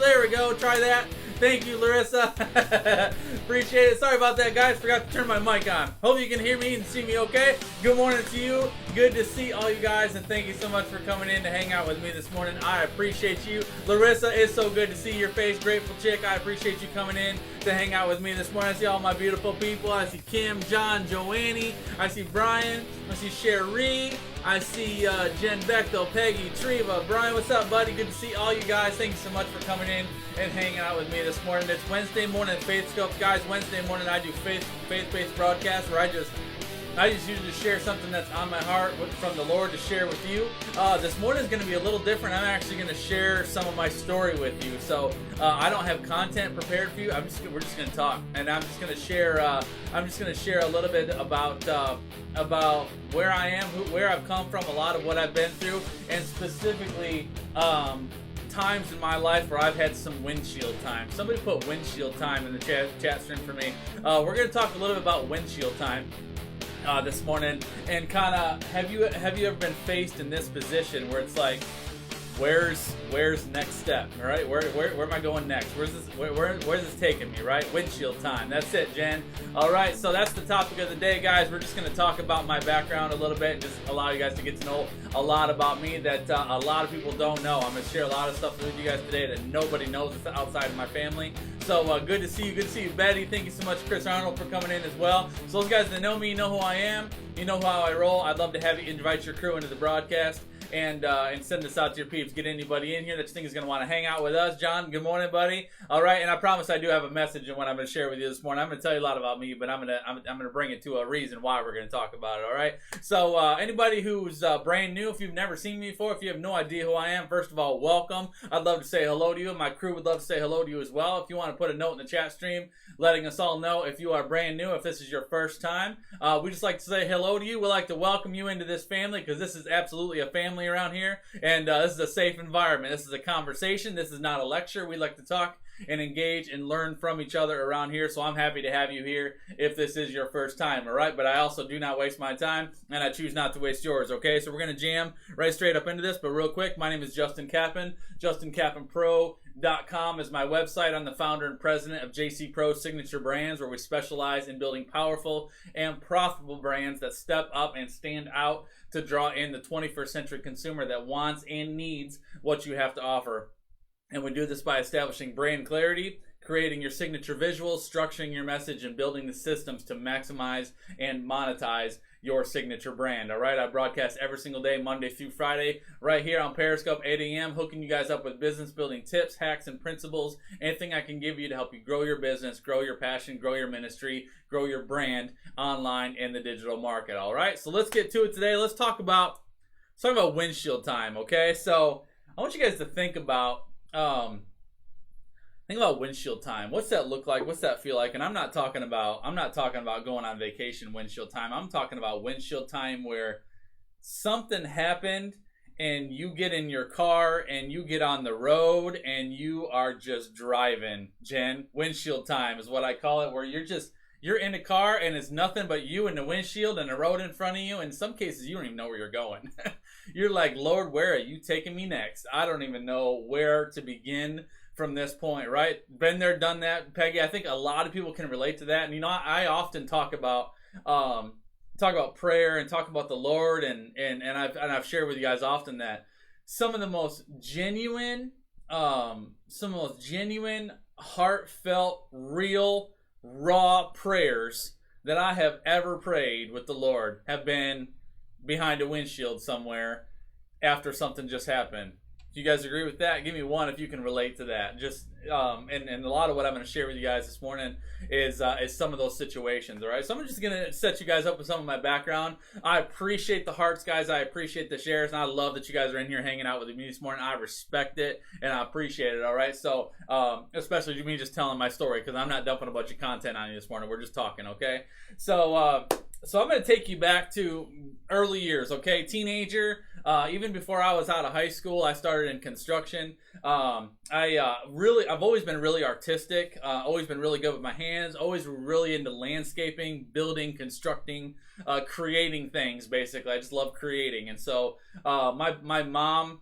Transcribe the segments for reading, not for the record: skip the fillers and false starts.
There we go. Try that. Thank you, Larissa. Appreciate it. Sorry about that, guys. Forgot to turn my mic on. Hope you can hear me and see me okay. Good morning to you. Good to see all you guys, and thank you so much for coming in to hang out with me this morning. I appreciate you. Larissa, it's so good to see your face. Grateful chick. I appreciate you coming in to hang out with me this morning. I see all my beautiful people. I see Kim, John, Joanne. I see Brian. I see Sherry. I see Jen Bechtel, Peggy, Treva, Brian. What's up, buddy? Good to see all you guys. Thank you so much for coming in and hanging out with me this morning. It's Wednesday morning at Faith Scope. Guys, Wednesday morning I do faith-based broadcast where I just usually share something that's on my heart from the Lord to share with you. This morning is going to be a little different. I'm actually going to share some of my story with you. So I don't have content prepared for you. We're just going to talk, and I'm just going to share. I'm just going to share a little bit about where I am, where I've come from, a lot of what I've been through, and specifically times in my life where I've had some windshield time. Somebody put windshield time in the chat stream for me. We're going to talk a little bit about windshield time this morning, and kind of have you ever been faced in this position where it's like, where's next step, all right? Where am I going next? Where's this taking me, right? Windshield time. That's it, Jen. All right, so that's the topic of the day, guys. We're just going to talk about my background a little bit, just allow you guys to get to know a lot about me that a lot of people don't know. I'm going to share a lot of stuff with you guys today that nobody knows outside of my family. So good to see you. Good to see you, Betty. Thank you so much, Chris Arnold, for coming in as well. So those guys that know me, know who I am. You know how I roll. I'd love to have you invite your crew into the broadcast and send this out to your peeps. Get anybody in here that you think is going to want to hang out with us. John, good morning, buddy. All right, and I promise I do have a message in what I'm going to share with you this morning. I'm going to tell you a lot about me, but I'm going to bring it to a reason why we're going to talk about it. All right. So anybody who's brand new, if you've never seen me before, if you have no idea who I am, first of all, welcome. I'd love to say hello to you. My crew would love to say hello to you as well. If you want to put a note in the chat stream, letting us all know if you are brand new, if this is your first time, we just like to say hello to you. We like to welcome you into this family because this is absolutely a family around here. And this is a safe environment. This is a conversation. This is not a lecture. We like to talk and engage and learn from each other around here. So I'm happy to have you here if this is your first time, all right? But I also do not waste my time, and I choose not to waste yours, okay? So we're going to jam right straight up into this. But real quick, my name is Justin Kappen. JustinKappenPro.com is my website. I'm the founder and president of JC Pro Signature Brands, where we specialize in building powerful and profitable brands that step up and stand out to draw in the 21st century consumer that wants and needs what you have to offer. And we do this by establishing brand clarity, creating your signature visuals, structuring your message, and building the systems to maximize and monetize your signature brand. All right, I broadcast every single day, Monday through Friday, right here on Periscope, 8 a.m., hooking you guys up with business building tips, hacks, and principles, anything I can give you to help you grow your business, grow your passion, grow your ministry, grow your brand online in the digital market. All right, so let's get to it today. Let's talk about windshield time, okay? So I want you guys to think about windshield time. What's that look like? What's that feel like? And I'm not talking about going on vacation windshield time. I'm talking about windshield time where something happened and you get in your car and you get on the road and you are just driving. Jen, windshield time is what I call it, where you're in a car and it's nothing but you and the windshield and the road in front of you. In some cases, you don't even know where you're going. You're like, Lord, where are you taking me next? I don't even know where to begin from this point, right? Been there, done that, Peggy. I think a lot of people can relate to that. And, you know, I often talk about prayer and talk about the Lord. And I've shared with you guys often that some of the most genuine, heartfelt, real, raw prayers that I have ever prayed with the Lord have been behind a windshield somewhere after something just happened. Do you guys agree with that? Give me one if you can relate to that. Just and a lot of what I'm going to share with you guys this morning is some of those situations. All right, so I'm just going to set you guys up with some of my background. I appreciate the hearts, guys. I appreciate the shares, and I love that you guys are in here hanging out with me this morning. I respect it and I appreciate it. All right, so especially me just telling my story, because I'm not dumping a bunch of content on you this morning. We're just talking, okay? So I'm going to take you back to early years, okay? Teenager. Even before I was out of high school, I started in construction. I've always been really artistic, always been really good with my hands, always really into landscaping, building, constructing, creating things, basically. I just love creating. And so my mom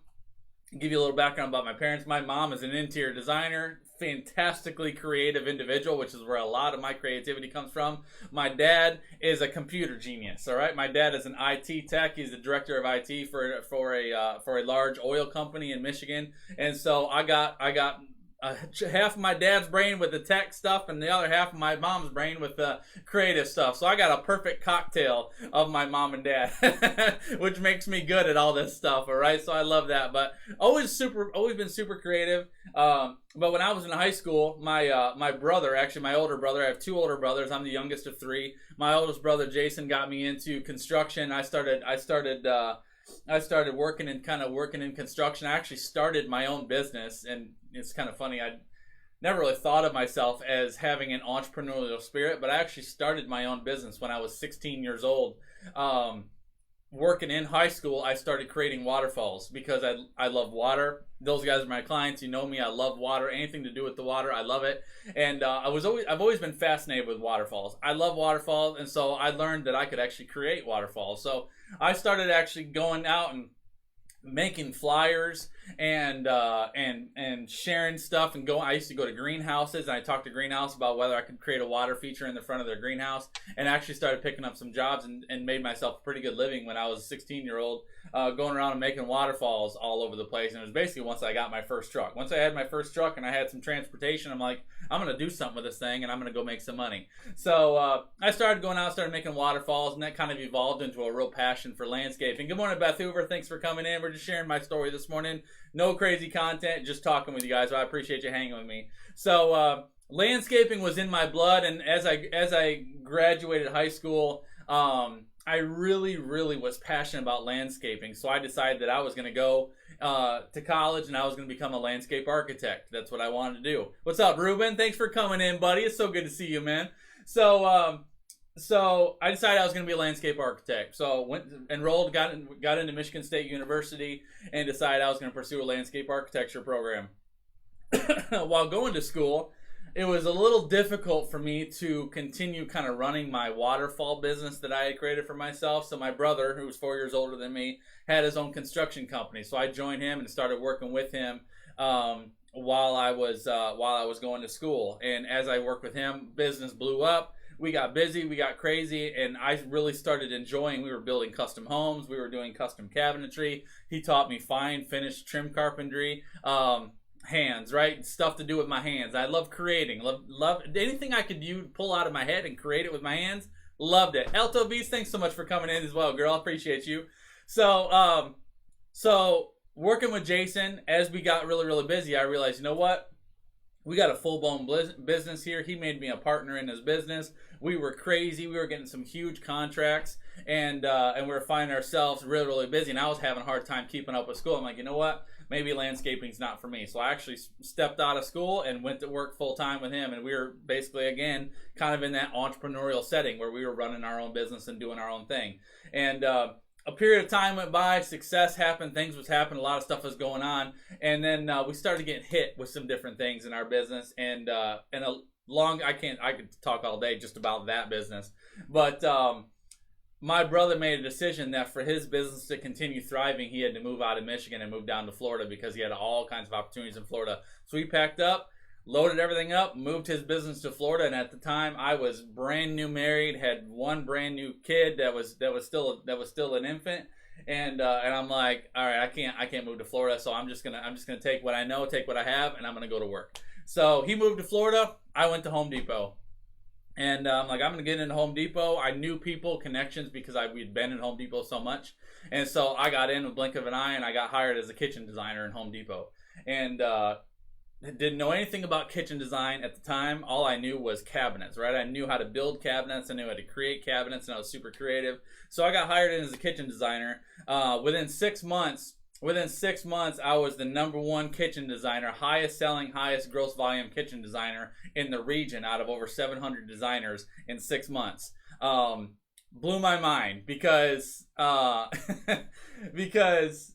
Give you a little background about my parents. My mom is an interior designer, fantastically creative individual, which is where a lot of my creativity comes from. My dad is a computer genius. All right, my dad is an IT tech. He's the director of IT for a large oil company in Michigan, and so I got half of my dad's brain with the tech stuff and the other half of my mom's brain with the creative stuff. So I got a perfect cocktail of my mom and dad, which makes me good at all this stuff. All right, so I love that. But always been super creative. But when I was in high school, my brother, actually my older brother, I have two older brothers. I'm the youngest of three. My oldest brother Jason got me into construction. I started working in construction. I actually started my own business, and it's kind of funny. I never really thought of myself as having an entrepreneurial spirit, but I actually started my own business when I was 16 years old. Working in high school, I started creating waterfalls because I love water. Those guys are my clients. You know me. I love water. Anything to do with the water, I love it. And I've always been fascinated with waterfalls. I love waterfalls, and so I learned that I could actually create waterfalls. So I started actually going out and making flyers and sharing stuff and going. I used to go to greenhouses and I talked to greenhouse about whether I could create a water feature in the front of their greenhouse, and actually started picking up some jobs and made myself a pretty good living when I was a 16-year-old, going around and making waterfalls all over the place. And it was basically once I got my first truck. Once I had my first truck and I had some transportation, I'm like, I'm going to do something with this thing and I'm going to go make some money. So I started going out, started making waterfalls, and that kind of evolved into a real passion for landscaping. Good morning, Beth Hoover. Thanks for coming in. We're just sharing my story this morning. No crazy content, just talking with you guys. So I appreciate you hanging with me. So landscaping was in my blood, and as I graduated high school, I really was passionate about landscaping. So I decided that I was going to go to college and I was going to become a landscape architect. That's what I wanted to do. What's up, Ruben? Thanks for coming in, buddy. It's so good to see you, man. So I decided I was going to be a landscape architect. So enrolled, got into Michigan State University, and decided I was going to pursue a landscape architecture program. While going to school, it was a little difficult for me to continue kind of running my waterfall business that I had created for myself. So my brother, who was 4 years older than me, had his own construction company. So I joined him and started working with him while I was going to school. And as I worked with him, business blew up. We got busy, we got crazy, and I really started enjoying. We were building custom homes, we were doing custom cabinetry. He taught me fine finish trim carpentry, hands, right? Stuff to do with my hands. I love creating, love anything I could pull out of my head and create it with my hands. Loved it. Alto Beast, thanks so much for coming in as well, girl. I appreciate you. So working with Jason, as we got really busy, I realized, you know what? We got a full-blown business here. He made me a partner in his business. We were crazy. We were getting some huge contracts, and we were finding ourselves really busy. And I was having a hard time keeping up with school. I'm like, you know what? Maybe landscaping's not for me. So I actually stepped out of school and went to work full-time with him. And we were basically, again, kind of in that entrepreneurial setting where we were running our own business and doing our own thing. And a period of time went by, success happened, things was happening, a lot of stuff was going on, and then we started getting hit with some different things in our business, and I could talk all day just about that business, but my brother made a decision that for his business to continue thriving, he had to move out of Michigan and move down to Florida because he had all kinds of opportunities in Florida. So he packed up, loaded everything up, moved his business to Florida, and at the time I was brand new married, had one brand new kid that was still an infant, and I'm like, all right, I can't move to Florida, so I'm just gonna take what I know, take what I have, and I'm gonna go to work. So he moved to Florida. I went to Home Depot, and I'm like, I'm gonna get into Home Depot. I knew people, connections, because we'd been in Home Depot so much, and so I got in with blink of an eye, and I got hired as a kitchen designer in Home Depot, and didn't know anything about kitchen design at the time. All I knew was cabinets, right? I knew how to build cabinets. I knew how to create cabinets, and I was super creative. So I got hired in as a kitchen designer. Within 6 months, I was the #1 kitchen designer, highest selling, highest gross volume kitchen designer in the region out of over 700 designers in 6 months. Blew my mind because because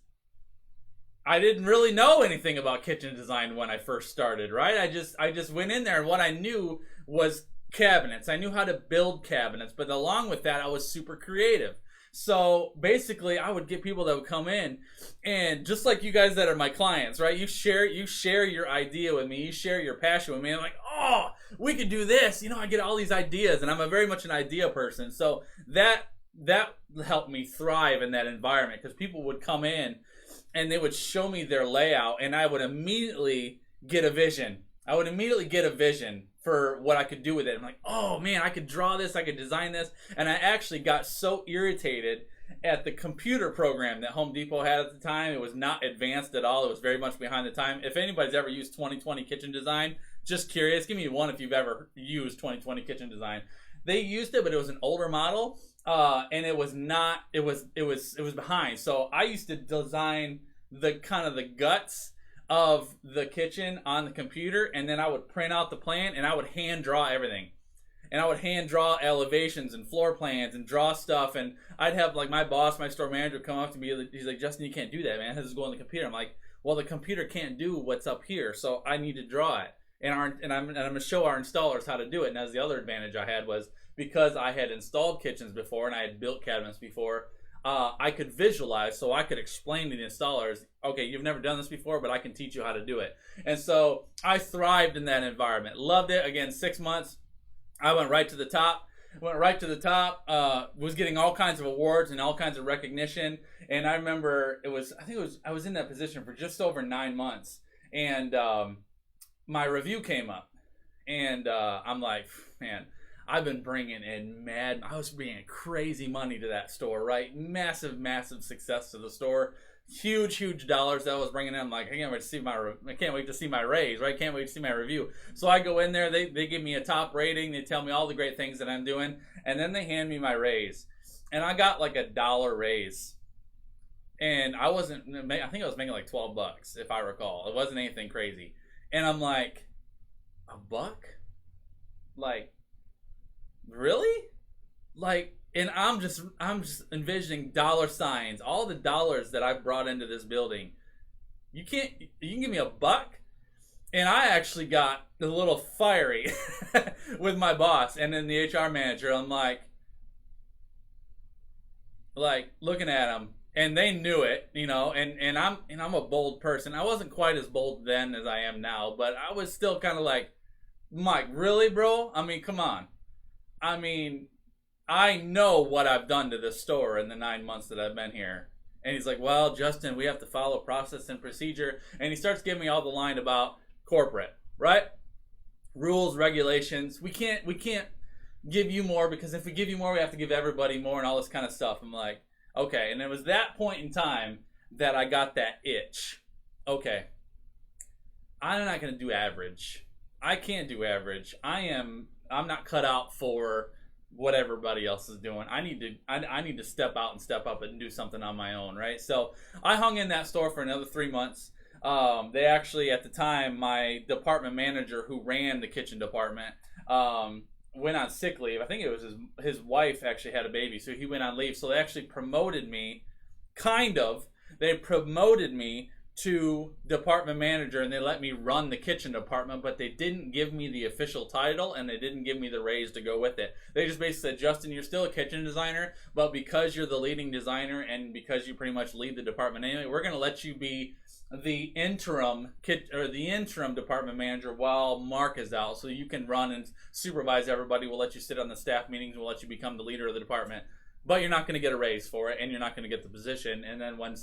I didn't really know anything about kitchen design when I first started, right? I just went in there, and what I knew was cabinets. I knew how to build cabinets, but along with that, I was super creative. So basically, I would get people that would come in, and just like you guys that are my clients, right? You share your idea with me, you share your passion with me. I'm like, oh, we could do this. You know, I get all these ideas, and I'm a very much an idea person. So that helped me thrive in that environment, because people would come in and they would show me their layout, and I would immediately get a vision. For what I could do with it. I'm like, oh man, I could draw this, I could design this. And I actually got so irritated at the computer program that Home Depot had at the time. It was not advanced at all. It was very much behind the time. If anybody's ever used 2020 Kitchen Design, just curious, give me one if you've ever used 2020 Kitchen Design. They used it, but it was an older model, and it was not. It was behind. So I used to design the kind of the guts of the kitchen on the computer, and then I would print out the plan, and I would hand draw everything. And I would hand draw elevations and floor plans and draw stuff, and I'd have like my boss, my store manager, come up to me. He's like, Justin, you can't do that, man. This is going on the computer. I'm like, well, the computer can't do what's up here, so I need to draw it. And I'm gonna show our installers how to do it. And as the other advantage I had was, because I had installed kitchens before and I had built cabinets before, I could visualize, so I could explain to the installers, okay, you've never done this before, but I can teach you how to do it. And so I thrived in that environment. Loved it. Again, 6 months, I went right to the top. Was getting all kinds of awards and all kinds of recognition. And I remember I was in that position for just over 9 months. And my review came up. And I'm like, man, I've been bringing in I was bringing crazy money to that store, right? Massive success to the store. Huge dollars that I was bringing in. I'm like, I can't wait to see my raise, right? Can't wait to see my review. So I go in there, they give me a top rating, they tell me all the great things that I'm doing, and then they hand me my raise. And I got like $1 raise. And I think I was making like $12, if I recall. It wasn't anything crazy. And I'm like, $1? Like, really? Like, and I'm just envisioning dollar signs, all the dollars that I brought into this building. You can give me $1? And I actually got a little fiery with my boss and then the HR manager. I'm like looking at them, and they knew it, you know, and I'm a bold person. I wasn't quite as bold then as I am now, but I was still kind of like, Mike, really, bro? I mean, come on. I mean, I know what I've done to this store in the 9 months that I've been here. And he's like, well, Justin, we have to follow process and procedure. And he starts giving me all the line about corporate, right? Rules, regulations. We can't give you more, because if we give you more, we have to give everybody more and all this kind of stuff. I'm like, okay. And it was that point in time that I got that itch. Okay, I'm not going to do average. I can't do average. I'm not cut out for what everybody else is doing. I need to step out and step up and do something on my own, right? So I hung in that store for another 3 months. They actually, at the time, my department manager who ran the kitchen department went on sick leave. I think it was his wife actually had a baby, so he went on leave. So they actually promoted me, They promoted me to department manager, and they let me run the kitchen department, but they didn't give me the official title, and they didn't give me the raise to go with it. They just basically said, Justin, you're still a kitchen designer, but because you're the leading designer and because you pretty much lead the department anyway, we're going to let you be the interim department manager while Mark is out, so you can run and supervise everybody. We'll let you sit on the staff meetings, we'll let you become the leader of the department. But you're not going to get a raise for it, and you're not going to get the position. And then when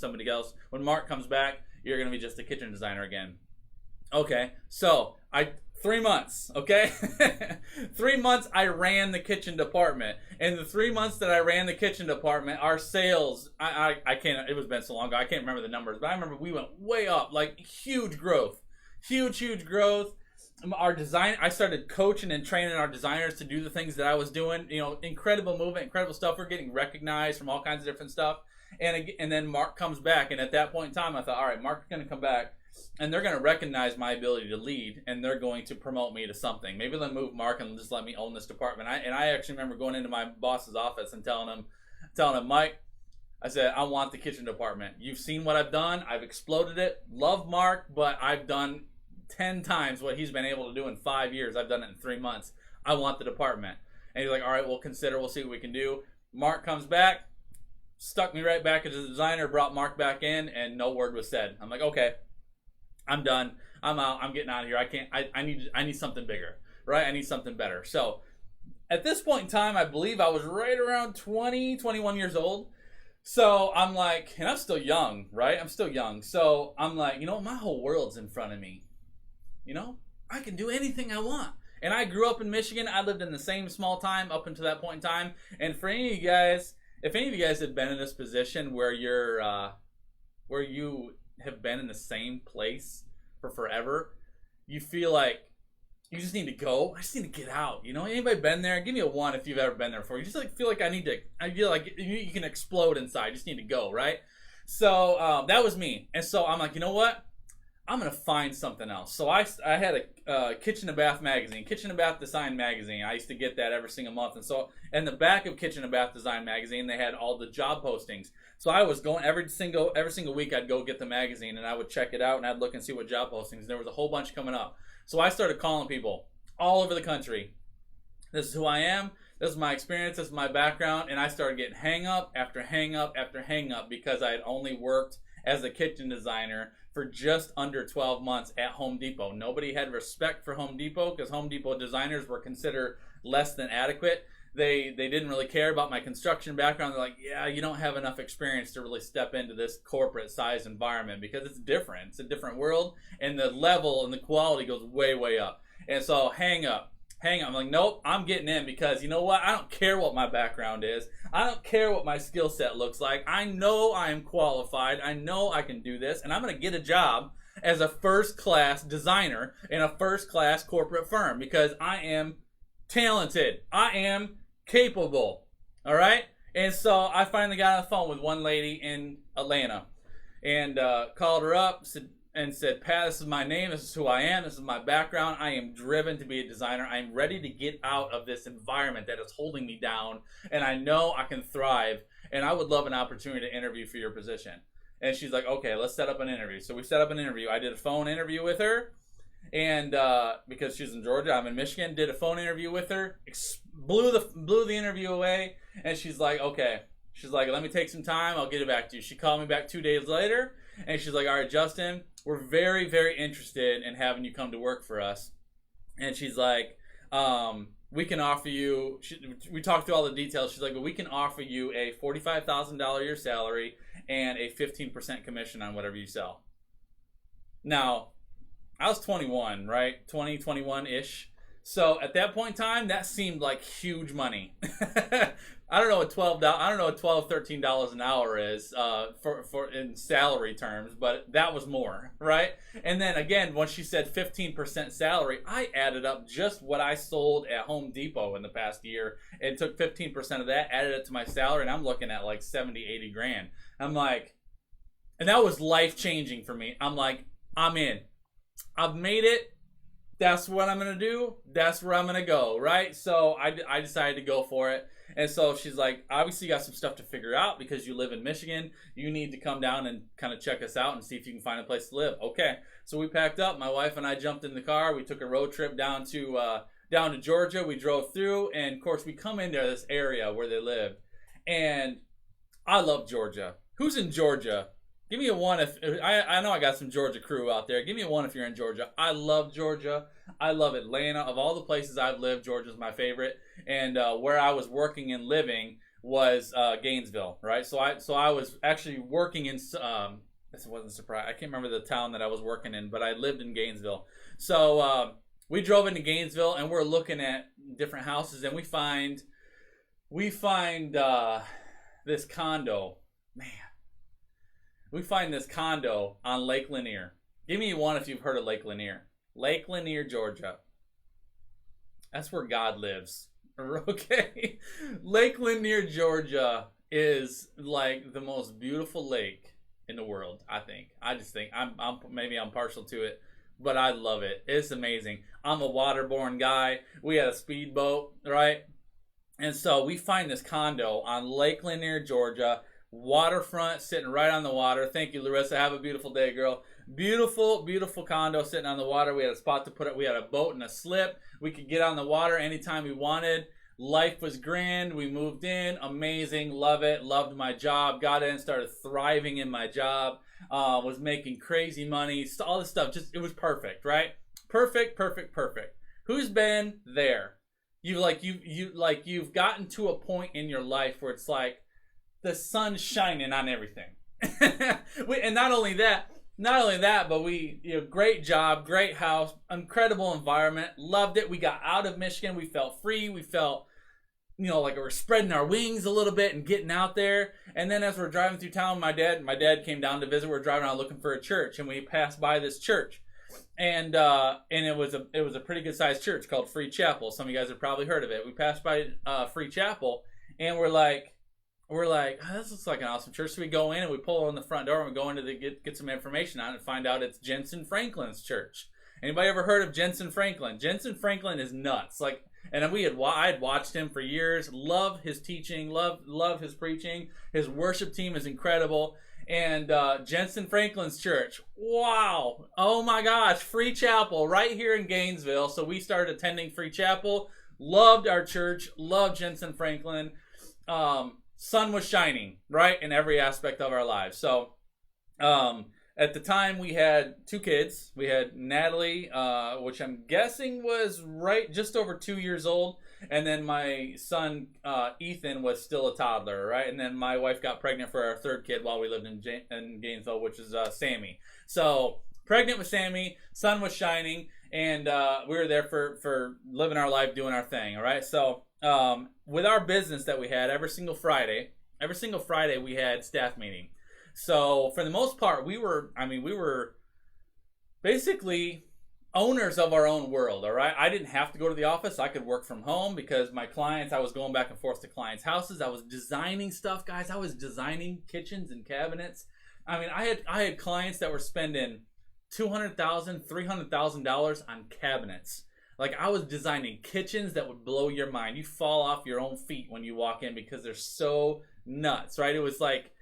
when Mark comes back, you're going to be just a kitchen designer again. Okay, so 3 months, okay? 3 months I ran the kitchen department. In the 3 months that I ran the kitchen department, our sales, I can't, it was been so long ago, I can't remember the numbers, but I remember we went way up, like huge growth. Huge growth. I started coaching and training our designers to do the things that I was doing. You know, incredible movement, incredible stuff. We're getting recognized from all kinds of different stuff. And then Mark comes back, and at that point in time, I thought, all right, Mark's going to come back, and they're going to recognize my ability to lead, and they're going to promote me to something. Maybe they'll move Mark and just let me own this department. I actually remember going into my boss's office and telling him, Mike, I said, I want the kitchen department. You've seen what I've done. I've exploded it. Love Mark, but I've done 10 times what he's been able to do in 5 years. I've done it in 3 months. I want the department. And he's like, all right, we'll consider. We'll see what we can do. Mark comes back. stuck me right back as a designer, brought Mark back in, and no word was said. I'm like, okay, I'm done. I'm out. I'm getting out of here. I can't. I need something bigger, right? I need something better. So at this point in time, I believe I was right around 20, 21 years old. So I'm like, and I'm still young, right? I'm still young. So I'm like, my whole world's in front of me. I can do anything I want. And I grew up in Michigan. I lived in the same small time up until that point in time. And for any of you guys, if any of you guys have been in this position where where you have been in the same place for forever, you feel like you just need to go. I just need to get out. Anybody been there? Give me a 1 if you've ever been there before. You just feel like I feel like you can explode inside. You just need to go, right? So that was me. And so I'm like, you know what? I'm gonna find something else. So I had a Kitchen and Bath magazine, Kitchen and Bath Design magazine. I used to get that every single month. And so in the back of Kitchen and Bath Design magazine, they had all the job postings. So I was going every single week. I'd go get the magazine and I would check it out and I'd look and see what job postings. There was a whole bunch coming up. So I started calling people all over the country. This is who I am. This is my experience. This is my background. And I started getting hang up after hang up after hang up because I had only worked as a kitchen designer for just under 12 months at Home Depot. Nobody had respect for Home Depot because Home Depot designers were considered less than adequate. They didn't really care about my construction background. They're like, yeah, you don't have enough experience to really step into this corporate size environment because it's different. It's a different world, and the level and the quality goes way, way up. And so hang up. I'm like, nope, I'm getting in because you know what? I don't care what my background is. I don't care what my skill set looks like. I know I am qualified. I know I can do this, and I'm going to get a job as a first-class designer in a first-class corporate firm because I am talented. I am capable. All right? And so I finally got on the phone with one lady in Atlanta and called her up, said, Pat, this is my name. This is who I am. This is my background. I am driven to be a designer. I am ready to get out of this environment that is holding me down, and I know I can thrive, and I would love an opportunity to interview for your position. And she's like, okay, let's set up an interview. So we set up an interview. I did a phone interview with her, and because she's in Georgia, I'm in Michigan, did a phone interview with her, blew the interview away, and she's like, okay. She's like, let me take some time. I'll get it back to you. She called me back 2 days later, and she's like, all right, Justin, we're very, very interested in having you come to work for us. And she's like, we can offer you, we talked through all the details. She's like, but we can offer you a $45,000 a year salary and a 15% commission on whatever you sell. Now, I was 21, right? 20, 21-ish. So at that point in time, that seemed like huge money. I don't know what $12, $13 an hour is for in salary terms, but that was more, right? And then again, once she said 15% salary, I added up just what I sold at Home Depot in the past year and took 15% of that, added it to my salary, and I'm looking at like 70, 80 grand. I'm like, and that was life changing for me. I'm like, I'm in. I've made it. That's what I'm going to do. That's where I'm going to go, right? So I decided to go for it. And so she's like, obviously you got some stuff to figure out because you live in Michigan. You need to come down and kind of check us out and see if you can find a place to live. Okay. So we packed up. My wife and I jumped in the car. We took a road trip down to Georgia. We drove through. And, of course, we come into this area where they lived. And I love Georgia. Who's in Georgia? Give me a 1 if I know I got some Georgia crew out there. Give me a 1 if you're in Georgia. I love Georgia. I love Atlanta. Of all the places I've lived, Georgia's my favorite. And where I was working and living was Gainesville, right? So I was actually working in this wasn't a surprise. I can't remember the town that I was working in, but I lived in Gainesville. So we drove into Gainesville and we're looking at different houses, and we find this condo. Man. We find this condo on Lake Lanier. Give me a 1 if you've heard of Lake Lanier. Lake Lanier, Georgia. That's where God lives. Okay? Lake Lanier, Georgia is like the most beautiful lake in the world, I think. I just think maybe I'm partial to it, but I love it. It's amazing. I'm a waterborne guy. We had a speedboat, right? And so we find this condo on Lake Lanier, Georgia. Waterfront, sitting right on the water. Thank you, Larissa. Have a beautiful day, girl. Beautiful, beautiful condo sitting on the water. We had a spot to put it. We had a boat and a slip. We could get on the water anytime we wanted. Life was grand. We moved in, amazing, love it, loved my job, got in, started thriving in my job, was making crazy money, all this stuff. Just, it was perfect, right? Perfect, perfect, perfect. Who's been there? You've gotten to a point in your life where it's like the sun's shining on everything. And not only that, but we, great job, great house, incredible environment, loved it. We got out of Michigan, we felt free, we felt, like we're spreading our wings a little bit and getting out there. And then as we're driving through town, my dad came down to visit. We're driving around looking for a church, and we passed by this church. And it was a pretty good sized church called Free Chapel. Some of you guys have probably heard of it. We passed by Free Chapel, and we're like, oh, this looks like an awesome church. So we go in and we pull on the front door and we go into get some information on it and find out it's Jentezen Franklin's church. Anybody ever heard of Jentezen Franklin? Jentezen Franklin is nuts. And I had watched him for years. Love his teaching. Love his preaching. His worship team is incredible. And Jentezen Franklin's church, wow, oh my gosh, Free Chapel right here in Gainesville. So we started attending Free Chapel. Loved our church. Loved Jentezen Franklin. Sun was shining, right, in every aspect of our lives. So at the time, we had 2 kids. We had Natalie, which I'm guessing was just over 2 years old. And then my son, Ethan, was still a toddler, right? And then my wife got pregnant for our 3rd kid while we lived in Gainesville, which is Sammy. So pregnant with Sammy, sun was shining, and we were there for living our life, doing our thing, all right? So with our business that we had, every single Friday we had staff meeting. So for the most part, we were basically owners of our own world, all right? I didn't have to go to the office. I could work from home because my clients, I was going back and forth to clients' houses. I was designing stuff, guys. I was designing kitchens and cabinets. I had clients that were spending $200,000, $300,000 on cabinets. I was designing kitchens that would blow your mind. You fall off your own feet when you walk in because they're so nuts, right? It was like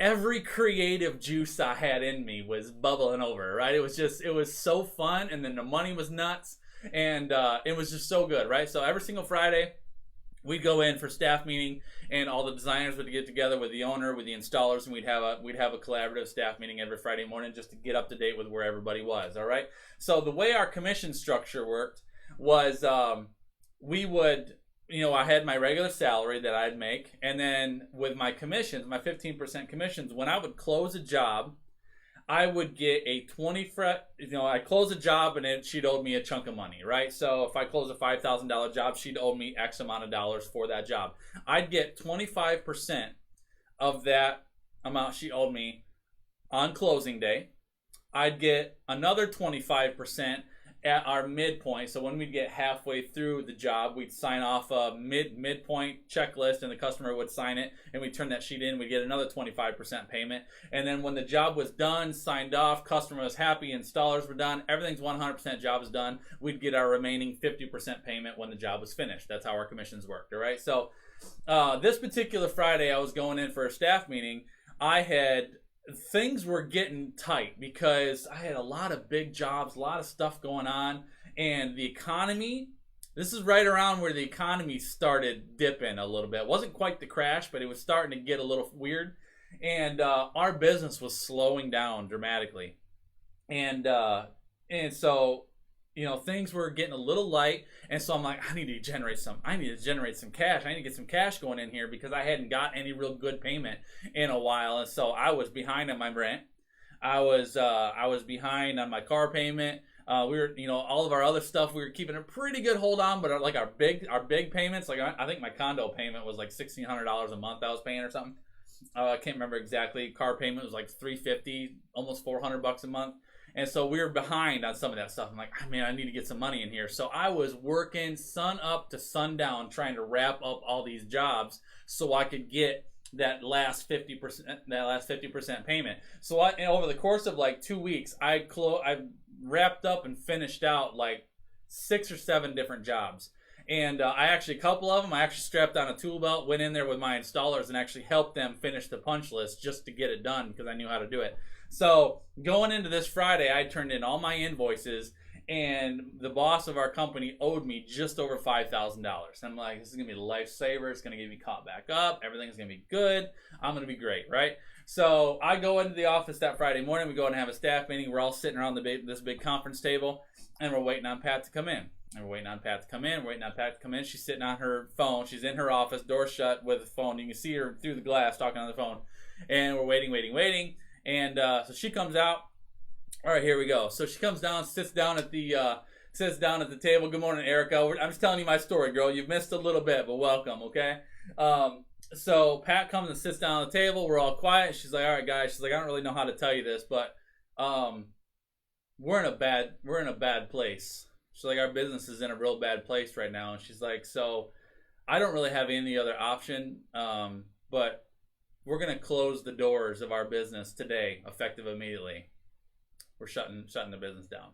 every creative juice I had in me was bubbling over, right? It was so fun, and then the money was nuts, and it was just so good, right? So every single Friday, we'd go in for staff meeting, and all the designers would get together with the owner, with the installers, and we'd have a collaborative staff meeting every Friday morning just to get up to date with where everybody was, all right? So the way our commission structure worked was we would, I had my regular salary that I'd make, and then with my commissions, my 15% commissions, when I would close a job, I would get a I close a job and she'd owe me a chunk of money, right? So if I close a $5,000 job, she'd owe me X amount of dollars for that job. I'd get 25% of that amount she owed me on closing day. I'd get another 25% at our midpoint. So when we'd get halfway through the job, we'd sign off a midpoint checklist, and the customer would sign it, and we'd turn that sheet in. We'd get another 25% payment. And then when the job was done, signed off, customer was happy, installers were done, everything's 100%, job is done, we'd get our remaining 50% payment when the job was finished. That's how our commissions worked, all right? So this particular Friday, I was going in for a staff meeting. Things were getting tight because I had a lot of big jobs, a lot of stuff going on, and the economy, this is right around where the economy started dipping a little bit. It wasn't quite the crash, but it was starting to get a little weird, and our business was slowing down dramatically. And so, things were getting a little light, and so I'm like, I need to generate some cash. I need to get some cash going in here because I hadn't got any real good payment in a while, and so I was behind on my rent. I was behind on my car payment. We were, all of our other stuff, we were keeping a pretty good hold on, but our big payments, I think my condo payment was like $1,600 a month I was paying or something. I can't remember exactly. Car payment was like $350, almost $400 a month. And so we were behind on some of that stuff. I'm like, man, I need to get some money in here. So I was working sun up to sundown trying to wrap up all these jobs so I could get that last 50% payment. So over the course of like 2 weeks, I wrapped up and finished out like 6 or 7 different jobs. And a couple of them, I actually strapped on a tool belt, went in there with my installers, and actually helped them finish the punch list just to get it done because I knew how to do it. So going into this Friday, I turned in all my invoices, and the boss of our company owed me just over $5,000. I'm like, this is gonna be a lifesaver. It's gonna get me caught back up. Everything's gonna be good. I'm gonna be great, right? So I go into the office that Friday morning. We go and have a staff meeting. We're all sitting around this big conference table, and we're waiting on Pat to come in. And we're waiting on Pat to come in. We're waiting on Pat to come in. She's sitting on her phone. She's in her office, door shut, with a phone. You can see her through the glass talking on the phone. And we're waiting. And so she comes out. All right, here we go. So she comes down, sits down at the table. Good morning, Erica. I'm just telling you my story, girl. You've missed a little bit, but welcome, okay? So Pat comes and sits down at the table. We're all quiet. She's like, all right, guys. She's like, I don't really know how to tell you this, but we're in a bad place. She's like, our business is in a real bad place right now. And she's like, so I don't really have any other option, but we're going to close the doors of our business today, effective immediately. We're shutting the business down.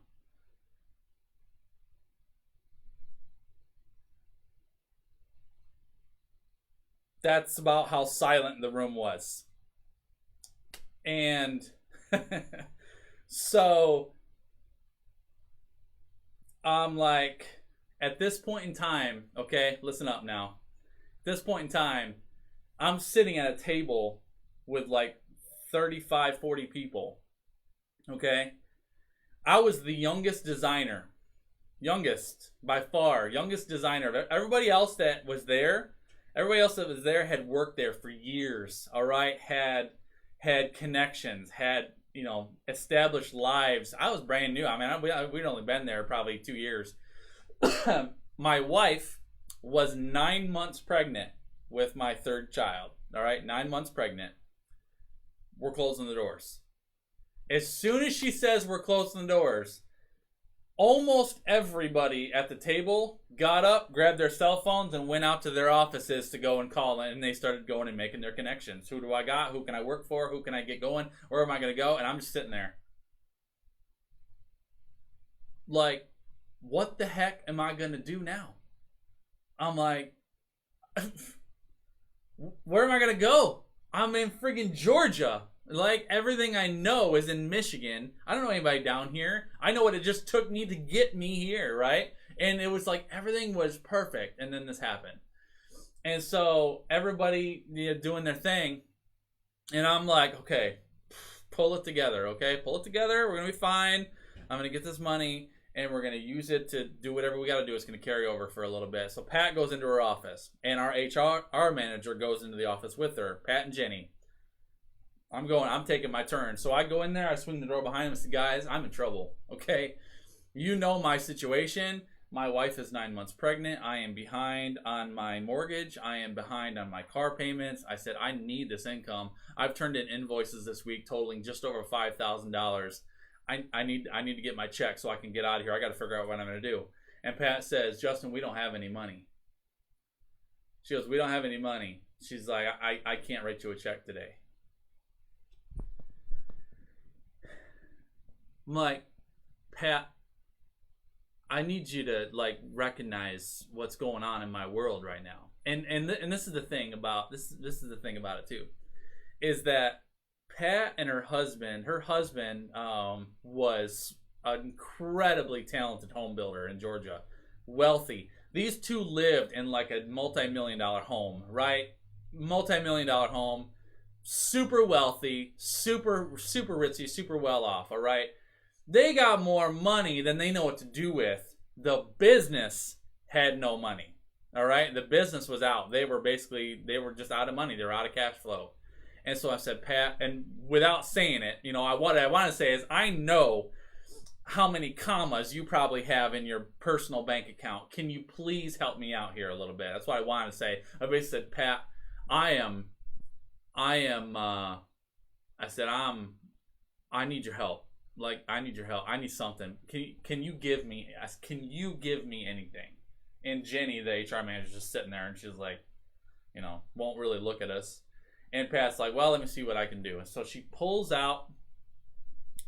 That's about how silent the room was. And so I'm like, at this point in time, okay, listen up now. At this point in time, I'm sitting at a table with like 35, 40 people. Okay? I was the youngest designer. Youngest, by far. Youngest designer. Everybody else that was there had worked there for years. All right? Had connections. Had, established lives. I was brand new. I mean, we'd only been there probably 2 years. My wife was 9 months pregnant with my third child. All right? 9 months pregnant. We're closing the doors. As soon as she says we're closing the doors, almost everybody at the table got up, grabbed their cell phones, and went out to their offices to go and call. And they started going and making their connections. Who do I got? Who can I work for? Who can I get going? Where am I going to go? And I'm just sitting there. Like, what the heck am I going to do now? I'm like, where am I going to go? I'm in friggin' Georgia. Like, everything I know is in Michigan. I don't know anybody down here. I know what it just took me to get me here, right? And it was like everything was perfect, and then this happened. And so everybody doing their thing, and I'm like, okay, pull it together, okay? Pull it together. We're going to be fine. I'm going to get this money, and we're going to use it to do whatever we got to do. It's going to carry over for a little bit. So Pat goes into her office, and our HR manager goes into the office with her, Pat and Jenny. I'm taking my turn. So I go in there, I swing the door behind him and say, guys, I'm in trouble, okay? You know my situation. My wife is 9 months pregnant. I am behind on my mortgage. I am behind on my car payments. I said, I need this income. I've turned in invoices this week totaling just over $5,000. I need to get my check so I can get out of here. I got to figure out what I'm going to do. And Pat says, Justin, we don't have any money. She goes, we don't have any money. She's like, I can't write you a check today. I'm like, Pat, I need you to recognize what's going on in my world right now. And this is the thing about this is the thing about it too, is that Pat and her husband was an incredibly talented home builder in Georgia, wealthy. These two lived in like a multi-million-dollar home, right? Multi-million-dollar home, super wealthy, super ritzy, super well off, all right? They got more money than they know what to do with. The business had no money. All right? The business was out. They were just out of money. They were out of cash flow. And so I said, Pat, and without saying it, what I want to say is I know how many commas you probably have in your personal bank account. Can you please help me out here a little bit? That's what I wanted to say. I basically said, Pat, I need your help. Like, I need your help. I need something. Can you give me anything? And Jenny, the HR manager, is just sitting there, and she's like, won't really look at us. And Pat's like, well, let me see what I can do. And so she pulls out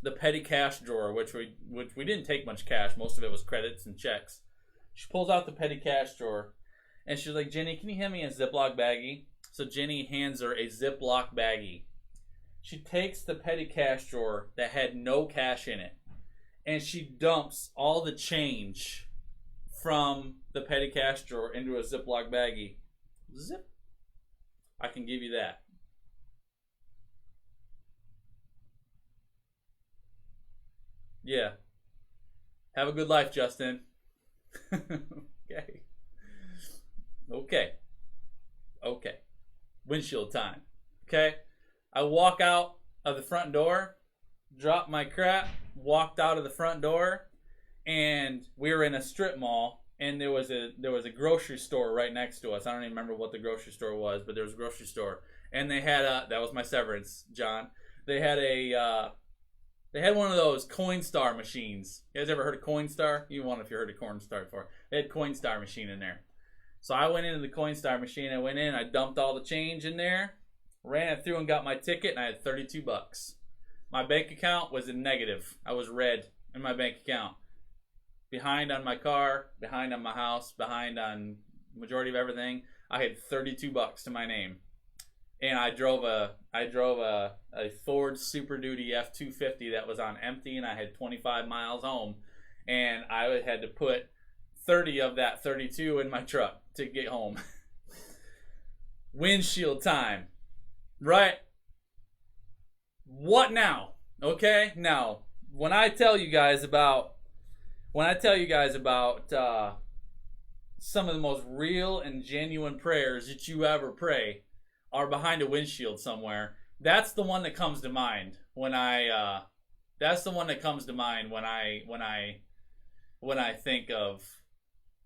the petty cash drawer, which we didn't take much cash. Most of it was credits and checks. She pulls out the petty cash drawer, and she's like, Jenny, can you hand me a Ziploc baggie? So Jenny hands her a Ziploc baggie. She takes the petty cash drawer that had no cash in it, and she dumps all the change from the petty cash drawer into a Ziploc baggie. Zip. I can give you that. Yeah. Have a good life, Justin. Okay. Okay. Windshield time. Okay. I walk out of the front door, drop my crap, walked out of the front door, and we were in a strip mall, and there was a grocery store right next to us. I don't even remember what the grocery store was, but there was a grocery store, and they had that was my severance, John. They had one of those Coinstar machines. You guys ever heard of Coinstar? You won if you heard of Coinstar before. They had Coinstar machine in there. So I went into the Coinstar machine. I went in, I dumped all the change in there, ran it through and got my ticket, and I had $32. My bank account was in negative. I was red in my bank account. Behind on my car, behind on my house, behind on majority of everything. I had $32 to my name. And I drove a Ford Super Duty F-250 that was on empty, and I had 25 miles home, and I had to put 30 of that 32 in my truck to get home. Windshield time, right? What now? Okay, now when I tell you guys about some of the most real and genuine prayers that you ever pray are behind a windshield somewhere. That's the one that comes to mind when I think of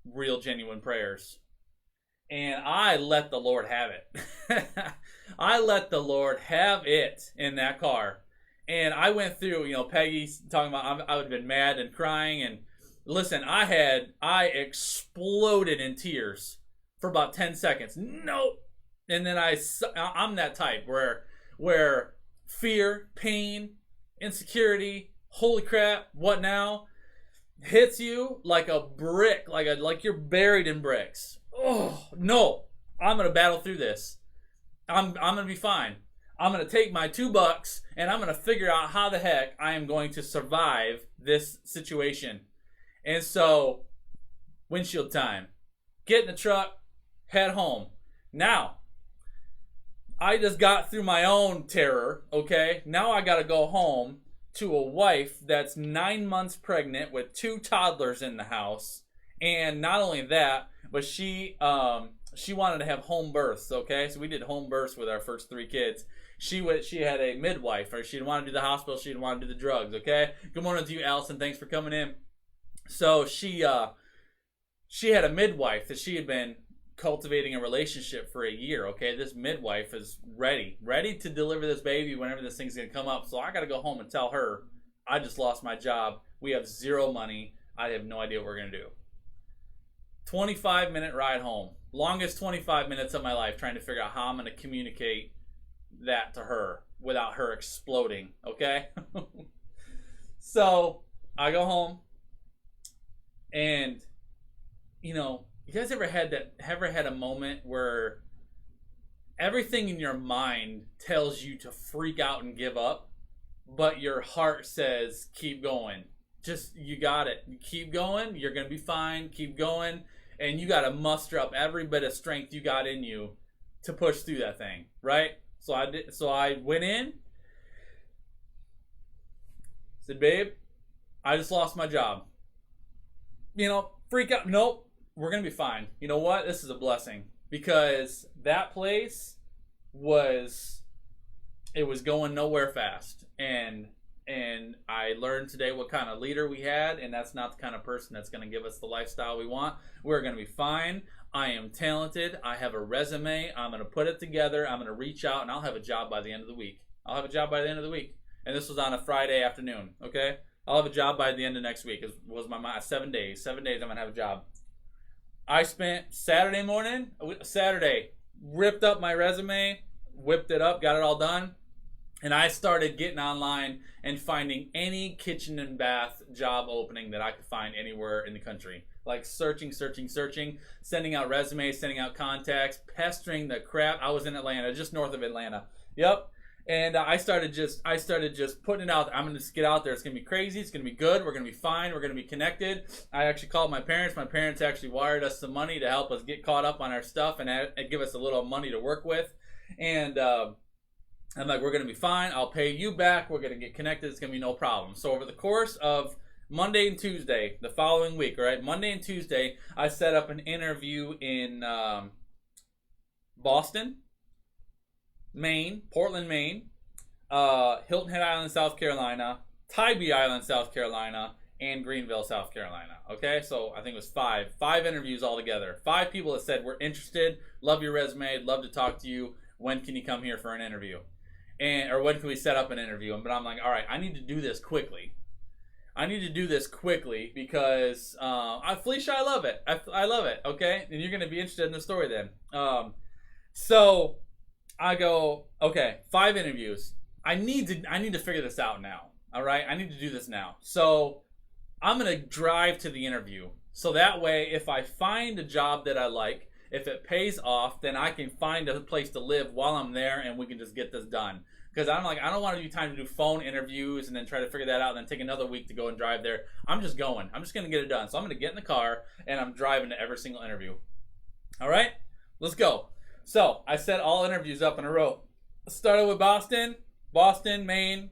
real genuine prayers. And I let the Lord have it. I let the Lord have it in that car. And I went through, Peggy's talking about I would have been mad and crying, and listen, I exploded in tears for about 10 seconds. Nope. And then I'm that type where fear, pain, insecurity, holy crap, what now, hits you like a brick, like you're buried in bricks. Oh no, I'm gonna battle through this. I'm gonna be fine. I'm gonna take my $2 and I'm gonna figure out how the heck I am going to survive this situation. And so, windshield time. Get in the truck, head home. Now, I just got through my own terror, okay? Now I gotta go home to a wife that's 9 months pregnant with 2 toddlers in the house. And not only that, but she wanted to have home births, okay? So we did home births with our first 3 kids. She had a midwife, or she didn't want to do the hospital, she didn't want to do the drugs, okay? Good morning to you, Allison. Thanks for coming in. So she had a midwife that she had been cultivating a relationship for a year, okay? This midwife is ready to deliver this baby whenever this thing's gonna come up. So I gotta go home and tell her I just lost my job. We have 0 money. I have no idea what we're gonna do. 25-minute ride home. Longest 25 minutes of my life trying to figure out how I'm gonna communicate that to her without her exploding, okay? So I go home, and you guys ever had a moment where everything in your mind tells you to freak out and give up, but your heart says keep going? Just, you got it. Keep going. You're going to be fine. Keep going. And you got to muster up every bit of strength you got in you to push through that thing, right? So I went in, said, babe, I just lost my job. Freak out. Nope. We're going to be fine. You know what? This is a blessing, because that place was going nowhere fast. And I learned today what kind of leader we had, and that's not the kind of person that's going to give us the lifestyle we want. We're going to be fine. I am talented. I have a resume. I'm going to put it together. I'm going to reach out, and I'll have a job by the end of the week. And this was on a Friday afternoon, okay? I'll have a job by the end of next week. It was my mind. 7 days. 7 days I'm going to have a job. I spent Saturday, ripped up my resume, whipped it up, got it all done, and I started getting online and finding any kitchen and bath job opening that I could find anywhere in the country. Like searching, sending out resumes, sending out contacts, pestering the crap. I was in Atlanta, just north of Atlanta. Yep. And I started just putting it out there. I'm gonna just get out there. It's gonna be crazy. It's gonna be good. We're gonna be fine. We're gonna be connected. I actually called my parents. My parents actually wired us some money to help us get caught up on our stuff and give us a little money to work with. And I'm like, we're gonna be fine. I'll pay you back. We're gonna get connected. It's gonna be no problem. So over the course of Monday and Tuesday, the following week, right? Monday and Tuesday, I set up an interview in Boston, Maine, Portland, Maine, Hilton Head Island, South Carolina, Tybee Island, South Carolina, and Greenville, South Carolina. Okay, so I think it was five interviews altogether. 5 people that said, we're interested, love your resume, love to talk to you. When can you come here for an interview? Or when can we set up an interview? But I'm like, all right, I need to do this quickly. Because Felicia, I love it. I love it. Okay, and you're gonna be interested in the story then. So I go, okay, 5 interviews. I need to figure this out now. All right, I need to do this now. So I'm gonna drive to the interview. So that way, if I find a job that I like, if it pays off, then I can find a place to live while I'm there, and we can just get this done. Because I don't want to do time to do phone interviews and then try to figure that out and then take another week to go and drive there. I'm just going. I'm just going to get it done. So I'm going to get in the car and I'm driving to every single interview. All right, let's go. So I set all interviews up in a row. Started with Boston, Maine,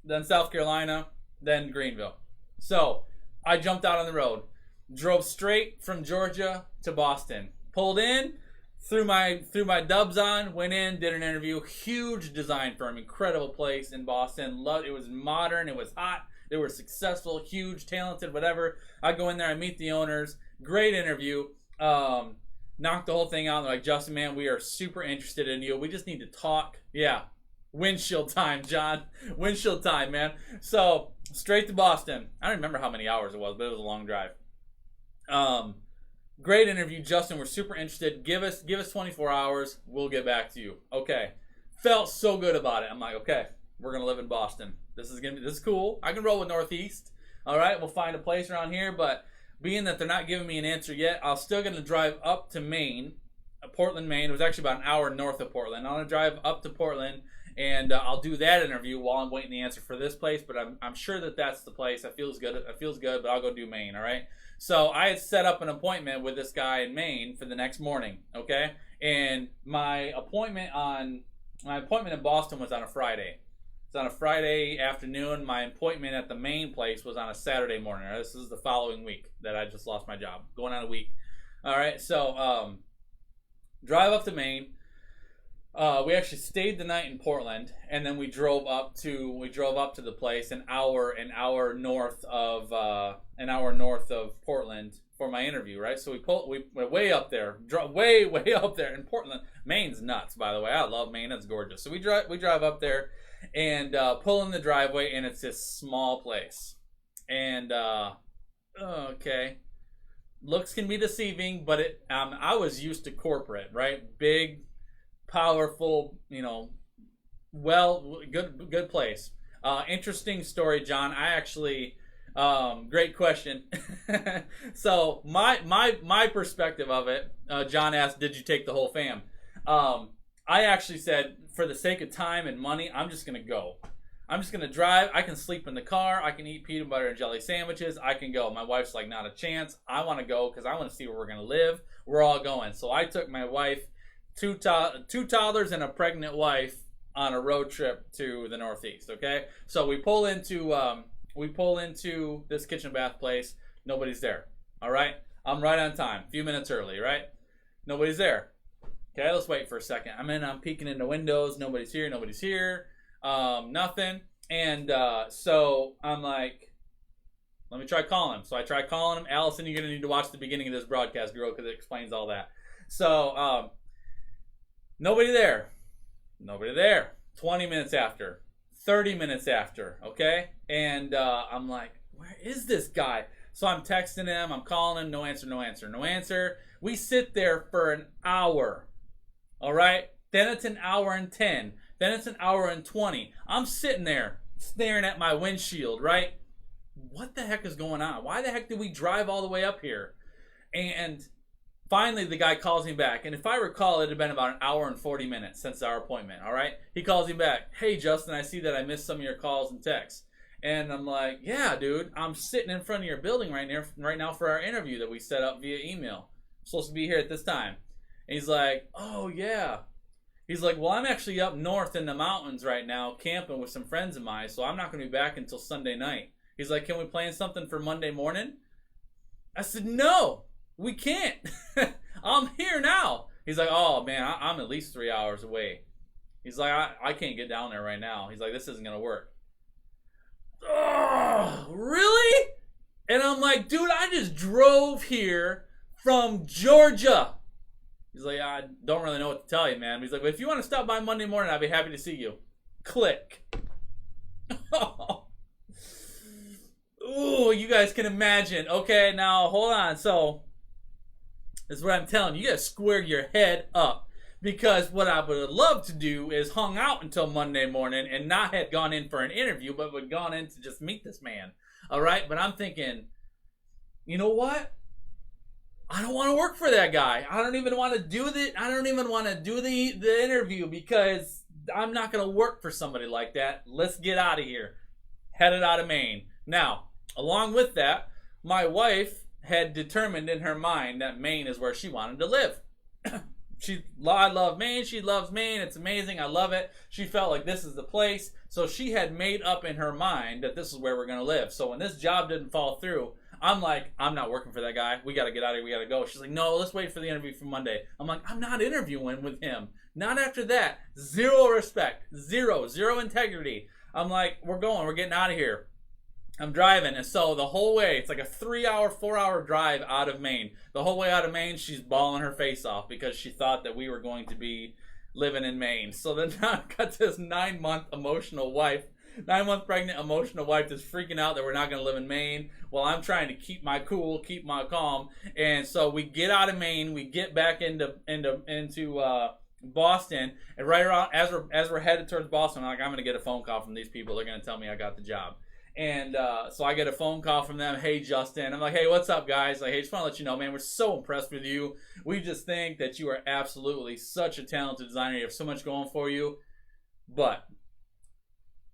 then South Carolina, then Greenville. So I jumped out on the road, drove straight from Georgia to Boston, pulled in, threw my dubs on, went in, did an interview. Huge design firm, incredible place in Boston. Loved it. Was modern, it was hot, they were successful, huge, talented, whatever. I go in there, I meet the owners. Great interview. Knocked the whole thing out. They're like, Justin, man, we are super interested in you. We just need to talk. Yeah. Windshield time, John. Windshield time, man. So straight to Boston. I don't remember how many hours it was, but it was a long drive. Great interview, Justin. We're super interested. Give us 24 hours. We'll get back to you. Okay. Felt so good about it. I'm like, okay, we're gonna live in Boston. This is cool. I can roll with Northeast. All right, we'll find a place around here. But being that they're not giving me an answer yet, I'm still gonna drive up to Maine, Portland, Maine. It was actually about an hour north of Portland. I'm gonna drive up to Portland, and I'll do that interview while I'm waiting the answer for this place. But I'm sure that that's the place. It feels good. But I'll go do Maine. All right. So I had set up an appointment with this guy in Maine for the next morning, okay? And my appointment in Boston was on a Friday. It's on a Friday afternoon. My appointment at the Maine place was on a Saturday morning. This is the following week that I just lost my job. Going on a week. All right, so drive up to Maine. We actually stayed the night in Portland, and then we drove up to the place an hour north of Portland for my interview, right? So we went way up there, way up there in Portland. Maine's nuts, by the way. I love Maine; it's gorgeous. So we drive up there and pull in the driveway, and it's this small place, and okay, looks can be deceiving, but I was used to corporate, right? Big, powerful, good place. Interesting story, John. I actually, great question. So my perspective of it, John asked, did you take the whole fam? I actually said, for the sake of time and money, I'm just gonna go. I'm just gonna drive. I can sleep in the car. I can eat peanut butter and jelly sandwiches. I can go. My wife's like, not a chance. I want to go because I want to see where we're gonna live. We're all going. So I took my wife, two toddlers and a pregnant wife on a road trip to the Northeast. Okay, so we pull into this kitchen bath place. Nobody's there. All right, I'm right on time. A few minutes early. Right, nobody's there. Okay, let's wait for a second. I'm peeking into windows. Nobody's here. Nothing. And so I'm like, let me try calling him. So I try calling him. Allison, you're gonna need to watch the beginning of this broadcast, girl, because it explains all that. So nobody there. 20 minutes after, 30 minutes after, okay? And I'm like, where is this guy? So I'm texting him, I'm calling him, no answer. We sit there for an hour, all right? Then it's an hour and 10. Then it's an hour and 20. I'm sitting there staring at my windshield, right? What the heck is going on? Why the heck did we drive all the way up here? And Finally, the guy calls me back, and if I recall, it had been about an hour and 40 minutes since our appointment, all right? He calls me back. Hey, Justin, I see that I missed some of your calls and texts. And I'm like, yeah, dude, I'm sitting in front of your building right now for our interview that we set up via email. I'm supposed to be here at this time. And he's like, oh, yeah. He's like, well, I'm actually up north in the mountains right now camping with some friends of mine, so I'm not going to be back until Sunday night. He's like, can we plan something for Monday morning? I said, no. We can't. I'm here now. He's like, oh, man, I'm at least 3 hours away. He's like, I can't get down there right now. He's like, this isn't going to work. Oh, really? And I'm like, dude, I just drove here from Georgia. He's like, I don't really know what to tell you, man. He's like, well, if you want to stop by Monday morning, I'd be happy to see you. Click. Ooh, you guys can imagine. Okay, now, hold on. So, this is what I'm telling you. You gotta square your head up. Because what I would have loved to do is hung out until Monday morning and not had gone in for an interview, but would gone in to just meet this man. Alright? But I'm thinking, you know what? I don't want to work for that guy. I don't even want to do the interview because I'm not gonna work for somebody like that. Let's get out of here. Headed out of Maine. Now, along with that, my wife had determined in her mind that Maine is where she wanted to live. I love Maine. She loves Maine. It's amazing. I love it. She felt like this is the place. So she had made up in her mind that this is where we're going to live. So when this job didn't fall through, I'm like, I'm not working for that guy. We got to get out of here. We got to go. She's like, no, let's wait for the interview for Monday. I'm like, I'm not interviewing with him. Not after that. Zero respect. Zero integrity. I'm like, we're getting out of here. I'm driving, and so the whole way, it's like a 3-hour, 4-hour drive out of Maine. The whole way out of Maine, she's bawling her face off because she thought that we were going to be living in Maine. So then now I've got this 9-month pregnant emotional wife that's freaking out that we're not going to live in Maine while I'm trying to keep my cool, keep my calm. And so we get out of Maine, we get back into Boston, and right around as we're headed towards Boston, I'm like, I'm going to get a phone call from these people. They're going to tell me I got the job. And so I get a phone call from them. Hey, Justin. I'm like, hey, what's up, guys? Like, hey, just want to let you know, man, we're so impressed with you. We just think that you are absolutely such a talented designer. You have so much going for you. But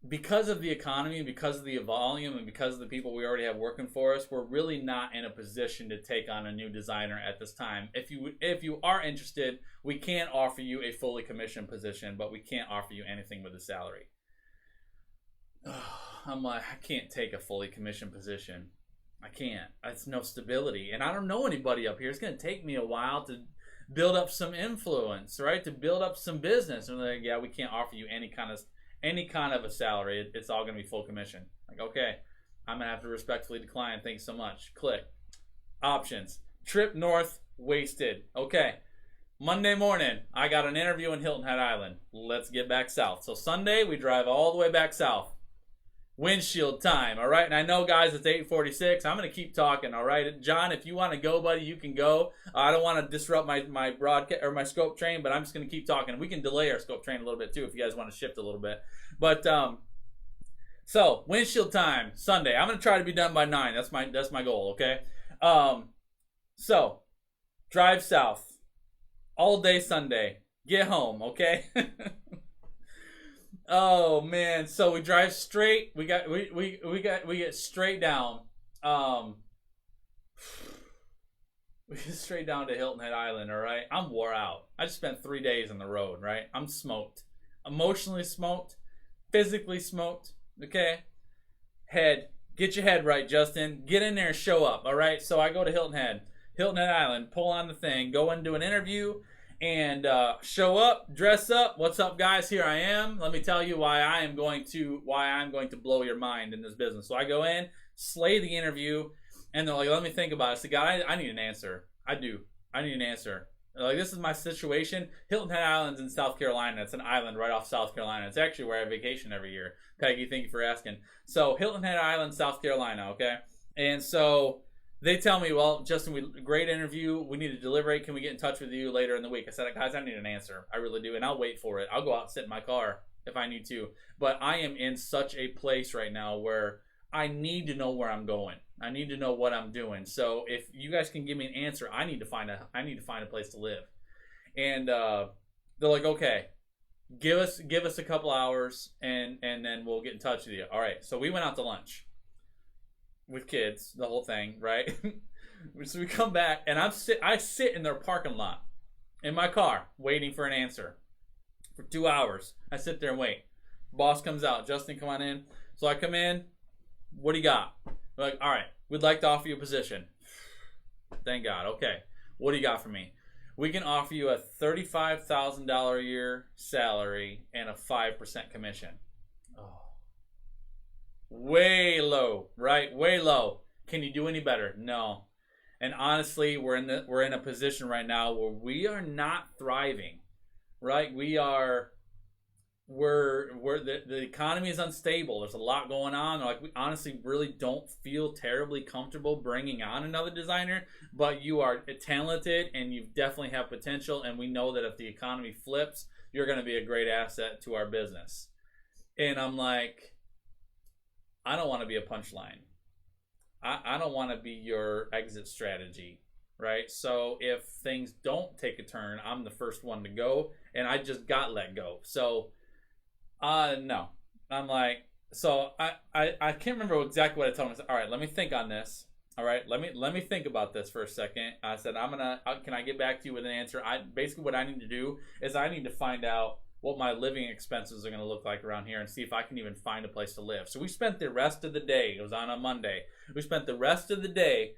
because of the economy, because of the volume, and because of the people we already have working for us, we're really not in a position to take on a new designer at this time. If you are interested, we can offer you a fully commissioned position, but we can't offer you anything with a salary. I'm like, I can't take a fully commissioned position. I can't. It's no stability. And I don't know anybody up here. It's going to take me a while to build up some influence, right? To build up some business. And they're like, yeah, we can't offer you any kind of a salary. It's all going to be full commission. Like, okay, I'm going to have to respectfully decline. Thanks so much. Click. Options. Trip north, wasted. Okay. Monday morning, I got an interview in Hilton Head Island. Let's get back south. So Sunday, we drive all the way back south. Windshield time, all right? And I know, guys, it's 8:46. I'm going to keep talking, all right? John, if you want to go, buddy, you can go. I don't want to disrupt my broadcast or my scope train, but I'm just going to keep talking. We can delay our scope train a little bit, too, if you guys want to shift a little bit. But, so, windshield time, Sunday. I'm going to try to be done by 9. That's my goal, okay? So, drive south. All day Sunday. Get home, okay? Oh man, so we drive straight. We get straight down. We get straight down to Hilton Head Island, all right? I'm wore out. I just spent 3 days on the road, right? I'm smoked. Emotionally smoked, physically smoked, okay? Get your head right, Justin. Get in there and show up, all right? So I go to Hilton Head Island, pull on the thing, go and do an interview. And show up, dress up. What's up, guys? Here I am. Let me tell you why I'm going to blow your mind in this business. So I go in, slay the interview, and they're like, "Let me think about it." So, God, I need an answer. I do. I need an answer. They're like, this is my situation. Hilton Head Island's in South Carolina. It's an island right off South Carolina. It's actually where I vacation every year. Peggy, thank you for asking. So Hilton Head Island, South Carolina. Okay, and so they tell me, well, Justin, great interview. We need to deliberate. Can we get in touch with you later in the week? I said, guys, I need an answer. I really do. And I'll wait for it. I'll go out and sit in my car if I need to. But I am in such a place right now where I need to know where I'm going. I need to know what I'm doing. So if you guys can give me an answer, I need to find a place to live. And they're like, okay, give us a couple hours, and then we'll get in touch with you. All right. So we went out to lunch with kids, the whole thing, right? So we come back, and I sit in their parking lot in my car waiting for an answer for 2 hours. I sit there and wait. Boss comes out. Justin, come on in. So I come in. What do you got? They're like, all right, we'd like to offer you a position. Thank God. Okay. What do you got for me? We can offer you a $35,000 a year salary and a 5% commission. Oh. Way low, right? Way low. Can you do any better? No. And honestly, we're in a position right now where we are not thriving, right? We're the economy is unstable. There's a lot going on. Like, we honestly really don't feel terribly comfortable bringing on another designer, but you are talented and you definitely have potential. And we know that if the economy flips, you're going to be a great asset to our business. And I'm like, I don't want to be a punchline. I don't want to be your exit strategy, right? So if things don't take a turn, I'm the first one to go, and I just got let go. So, no. I'm like, so I can't remember exactly what I told him. I said, all right, let me think on this. All right, let me think about this for a second. I said, can I get back to you with an answer? Basically what I need to do is I need to find out what my living expenses are going to look like around here and see if I can even find a place to live. So we spent the rest of the day, it was on a Monday, we spent the rest of the day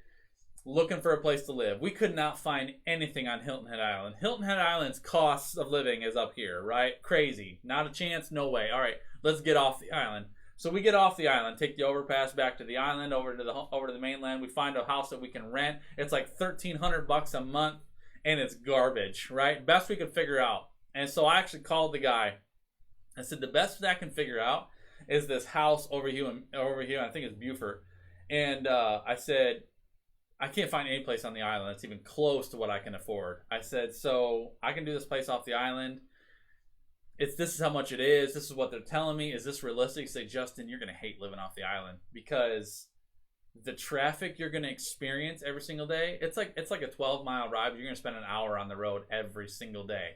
looking for a place to live. We could not find anything on Hilton Head Island. Hilton Head Island's cost of living is up here, right? Crazy. Not a chance, no way. All right, let's get off the island. So we get off the island, take the overpass back to the island, over to the mainland. We find a house that we can rent. It's like $1,300 a month, and it's garbage, right? Best we could figure out. And so I actually called the guy. I said, the best that I can figure out is this house over here. I think it's Beaufort. And I said, I can't find any place on the island that's even close to what I can afford. I said, so I can do this place off the island. This is how much it is. This is what they're telling me. Is this realistic? Say, Justin, you're going to hate living off the island because the traffic you're going to experience every single day, it's like a 12-mile ride, but you're going to spend an hour on the road every single day.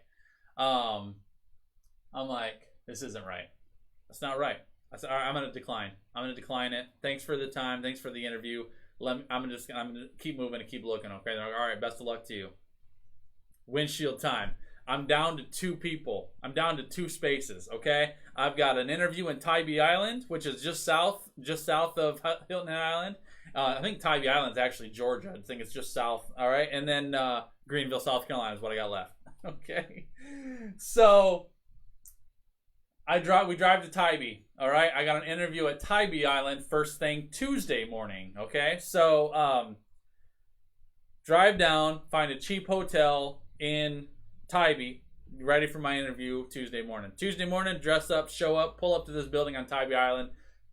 I'm like, this isn't right. That's not right. I said, all right, I'm going to decline. I'm going to decline it. Thanks for the time. Thanks for the interview. I'm going to keep moving and keep looking. Okay. They're like, all right, best of luck to you. Windshield time. I'm down to 2 people. I'm down to 2 spaces. Okay. I've got an interview in Tybee Island, which is just south of Hilton Head Island. I think Tybee Island is actually Georgia. I think it's just south. All right. And then, Greenville, South Carolina is what I got left. Okay, so we drive to Tybee. All right, I got an interview at Tybee Island first thing Tuesday morning. Okay, so drive down, find a cheap hotel in Tybee, ready for my interview Tuesday morning. Tuesday morning, dress up, show up, pull up to this building on Tybee Island.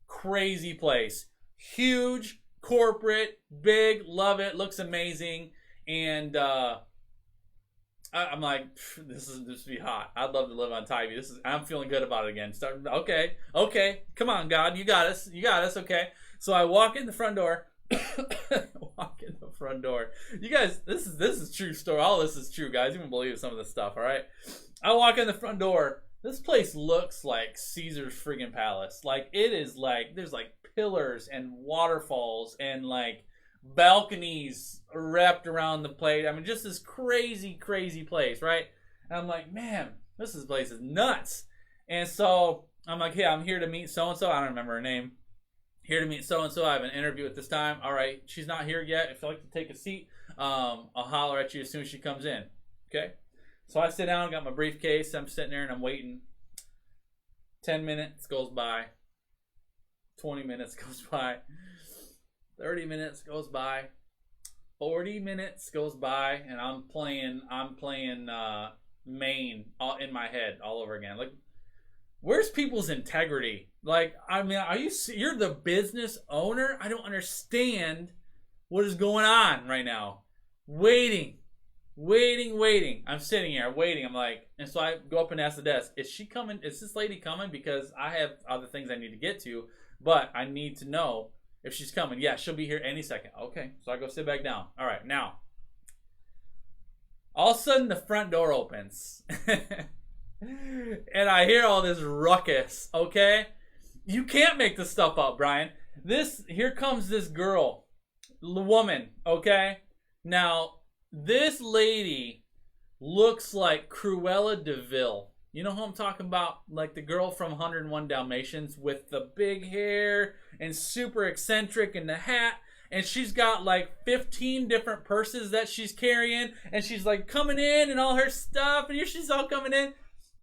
Crazy place, huge, corporate, big, love it, looks amazing, and I'm like, this would be hot. I'd love to live on Tybee. I'm feeling good about it again. Okay, come on, God, you got us, okay. So I walk in the front door. You guys, this is true story. All this is true, guys. You won't believe some of this stuff. All right, I walk in the front door. This place looks like Caesar's friggin' palace. Like, it is like there's like pillars and waterfalls and like balconies wrapped around the plate. I mean, just this crazy place, right? And I'm like, man, this place is nuts. And so I'm like, hey, I'm here to meet so-and-so. I don't remember her name. Here to meet so-and-so. I have an interview at this time. All right, she's not here yet. If you'd like to take a seat, I'll holler at you as soon as she comes in. Okay? So I sit down, got my briefcase. I'm sitting there and I'm waiting. 10 minutes goes by. 20 minutes goes by. 30 minutes goes by, 40 minutes goes by, and I'm playing Maine in my head all over again. Like, where's people's integrity? Like, I mean, you're the business owner? I don't understand what is going on right now. Waiting. I'm sitting here waiting. I'm like, and so I go up and ask the desk, is she coming? Is this lady coming? Because I have other things I need to get to, but I need to know If she's coming, yeah, she'll be here any second. Okay, so I go sit back down. All right, now, all of a sudden the front door opens. And I hear all this ruckus, okay? You can't make this stuff up, Brian. Here comes this girl, woman, okay? Now, this lady looks like Cruella de Vil. You know who I'm talking about? Like the girl from 101 Dalmatians with the big hair and super eccentric and the hat. And she's got like 15 different purses that she's carrying. And she's like coming in and all her stuff. And here she's all coming in.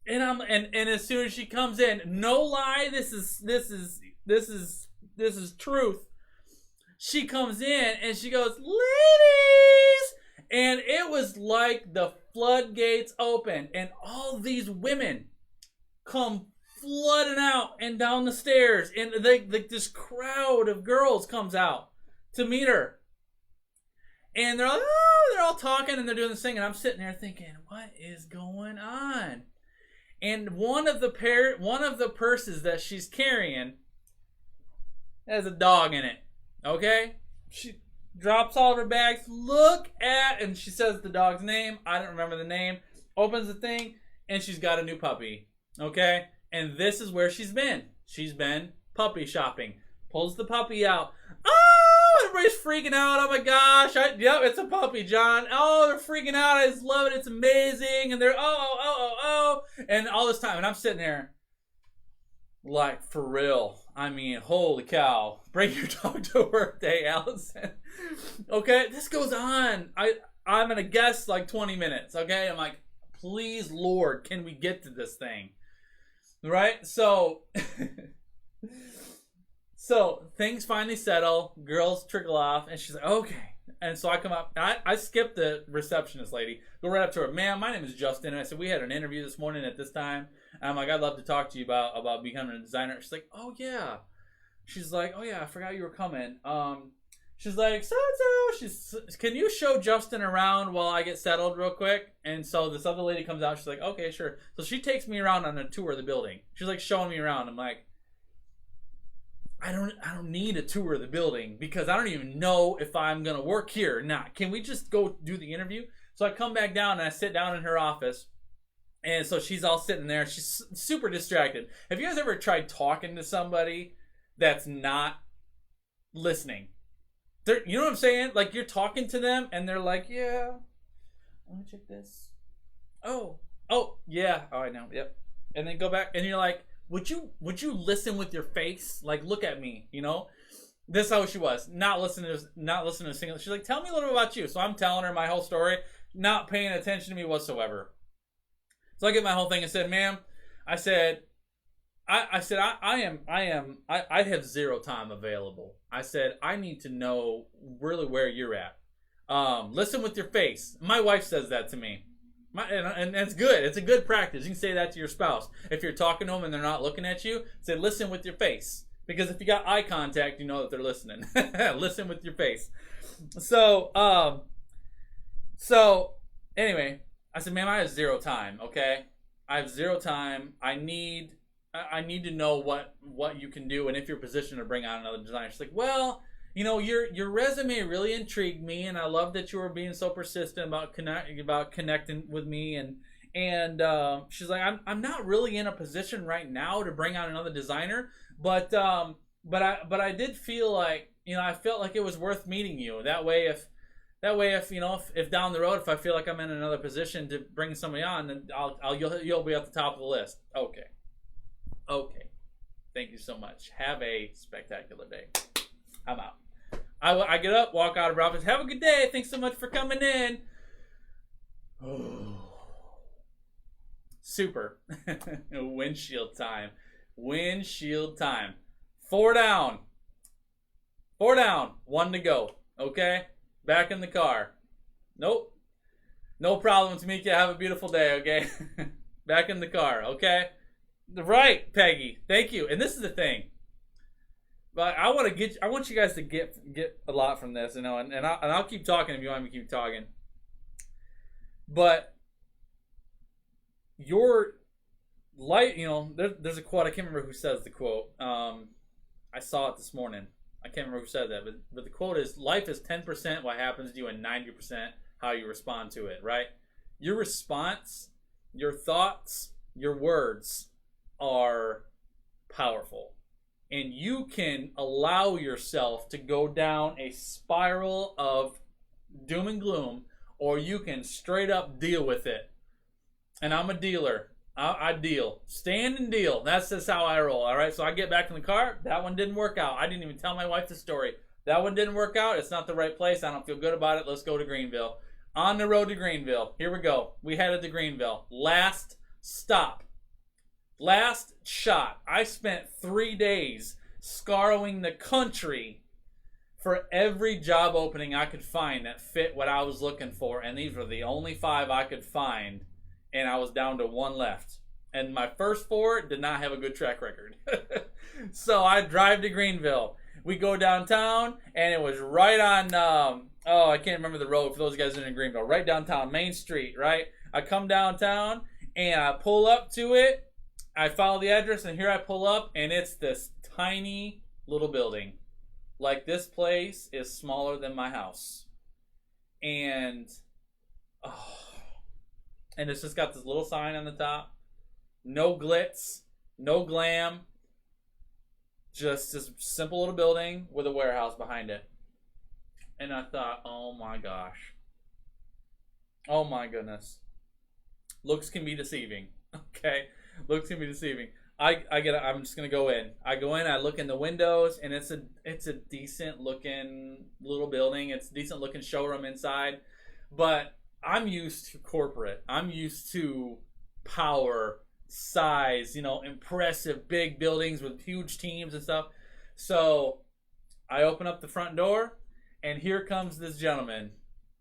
And as soon as she comes in, no lie, this is truth. She comes in and she goes, "Ladies!" And it was like the floodgates opened, and all these women come flooding out and down the stairs, and this crowd of girls comes out to meet her. And they're all talking and they're doing this thing, and I'm sitting there thinking, what is going on? And one of the purses that she's carrying has a dog in it. Okay? She drops all of her bags. And she says the dog's name. I don't remember the name. Opens the thing, and she's got a new puppy. Okay? And this is where she's been. She's been puppy shopping. Pulls the puppy out. Oh, everybody's freaking out. Oh my gosh. Yep, it's a puppy, John. Oh, they're freaking out. I just love it. It's amazing. And they're, oh. And all this time. And I'm sitting there like, for real. I mean, holy cow. Bring your dog to work day, Allison. Okay, this goes on. I'm going to guess like 20 minutes. Okay, I'm like, please, Lord, can we get to this thing? Right? So... So things finally settle, girls trickle off, and she's like, okay. And so I come up, I skipped the receptionist lady, go right up to her. Ma'am, my name is Justin. And I said, we had an interview this morning at this time. And I'm like, I'd love to talk to you about becoming a designer. She's like, oh yeah. She's like, oh yeah, I forgot you were coming. She's like, so-and-so. Can you show Justin around while I get settled real quick? And so this other lady comes out. She's like, okay, sure. So she takes me around on a tour of the building. She's like showing me around. I'm like, I don't need a tour of the building because I don't even know if I'm going to work here or not. Can we just go do the interview? So I come back down and I sit down in her office. And so she's all sitting there. She's super distracted. Have you guys ever tried talking to somebody that's not listening? You know what I'm saying? Like you're talking to them and they're like, yeah, let me check this. Oh, yeah. Oh, I know. Yep. And then go back and you're like, Would you listen with your face? Like, look at me, you know? This is how she was. Not listening to a single. She's like, tell me a little bit about you. So I'm telling her my whole story, not paying attention to me whatsoever. So I get my whole thing and said, ma'am, I have zero time available. I said, I need to know really where you're at. Listen with your face. My wife says that to me. And it's good. It's a good practice. You can say that to your spouse. If you're talking to them and they're not looking at you, say, listen with your face. Because if you got eye contact, you know that they're listening. Listen with your face. So anyway, I said, ma'am, I have zero time, okay? I have zero time. I need to know what you can do and if you're positioned to bring on another designer. She's like, well... You know, your resume really intrigued me, and I love that you were being so persistent about connecting with me. And she's like, I'm not really in a position right now to bring on another designer, but I did feel like, you know, I felt like it was worth meeting you. That way, if you know, if down the road, if I feel like I'm in another position to bring somebody on, then you'll be at the top of the list. Okay. Thank you so much. Have a spectacular day. I'm out. I get up, walk out of her office. Have a good day. Thanks so much for coming in. Oh. Super. Windshield time. 4 down. 1 to go. Okay? Back in the car. Nope. No problem, Tamika. Have a beautiful day, okay? Back in the car, okay? Right, Peggy. Thank you. And this is the thing. But I want you guys to get a lot from this, you know, and I'll keep talking if you want me to keep talking. But your light, you know, there's a quote, I can't remember who says the quote. I saw it this morning. I can't remember who said that, but the quote is, life is 10% what happens to you and 90% how you respond to it, right? Your response, your thoughts, your words are powerful. And you can allow yourself to go down a spiral of doom and gloom, or you can straight up deal with it. And I'm a dealer. I deal. Stand and deal. That's just how I roll, all right? So I get back in the car. That one didn't work out. I didn't even tell my wife the story. That one didn't work out. It's not the right place. I don't feel good about it. Let's go to Greenville. On the road to Greenville. Here we go. We headed to Greenville. Last stop. Last shot. I spent 3 days scouring the country for every job opening I could find that fit what I was looking for. And these were the only 5 I could find. And I was down to 1 left. And my first 4 did not have a good track record. So I drive to Greenville. We go downtown, and it was right on, I can't remember the road for those guys in Greenville. Right downtown, Main Street, right? I come downtown, and I pull up to it. I follow the address, and here I pull up, and it's this tiny little building. Like, this place is smaller than my house. And it's just got this little sign on the top. No glitz, no glam. Just this simple little building with a warehouse behind it. And I thought, oh my gosh. Oh my goodness. Looks can be deceiving. Okay? Looks can be deceiving. I'm just gonna go in. I go in, I look in the windows, and it's a decent looking little building. It's a decent looking showroom inside. But I'm used to corporate. I'm used to power, size, impressive big buildings with huge teams and stuff. So I open up the front door, and here comes this gentleman.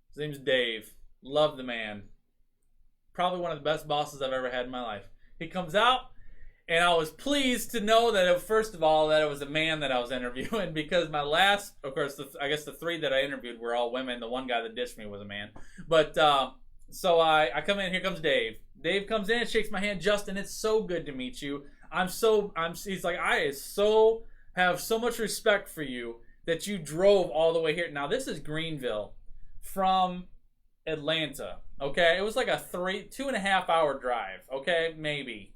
His name's Dave. Love the man. Probably one of the best bosses I've ever had in my life. He comes out, and I was pleased to know that first of all, that it was a man that I was interviewing, because my last, of course, I guess the 3 that I interviewed were all women. The one guy that ditched me was a man. But so I come in. Here comes Dave. Dave comes in, shakes my hand. Justin, it's so good to meet you. He's like, I have so much respect for you that you drove all the way here. Now, this is Greenville from Atlanta. Okay, it was like a 2.5 hour drive. Okay, maybe.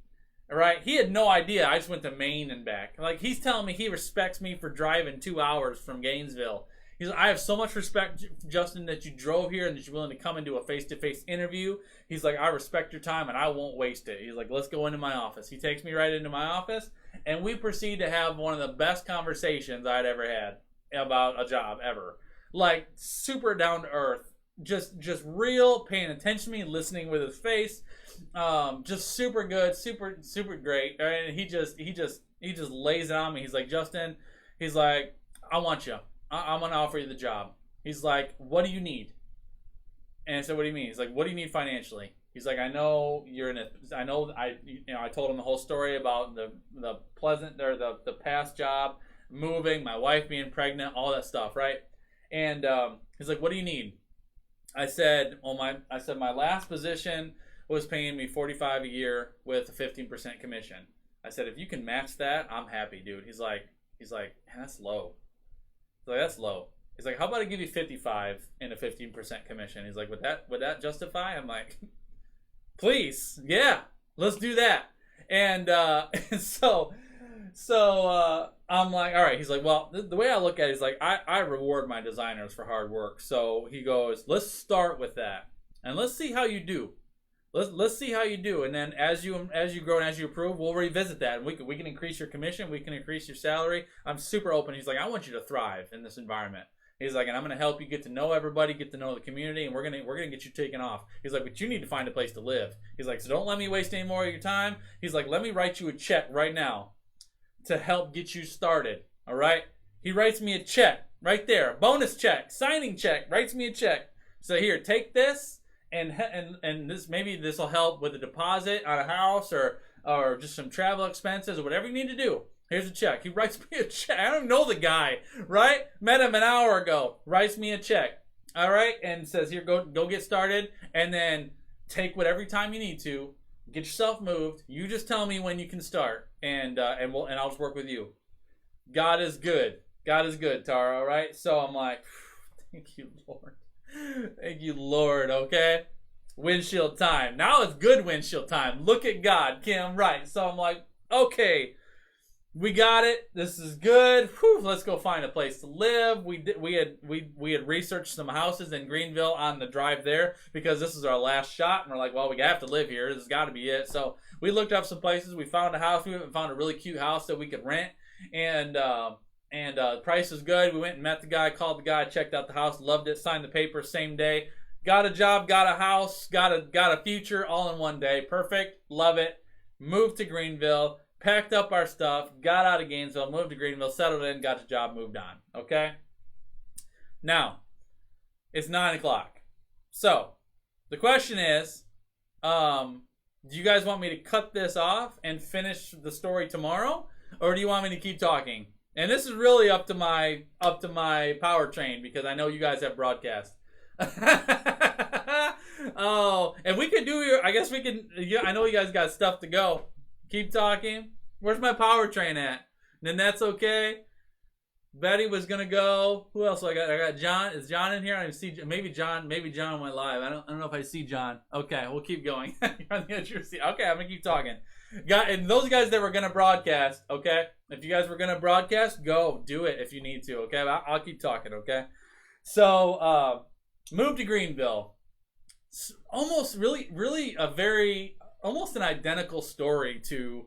All right, he had no idea I just went to Maine and back. Like, he's telling me he respects me for driving 2 hours from Gainesville. He's like, I have so much respect, Justin, that you drove here and that you're willing to come and do a face-to-face interview. He's like, I respect your time and I won't waste it. He's like, let's go into my office. He takes me right into my office, and we proceed to have one of the best conversations I'd ever had about a job ever. Like, super down to earth, just real, paying attention to me, listening with his face. Just super good, super great. And he just lays it on me. He's like, Justin, he's like, I want you. I'm gonna offer you the job. He's like, what do you need? And I said, what do you mean? He's like, what do you need financially? He's like, I know you're in I told him the whole story about the past job, moving, my wife being pregnant, all that stuff, right? And he's like, what do you need? I said, my last position was paying me $45 a year with a 15% commission. I said, if you can match that, I'm happy, dude. He's like, man, that's low. He's like, that's low. He's like, how about I give you 55 and a 15% commission? He's like, would that justify? I'm like, please, yeah, let's do that. And so I'm like, all right. He's like, well, the way I look at it is like, I reward my designers for hard work. So he goes, let's start with that, and let's see how you do. Let's see how you do, and then as you grow and as you improve, we'll revisit that, and we can increase your commission, we can increase your salary. I'm super open. He's like, I want you to thrive in this environment. He's like, and I'm gonna help you get to know everybody, get to know the community, and we're gonna get you taken off. He's like, but you need to find a place to live. He's like, so don't let me waste any more of your time. He's like, let me write you a check right now to help get you started. All right. He writes me a check right there, bonus check, signing check, writes me a check. So here, take this. And this will help with a deposit on a house or just some travel expenses or whatever you need to do. Here's a check. He writes me a check. I don't know the guy, right? Met him an hour ago. Writes me a check. All right, and says, here, go get started, and then take whatever time you need to. Get yourself moved. You just tell me when you can start, and I'll just work with you. God is good. God is good, Tara, all right? So I'm like, thank you, Lord. Thank you, Lord, okay? Windshield time. Now it's good windshield time. Look at God, Kim, right? So I'm like, okay, we got it. This is good. Whew, let's go find a place to live. We had researched some houses in Greenville on the drive there because this is our last shot, and we're like, well, we have to live here. This has got to be it. So we looked up some places. We found a house. We found a really cute house that we could rent, and the price was good. We went and met the guy, called the guy, checked out the house, loved it, signed the paper same day. Got a job, got a house, got a future all in one day. Perfect. Love it. Moved to Greenville. Packed up our stuff, got out of Gainesville, moved to Greenville, settled in, got the job, moved on. Okay? Now, it's 9 o'clock. So, the question is, do you guys want me to cut this off and finish the story tomorrow? Or do you want me to keep talking? And this is really up to my powertrain because I know you guys have broadcast. Oh, and we could do I guess we can, I know you guys got stuff to go. Keep talking. Where's my powertrain at? Then that's okay. Betty was gonna go. Who else? I got John. Is John in here? I see. Maybe John went live. I don't know if I see John. Okay, we'll keep going. You're on the edge of your seat. Okay, I'm gonna keep talking. And those guys that were gonna broadcast. Okay, if you guys were gonna broadcast, go do it if you need to. Okay, I'll keep talking. Okay. So moved to Greenville. Almost really a very almost an identical story to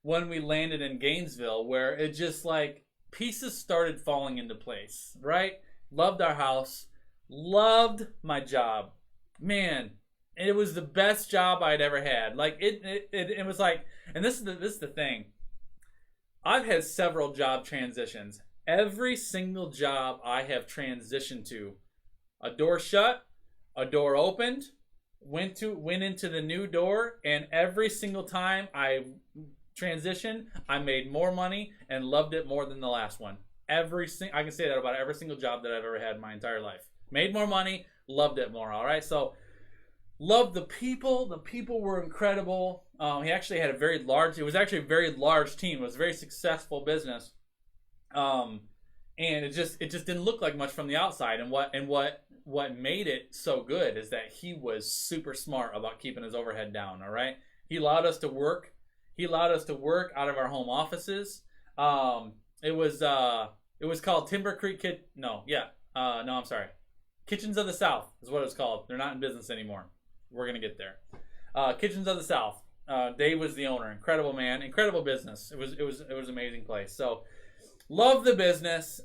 when we landed in Gainesville, where it just like pieces started falling into place, right? Loved our house, loved my job. Man, it was the best job I'd ever had. Like it was like, and this is the thing. I've had several job transitions. Every single job I have transitioned to, a door shut, a door opened, went into the new door, and every single time I transitioned, I made more money and loved it more than the last one. I can say that about every single job that I've ever had in my entire life. Made more money, loved it more. All right, so loved the people. The people were incredible. He actually had it was actually a very large team. It was a very successful business. And it just didn't look like much from the outside. And what made it so good is that he was super smart about keeping his overhead down. All right, he allowed us to work. He allowed us to work out of our home offices. It was called Timber Creek I'm sorry, Kitchens of the South is what it's called. They're not in business anymore. We're gonna get there. Kitchens of the South. Dave was the owner. Incredible man. Incredible business. It was an amazing place. So, love the business.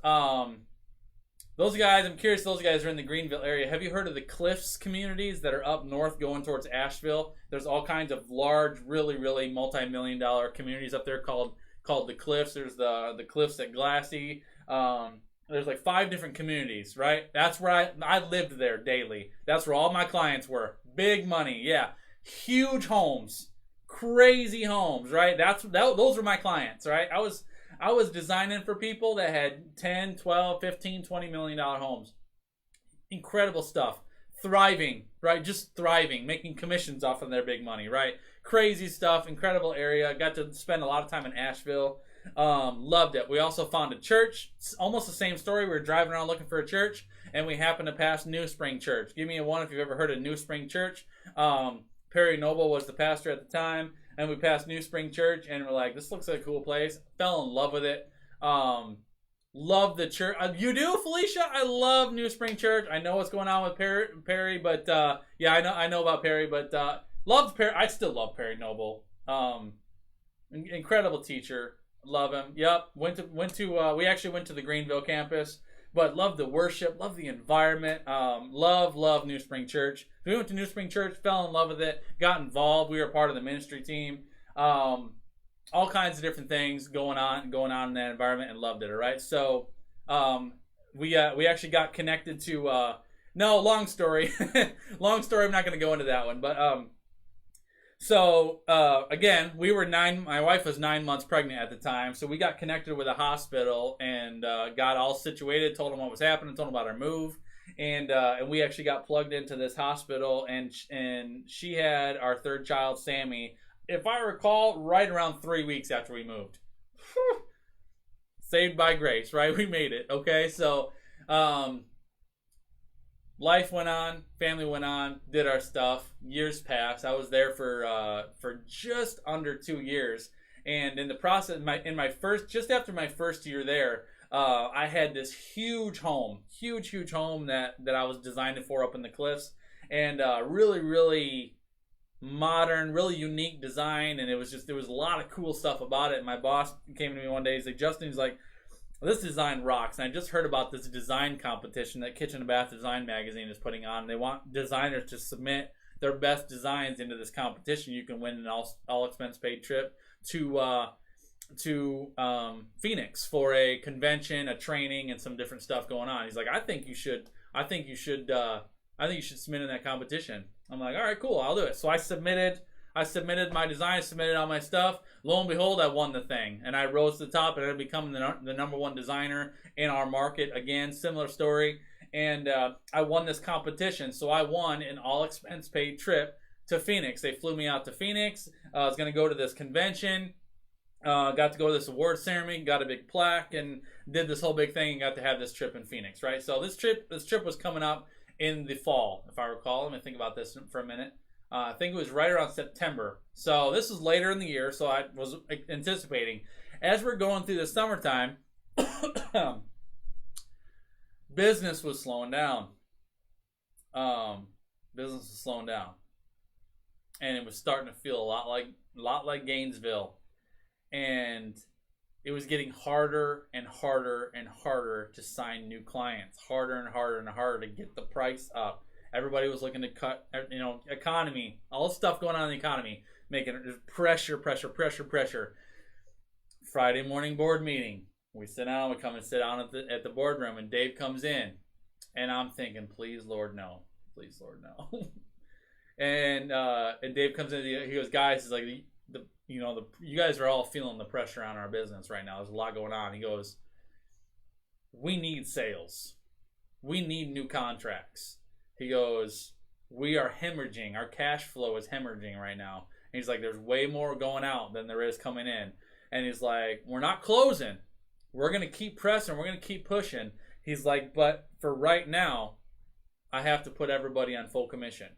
Those guys, I'm curious, those guys are in the Greenville area. Have you heard of the Cliffs communities that are up north going towards Asheville? There's all kinds of large, really, really multi-million-dollar communities up there called the Cliffs. There's the Cliffs at Glassy. There's like 5 different communities, right? That's where I lived there daily. That's where all my clients were. Big money, yeah. Huge homes. Crazy homes, right? Those were my clients, right? I was designing for people that had 10, 12, 15, $20 million homes. Incredible stuff. Thriving, right? Just thriving, making commissions off of their big money, right? Crazy stuff, incredible area. Got to spend a lot of time in Asheville. Loved it. We also found a church. It's almost the same story. We were driving around looking for a church, and we happened to pass New Spring Church. Give me a 1 if you've ever heard of New Spring Church. Perry Noble was the pastor at the time. And we passed New Spring Church, and we're like, this looks like a cool place. Fell in love with it. Love the church. You do, Felicia? I love New Spring Church. I know what's going on with Perry, but yeah, I know about Perry, but loved Perry. I still love Perry Noble. Incredible teacher. Love him. Yep. We actually went to the Greenville campus, but love the worship, love the environment. Love New Spring Church. We went to New Spring Church, fell in love with it, got involved. We were part of the ministry team. All kinds of different things going on in that environment, and loved it. All right. So we actually got connected to no, long story. Long story. I'm not going to go into that one, but so again, my wife was 9 months pregnant at the time, so we got connected with a hospital and got all situated, told them what was happening, told them about our move, and we actually got plugged into this hospital, and she had our third child, Sammy, if I recall, right around 3 weeks after we moved. saved by grace, right? We made it. Okay, so life went on, family went on, did our stuff. Years passed. I was there for just under 2 years, and in the process, just after my first year there, I had this huge home that I was designing for up in the cliffs, and really, really modern, really unique design, and there was a lot of cool stuff about it. And my boss came to me one day. He's like, Justin, he's like, this design rocks. And I just heard about this design competition that Kitchen and Bath Design Magazine is putting on. They want designers to submit their best designs into this competition. You can win an all expense paid trip to Phoenix for a convention, a training, and some different stuff going on. He's like, I think you should submit in that competition. I'm like, all right, cool, I'll do it. So I submitted my design, submitted all my stuff. Lo and behold, I won the thing, and I rose to the top, and I become the number one designer in our market. Again, similar story, and I won this competition. So I won an all expense paid trip to Phoenix. They flew me out to Phoenix. I was going to go to this convention. Got to go to this award ceremony, got a big plaque, and did this whole big thing, and got to have this trip in Phoenix, right? So this trip was coming up in the fall, if I recall. Let me think about this for a minute. I think it was right around September. So this was later in the year, so I was anticipating. As we're going through the summertime, business was slowing down. And it was starting to feel a lot like Gainesville. And it was getting harder and harder and harder to sign new clients. Harder and harder and harder to get the price up. Everybody was looking to cut, economy, all the stuff going on in the economy, making it pressure. Friday morning board meeting. We sit down, we come and sit down at the boardroom, and Dave comes in. And I'm thinking, please, Lord, no. Please, Lord, no. and Dave comes in, he goes, guys, he's like, you guys are all feeling the pressure on our business right now. There's a lot going on. He goes, we need sales. We need new contracts. He goes, we are hemorrhaging. Our cash flow is hemorrhaging right now. And he's like, there's way more going out than there is coming in. And he's like, we're not closing. We're going to keep pressing. We're going to keep pushing. He's like, but for right now, I have to put everybody on full commission.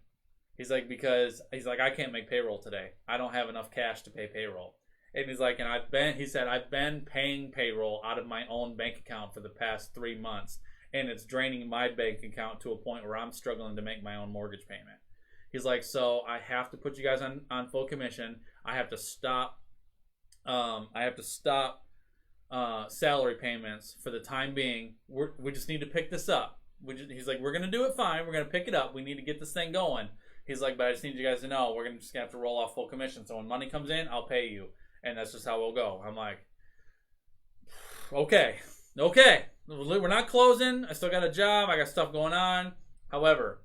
He's like, because he's like, I can't make payroll today. I don't have enough cash to pay payroll. And he's like, and I've been paying payroll out of my own bank account for the past 3 months. And it's draining my bank account to a point where I'm struggling to make my own mortgage payment. He's like, so I have to put you guys on full commission. I have to stop salary payments for the time being. We just need to pick this up. He's like, we're going to do it fine. We're going to pick it up. We need to get this thing going. He's like, but I just need you guys to know we're just going to have to roll off full commission. So when money comes in, I'll pay you. And that's just how we'll go. I'm like, okay. We're not closing. I still got a job. I got stuff going on. However,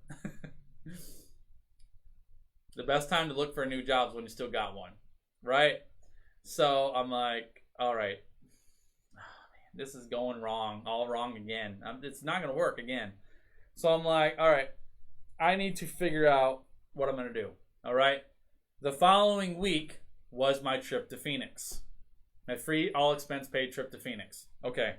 the best time to look for a new job is when you still got one, right? So I'm like, all right, this is going wrong, all wrong again. It's not going to work again. So I'm like, all right, I need to figure out what I'm going to do. All right. The following week was my trip to Phoenix. My free all expense paid trip to Phoenix. Okay.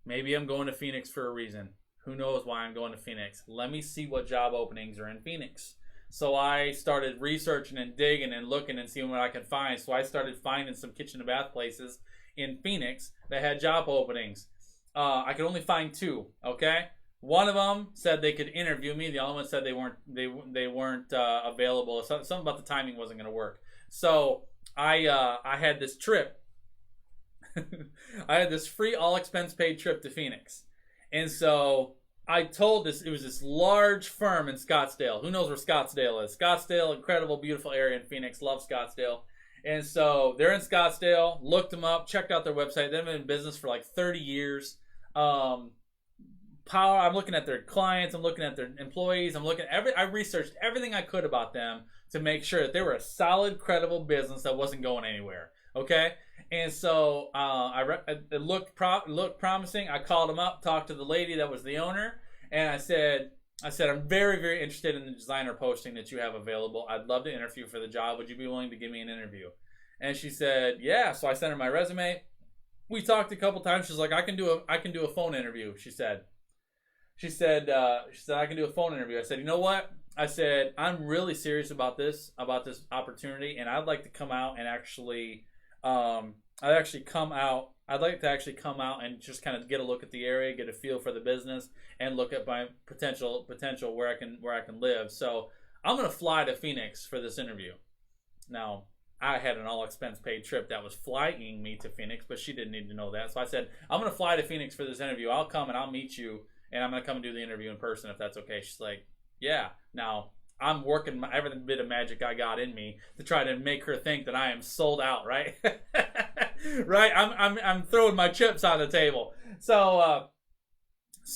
Maybe I'm going to Phoenix for a reason. Who knows why I'm going to Phoenix? Let me see what job openings are in Phoenix. So I started researching and digging and looking and seeing what I could find. So I started finding some kitchen and bath places in Phoenix that had job openings. I could only find 2. Okay. One of them said they could interview me. The other one said they weren't available. Something about the timing wasn't going to work. So I had this trip. I had this free all expense paid trip to Phoenix. And so I told it was this large firm in Scottsdale. Who knows where Scottsdale is? Scottsdale, incredible, beautiful area in Phoenix. Love Scottsdale. And so they're in Scottsdale. Looked them up. Checked out their website. They've been in business for like 30 years. I'm looking at their clients. I'm looking at their employees. I researched everything I could about them to make sure that they were a solid, credible business that wasn't going anywhere. Okay? And so it looked promising. I called him up, talked to the lady that was the owner, and I said, I'm very, very interested in the designer posting that you have available. I'd love to interview for the job. Would you be willing to give me an interview? And she said, yeah. So I sent her my resume. we talked a couple times. She's like, I can do a phone interview. She said I can do a phone interview. I said, you know what? I said, I'm really serious about this opportunity, and I'd like to come out and actually, I'd like to actually come out and just kind of get a look at the area, get a feel for the business, and look at my potential where I can live. So I'm gonna fly to Phoenix for this interview. Now, I had an all expense paid trip that was flying me to Phoenix, but she didn't need to know that. So I said, I'm gonna fly to Phoenix for this interview. I'll come and I'll meet you, and I'm gonna come and do the interview in person if that's okay. She's like, yeah. Now I'm working every bit of magic I got in me to try to make her think that I am sold out, right? Right? I'm throwing my chips on the table. So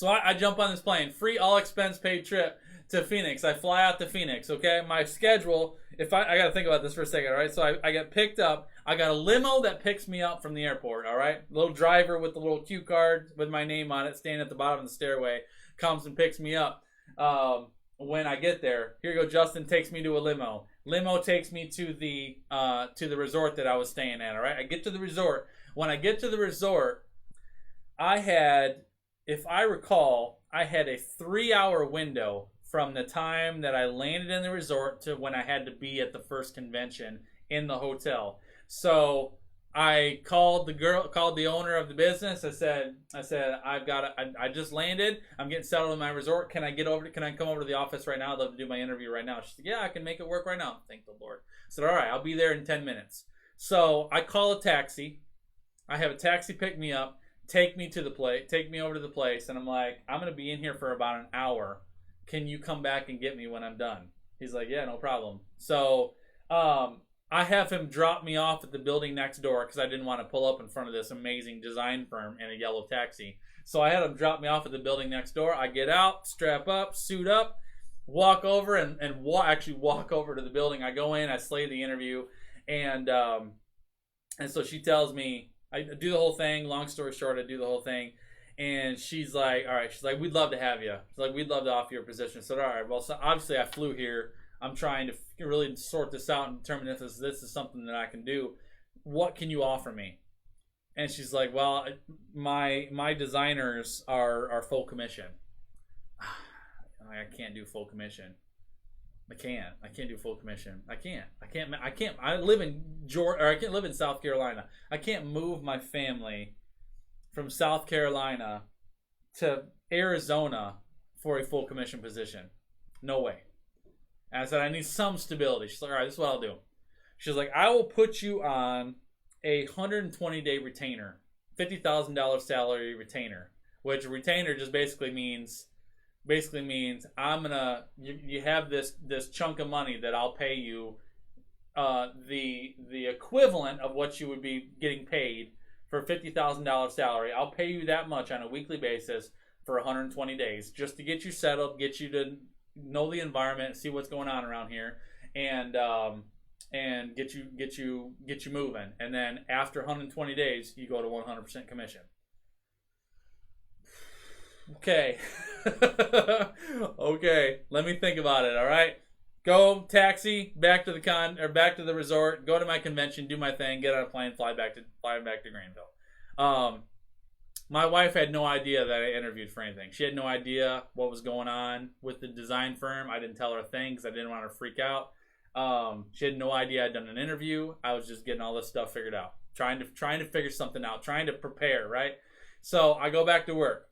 I jump on this plane, free all expense paid trip to Phoenix. I fly out to Phoenix. Okay, my schedule. If I got to think about this for a second. All right, so I get picked up. I got a limo that picks me up from the airport. All right, little driver with the little cue card with my name on it, standing at the bottom of the stairway, comes and picks me up. When I get there, here you go. Justin takes me to a limo. Limo takes me to the resort that I was staying at. All right, I get to the resort. When I get to the resort, I had, if I recall, I had a 3-hour window from the time that I landed in the resort to when I had to be at the first convention in the hotel. So I called the owner of the business. I said, I just landed. I'm getting settled in my resort. Can I come over to the office right now? I'd love to do my interview right now. She said, yeah, I can make it work right now. Thank the Lord. I said, all right, I'll be there in 10 minutes. So I call a taxi. I have a taxi pick me up, take me over to the place, and I'm like, I'm going to be in here for about an hour. Can you come back and get me when I'm done? He's like, yeah, no problem. So, I have him drop me off at the building next door because I didn't want to pull up in front of this amazing design firm in a yellow taxi. So I had him drop me off at the building next door. I get out, strap up, suit up, walk over and walk over to the building. I go in, I slay the interview, and so she tells me, I do the whole thing. Long story short, I do the whole thing. And she's like, all right, we'd love to have you. She's like, we'd love to offer you a position. So, all right, well, so obviously I flew here. I'm trying to really sort this out and determine if this is something that I can do. What can you offer me? And she's like, well, my designers are full commission. I can't do full commission. I can't do full commission. I can't. I live in Georgia, or I can't live in South Carolina. I can't move my family from South Carolina to Arizona for a full commission position. No way. And I said, I need some stability. She's like, all right, this is what I'll do. She's like, I will put you on a 120-day retainer, $50,000 salary retainer, which a retainer just basically means I'm gonna, you have this chunk of money that I'll pay you, the equivalent of what you would be getting paid for a $50,000 salary. I'll pay you that much on a weekly basis for 120 days just to get you settled, get you to know the environment, see what's going on around here, and get you moving. And then after 120 days, you go to 100% commission. Okay. Okay, let me think about it. All right, go taxi back to the resort, go to my convention, do my thing, get on a plane, fly back to Greenville. My wife had no idea that I interviewed for anything. She had no idea what was going on with the design firm. I didn't tell her a thing because I didn't want her to freak out. She had no idea I'd done an interview. I was just getting all this stuff figured out, trying to figure something out, trying to prepare, right? So I go back to work.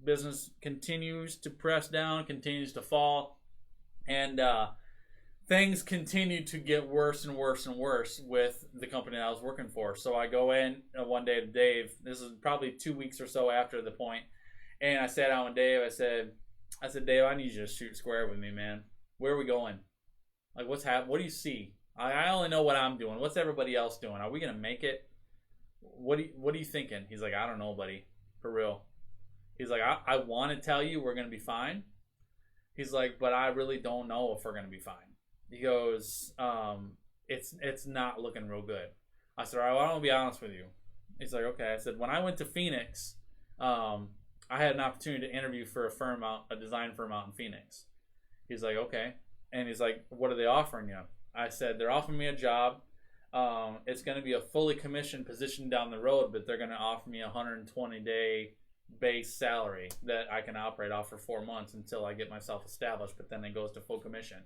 Business continues to press down, continues to fall, and things continue to get worse and worse and worse with the company that I was working for. So I go in one day to Dave. This is probably 2 weeks or so after the point, and I sat down with Dave. I said, Dave, I need you to shoot square with me, man. Where are we going? Like, what's happening? What do you see? I only know what I'm doing. What's everybody else doing? Are we gonna make it? What are you thinking? He's like, I don't know, buddy. For real. He's like, I want to tell you we're going to be fine. He's like, but I really don't know if we're going to be fine. He goes, it's not looking real good. I said, all right, well, I want to be honest with you. He's like, okay. I said, when I went to Phoenix, I had an opportunity to interview for a design firm out in Phoenix. He's like, okay. And he's like, what are they offering you? I said, they're offering me a job. It's going to be a fully commissioned position down the road, but they're going to offer me a 120-day base salary that I can operate off for 4 months until I get myself established, but then it goes to full commission.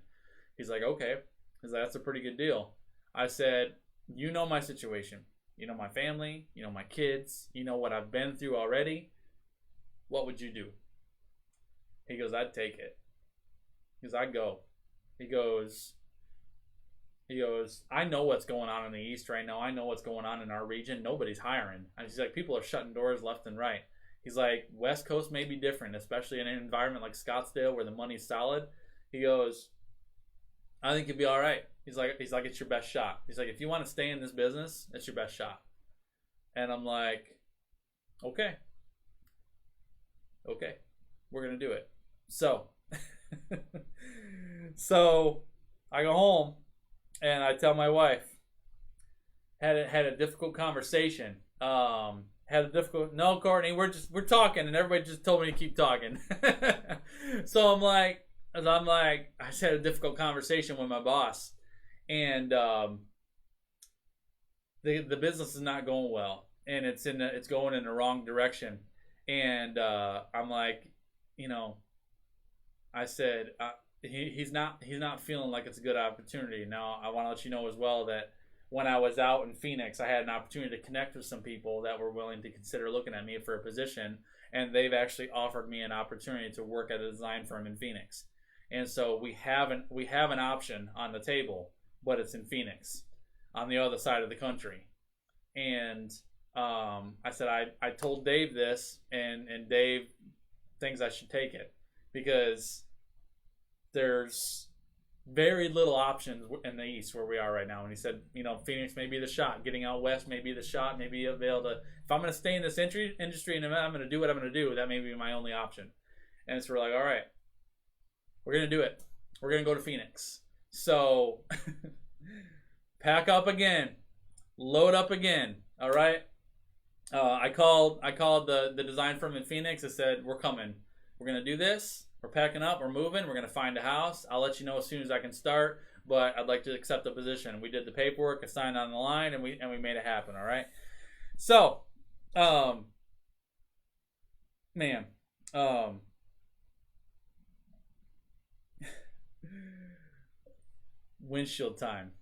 He's like, okay. He's like, that's a pretty good deal. I said, you know my situation. You know my family. You know my kids. You know what I've been through already. What would you do? He goes, I'd take it. He goes, I'd go. He goes, I know what's going on in the East right now. I know what's going on in our region. Nobody's hiring. And he's like, people are shutting doors left and right. He's like, West Coast may be different, especially in an environment like Scottsdale where the money's solid. He goes, I think you'll be all right. He's like, it's your best shot. He's like, if you want to stay in this business, it's your best shot. And I'm like, okay, we're gonna do it. So, so I go home and I tell my wife, had a difficult conversation. No, Courtney, we're talking, and everybody just told me to keep talking. So I'm like, I just had a difficult conversation with my boss, and the business is not going well, and it's going in the wrong direction, and I'm like, I said he's not feeling like it's a good opportunity. Now I want to let you know as well that when I was out in Phoenix, I had an opportunity to connect with some people that were willing to consider looking at me for a position, and they've actually offered me an opportunity to work at a design firm in Phoenix. And so we have an option on the table, but it's in Phoenix, on the other side of the country. And I said I told Dave this, and Dave thinks I should take it because there's very little options in the East where we are right now. And he said, Phoenix may be the shot. Getting out West may be the shot. Maybe I'll be able to, if I'm going to stay in this industry and I'm going to do what I'm going to do, that may be my only option. And so we're like, all right, we're going to do it. We're going to go to Phoenix. So pack up again, load up again. All right. I called the design firm in Phoenix. I said, we're coming. We're going to do this. We're packing up. We're moving. We're going to find a house. I'll let you know as soon as I can start, but I'd like to accept the position. We did the paperwork. I signed on the line, and we made it happen. All right. So, windshield time,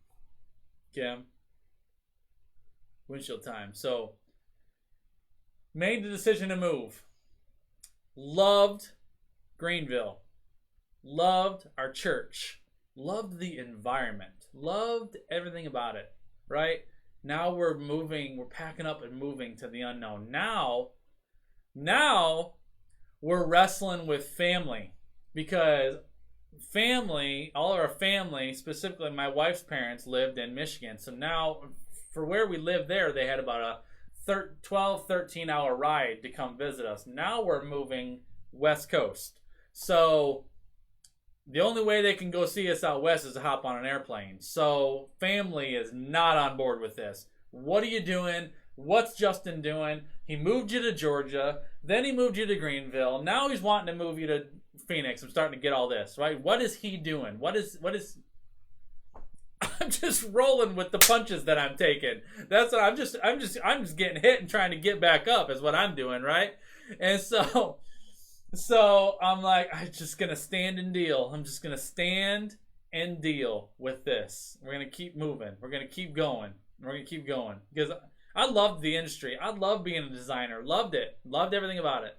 Kim. Windshield time. So, made the decision to move. Loved Greenville. Loved our church. Loved the environment. Loved everything about it. Right? Now we're moving. We're packing up and moving to the unknown. Now we're wrestling with family, because family, all of our family, specifically my wife's parents, lived in Michigan. So now, for where we lived there, they had about a 13 hour ride to come visit us. Now we're moving West Coast. So the only way they can go see us out west is to hop on an airplane. So family is not on board with this. What are you doing? What's Justin doing? He moved you to Georgia. Then he moved you to Greenville. Now he's wanting to move you to Phoenix. I'm starting to get all this, right? What is he doing? What is I'm just rolling with the punches that I'm taking. That's what I'm just getting hit and trying to get back up is what I'm doing, right? And so I'm like, I'm just gonna stand and deal. I'm just gonna stand and deal with this. We're gonna keep moving. We're gonna keep going. We're gonna keep going, because I loved the industry. I loved being a designer. Loved it. Loved everything about it.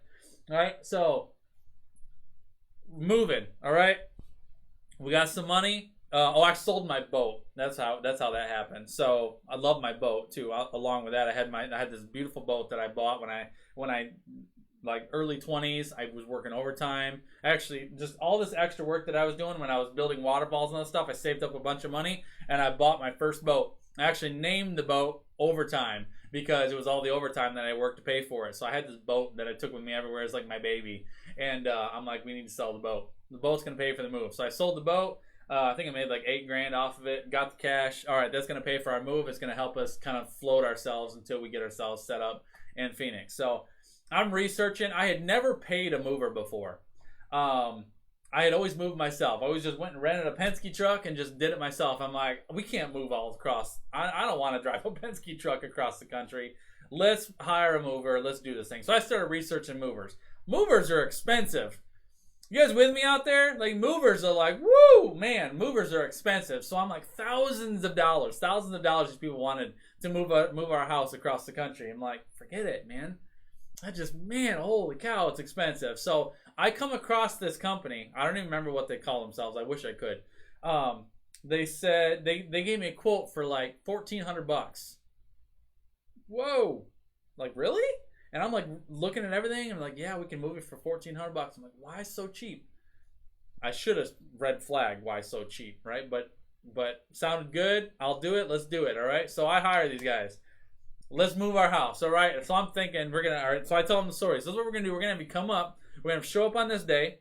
All right. So moving. All right. We got some money. I sold my boat. That's how that happened. So I love my boat too. Along with that, I had this beautiful boat that I bought when I like early 20s. I was working overtime. Actually, just all this extra work that I was doing when I was building waterfalls and all that stuff. I saved up a bunch of money and I bought my first boat. I actually named the boat Overtime because it was all the overtime that I worked to pay for it. So I had this boat that I took with me everywhere. It's like my baby. And I'm like, we need to sell the boat. The boat's going to pay for the move. So I sold the boat. I think I made like $8,000 off of it. Got the cash. All right, that's going to pay for our move. It's going to help us kind of float ourselves until we get ourselves set up in Phoenix. So I'm researching. I had never paid a mover before. I I had always moved myself. I always just went and rented a Penske truck and just did it myself. I'm like, we can't move all across. I don't want to drive a Penske truck across the country. Let's hire a mover. Let's do this thing. So I started researching movers. Movers are expensive. You guys with me out there? Like, movers are like, woo, man, movers are expensive. So I'm like, thousands of dollars these people wanted to move our house across the country. I'm like, forget it, man. Man, holy cow, it's expensive. So I come across this company. I don't even remember what they call themselves. I wish I could. They said, they gave me a quote for like $1,400. Whoa. Like, really? And I'm like looking at everything and I'm like, yeah, we can move it for $1,400. I'm like, why so cheap? I should have red flagged why so cheap, right? But sounded good. I'll do it. Let's do it. All right. So I hire these guys. Let's move our house. All right. So I'm thinking all right. So I tell them the story. So this is what we're gonna do. We're gonna have you come up. We're gonna show up on this day.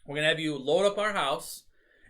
We're gonna have you load up our house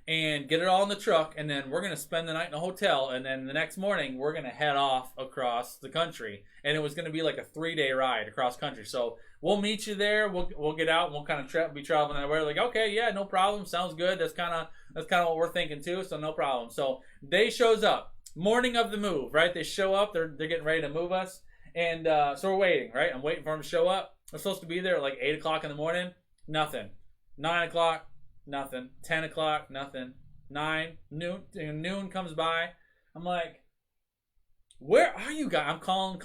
and get it all in the truck, and then we're going to spend the night in a hotel, and then the next morning we're going to head off across the country. And it was going to be like a 3-day ride across country. So we'll meet you there. We'll get out and we'll kind of be traveling that way. Like, okay, yeah, no problem. Sounds good. That's kind of what we're thinking too. So no problem. So day shows up, morning of the move, right? They show up. They're getting ready to move us, and so we're waiting, right? I'm waiting for them to show up. We're supposed to be there at like 8 o'clock in the morning. Nothing. 9 o'clock. Nothing. 10 o'clock, nothing. 9, noon comes by. I'm like, where are you guys? I'm calling,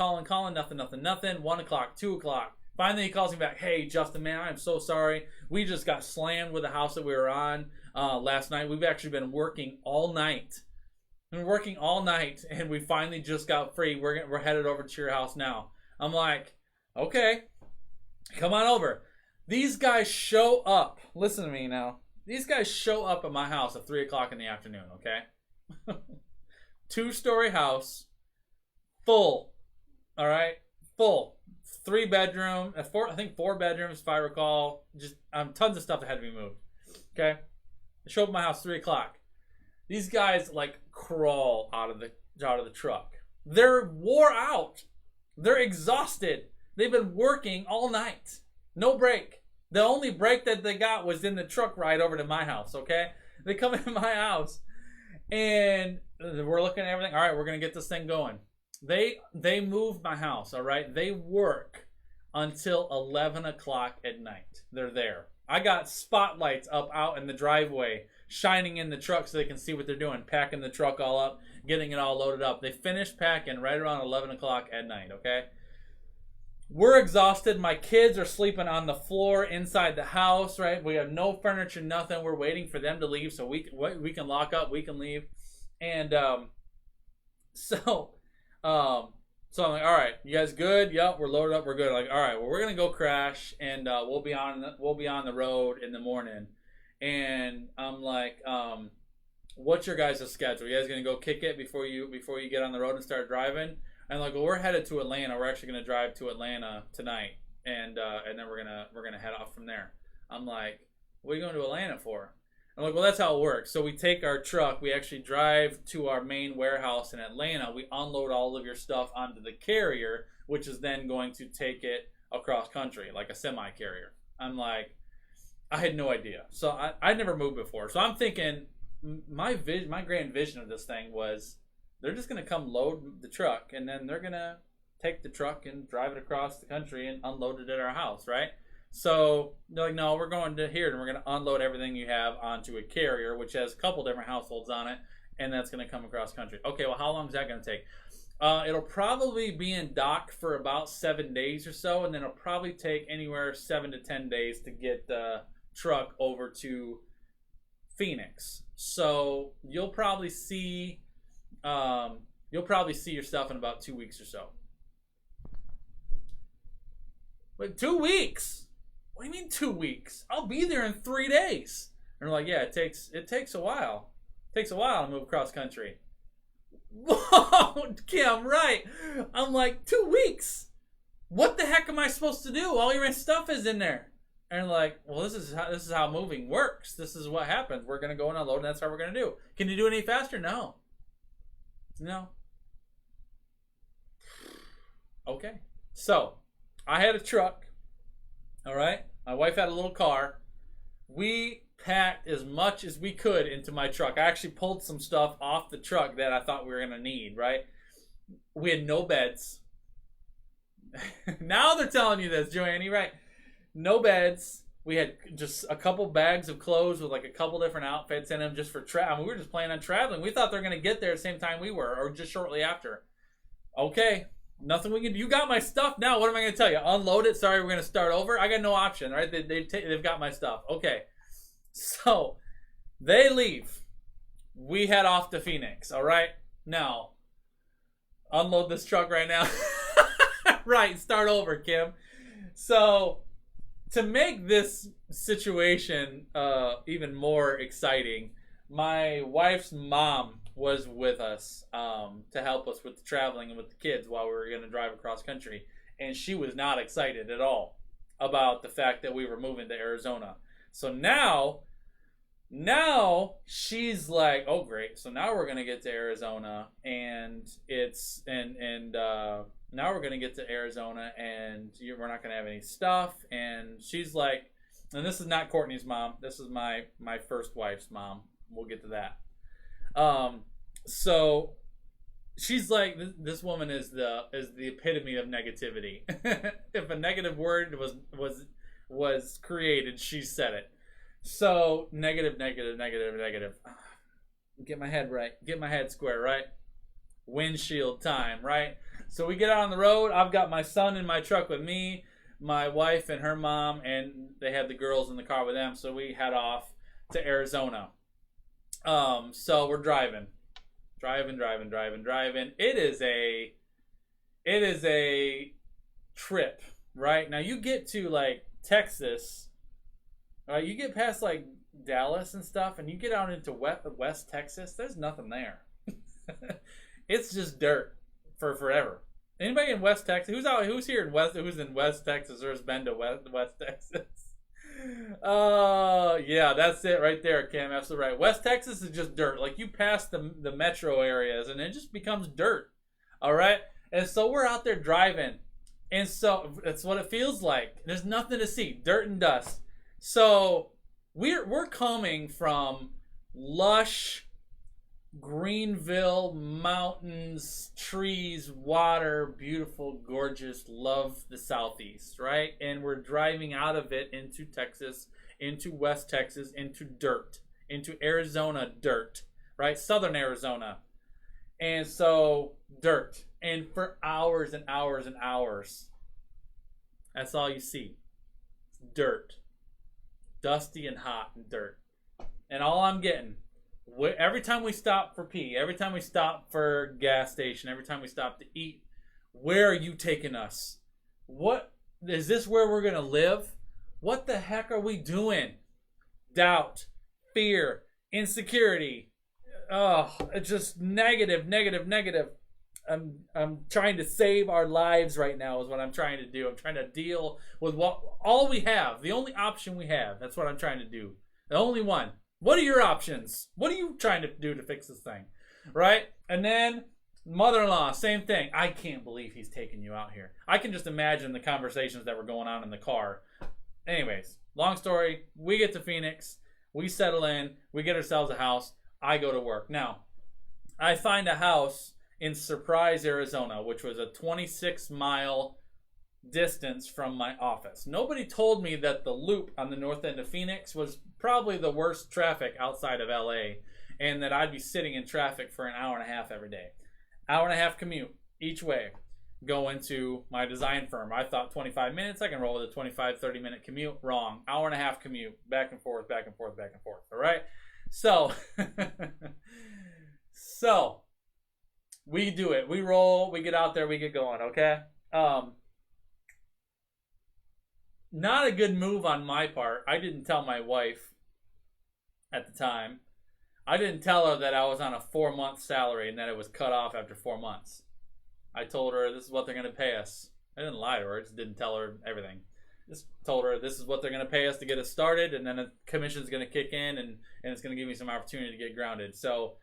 nothing. 1 o'clock, 2 o'clock. Finally, he calls me back. Hey, Justin, man, I'm so sorry. We just got slammed with the house that we were on last night. We've actually been working all night. And we finally just got free. We're headed over to your house now. I'm like, okay, come on over. These guys show up. Listen to me now. These guys show up at my house at 3 o'clock in the afternoon, okay? 2-story house, full, all right? Full. 3-bedroom, I think 4 bedrooms, if I recall. Just tons of stuff that had to be moved, okay? They show up at my house 3 o'clock. These guys, like, crawl out of the truck. They're wore out. They're exhausted. They've been working all night. No break. The only break that they got was in the truck ride over to my house, okay? They come into my house, and we're looking at everything. All right, we're going to get this thing going. They move my house, all right? They work until 11 o'clock at night. They're there. I got spotlights up out in the driveway, shining in the truck so they can see what they're doing, packing the truck all up, getting it all loaded up. They finished packing right around 11 o'clock at night, okay? We're exhausted. My kids are sleeping on the floor inside the house, right? We have no furniture, nothing. We're waiting for them to leave so we can lock up, we can leave. And so I'm like, all right, you guys good? Yep, we're loaded up, we're good. Like, all right, well, we're gonna go crash, and we'll be on the road in the morning. And I'm like, what's your guys' schedule? You guys gonna go kick it before you get on the road and start driving? And like, well, we're headed to Atlanta. We're actually gonna drive to Atlanta tonight, and then we're gonna head off from there. I'm like, what are you going to Atlanta for? I'm like, well, that's how it works. So we take our truck, we actually drive to our main warehouse in Atlanta. We unload all of your stuff onto the carrier, which is then going to take it across country like a semi carrier. I'm like, I had no idea. So I'd never moved before. So I'm thinking, my grand vision of this thing was, they're just going to come load the truck, and then they're going to take the truck and drive it across the country and unload it at our house, right? So they're like, no, we're going to here, and we're going to unload everything you have onto a carrier, which has a couple different households on it, and that's going to come across country. Okay, well, how long is that going to take? It'll probably be in dock for about 7 days or so, and then it'll probably take anywhere 7 to 10 days to get the truck over to Phoenix. So you'll probably see your stuff in about 2 weeks or so. Wait, 2 weeks? What do you mean 2 weeks? I'll be there in 3 days. And they're like, yeah, it takes a while. It takes a while to move across country. Whoa, Kim, right? I'm like, 2 weeks? What the heck am I supposed to do? All your stuff is in there. And like, well, this is how moving works. This is what happens. We're gonna go and unload, and that's how we're gonna do. Can you do it any faster? No. Okay. So, I had a truck. All right. My wife had a little car. We packed as much as we could into my truck. I actually pulled some stuff off the truck that I thought we were going to need, right? We had no beds. Now they're telling you this, Joanne, right? No beds. We had just a couple bags of clothes with like a couple different outfits in them just for travel. I mean, we were just planning on traveling. We thought they were going to get there at the same time we were, or just shortly after. Okay, nothing we can do. You got my stuff now. What am I going to tell you? Unload it. Sorry, we're going to start over. I got no option, right? They've got my stuff. Okay, so they leave. We head off to Phoenix. All right, now unload this truck right now. Right, start over, Kim. So to make this situation even more exciting, my wife's mom was with us to help us with the traveling and with the kids while we were going to drive across country. And she was not excited at all about the fact that we were moving to Arizona. So now she's like, oh great, so now we're going to get to Arizona and now we're going to get to Arizona and we're not going to have any stuff. And she's like, and this is not Courtney's mom, this is my first wife's mom. We'll get to that. So she's like, this woman is the epitome of negativity. If a negative word was created, she said it. So negative. Get my head right. Get my head square, right? Windshield time, right? So we get out on the road. I've got my son in my truck with me, my wife and her mom, and they have the girls in the car with them. So we head off to Arizona. So we're driving. It is a trip, right? Now you get to like Texas, right? You get past like Dallas and stuff, and you get out into West Texas. There's nothing there. It's just dirt for forever. Anybody in West Texas? Who's here in West? Who's in West Texas or has been to West Texas? Yeah, that's it right there, Cam. Absolutely right. West Texas is just dirt. Like you pass the metro areas, and it just becomes dirt. All right, and so we're out there driving, and so that's what it feels like. There's nothing to see, dirt and dust. So we're coming from lush Greenville mountains, trees, water, beautiful, gorgeous, love the Southeast, right? And we're driving out of it into Texas, into West Texas, into dirt, into Arizona dirt, right? Southern Arizona. And so dirt. And for hours and hours and hours, that's all you see. Dirt. Dusty and hot and dirt. And all I'm getting, every time we stop for pee, every time we stop for gas station, every time we stop to eat, where are you taking us? What is this, where we're gonna live? What the heck are we doing? Doubt, fear, insecurity. Oh, it's just negative. I'm trying to save our lives right now is what I'm trying to do. I'm trying to deal with all we have, the only option we have. That's what I'm trying to do. The only one. What are your options? What are you trying to do to fix this thing? Right? And then mother-in-law, same thing. I can't believe he's taking you out here. I can just imagine the conversations that were going on in the car. Anyways, long story. We get to Phoenix. We settle in. We get ourselves a house. I go to work. Now, I find a house in Surprise, Arizona, which was a 26-mile distance from my office. Nobody told me that the loop on the north end of Phoenix was probably the worst traffic outside of LA, and that I'd be sitting in traffic for an hour and a half every day. Hour and a half commute each way going to my design firm. I thought 25 minutes, I can roll with a 25-30 minute commute. Wrong. Hour and a half commute, back and forth. All right? So so we do it. We roll, we get out there, we get going, okay? Not a good move on my part. I didn't tell my wife at the time. I didn't tell her that I was on a 4-month salary and that it was cut off after 4 months. I told her this is what they're going to pay us. I didn't lie to her. I just didn't tell her everything. Just told her this is what they're going to pay us to get us started, and then a commission's going to kick in, and it's going to give me some opportunity to get grounded. So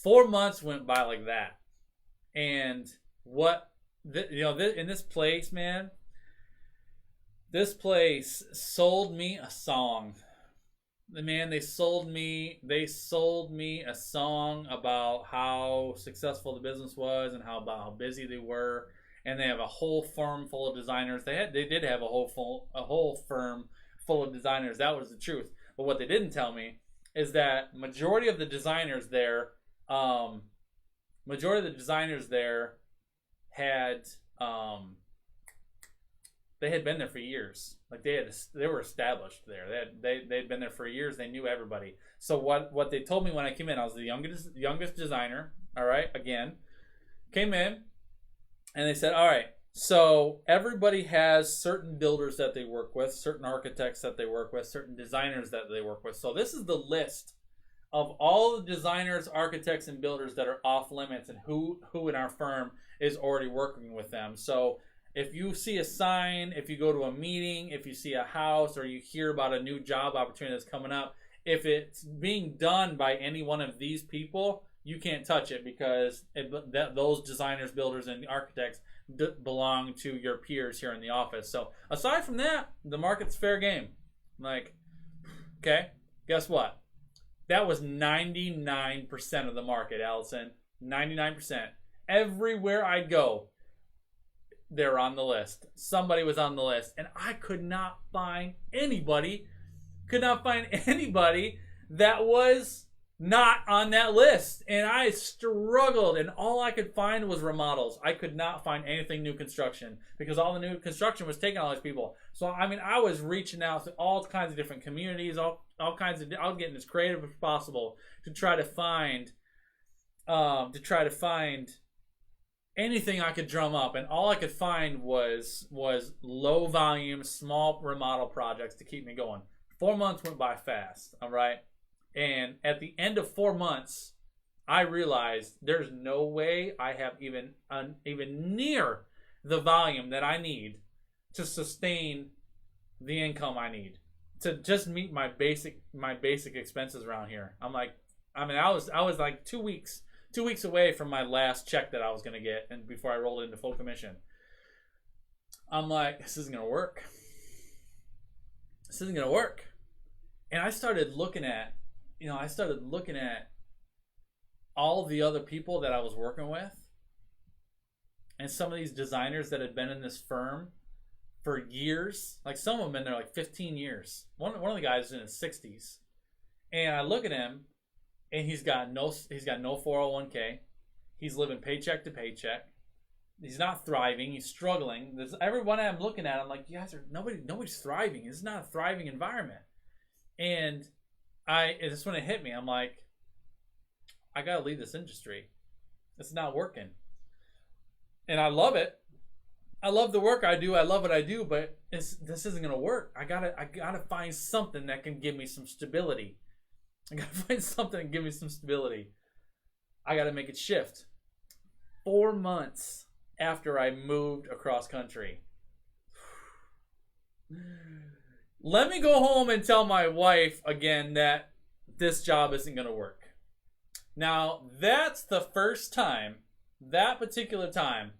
4 months went by like that. And in this place, man, this place sold me a song. Man, they sold me a song about how successful the business was and how busy they were, and they have a whole firm full of designers. They did have a whole firm full of designers. That was the truth. But what they didn't tell me is that um majority of the designers there had um they had been there for years. Like they were established there. They'd been there for years. They knew everybody. So what they told me when I came in, I was the youngest designer. All right, again, came in, and they said, all right. So everybody has certain builders that they work with, certain architects that they work with, certain designers that they work with. So this is the list of all the designers, architects, and builders that are off limits, and who in our firm is already working with them. So if you see a sign, if you go to a meeting, if you see a house, or you hear about a new job opportunity that's coming up, if it's being done by any one of these people, you can't touch it, because those designers, builders, and architects belong to your peers here in the office. So aside from that, the market's fair game. Like, okay, guess what? That was 99% of the market, Allison. 99%. Everywhere I go, they're on the list. Somebody was on the list, and I could not find anybody that was not on that list. And I struggled, and all I could find was remodels. I could not find anything new construction, because all the new construction was taking all these people. So I mean, I was reaching out to all kinds of different communities, all kinds of. I was getting as creative as possible to try to find anything I could drum up, and all I could find was low volume, small remodel projects to keep me going. 4 months went by fast, all right? And at the end of 4 months, I realized there's no way I have even near the volume that I need to sustain the income I need to just meet my basic expenses around here. I was like 2 weeks away from my last check that I was going to get, and before I rolled into full commission. I'm like, this isn't going to work. And I started looking at all the other people that I was working with, and some of these designers that had been in this firm for years. Like, some of them been there like 15 years. One of the guys is in his 60s. And I look at him, and he's got no 401k. He's living paycheck to paycheck. He's not thriving. He's struggling. Everyone I'm looking at, I'm like, you guys nobody's thriving. This is not a thriving environment. And it's when it hit me. I'm like, I gotta leave this industry. It's not working. And I love it. I love the work I do. I love what I do, but this isn't gonna work. I gotta find something that can give me some stability. I gotta make it shift. 4 months after I moved across country, let me go home and tell my wife again that this job isn't gonna work. Now, that's the first time, that particular time,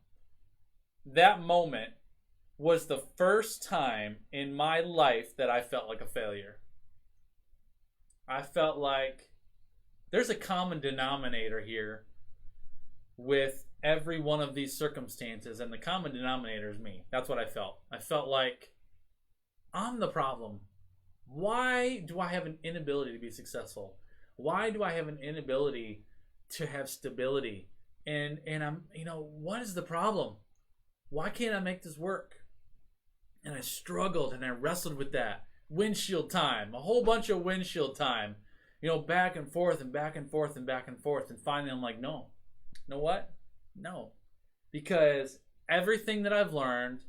that moment was the first time in my life that I felt like a failure. I felt like there's a common denominator here with every one of these circumstances, and the common denominator is me. That's what I felt. I felt like I'm the problem. Why do I have an inability to be successful? Why do I have an inability to have stability? And I'm, what is the problem? Why can't I make this work? And I struggled, and I wrestled with that. Windshield time, a whole bunch of windshield time, back and forth and back and forth and back and forth. And finally I'm like, no. You know what? No. Because everything that I've learned,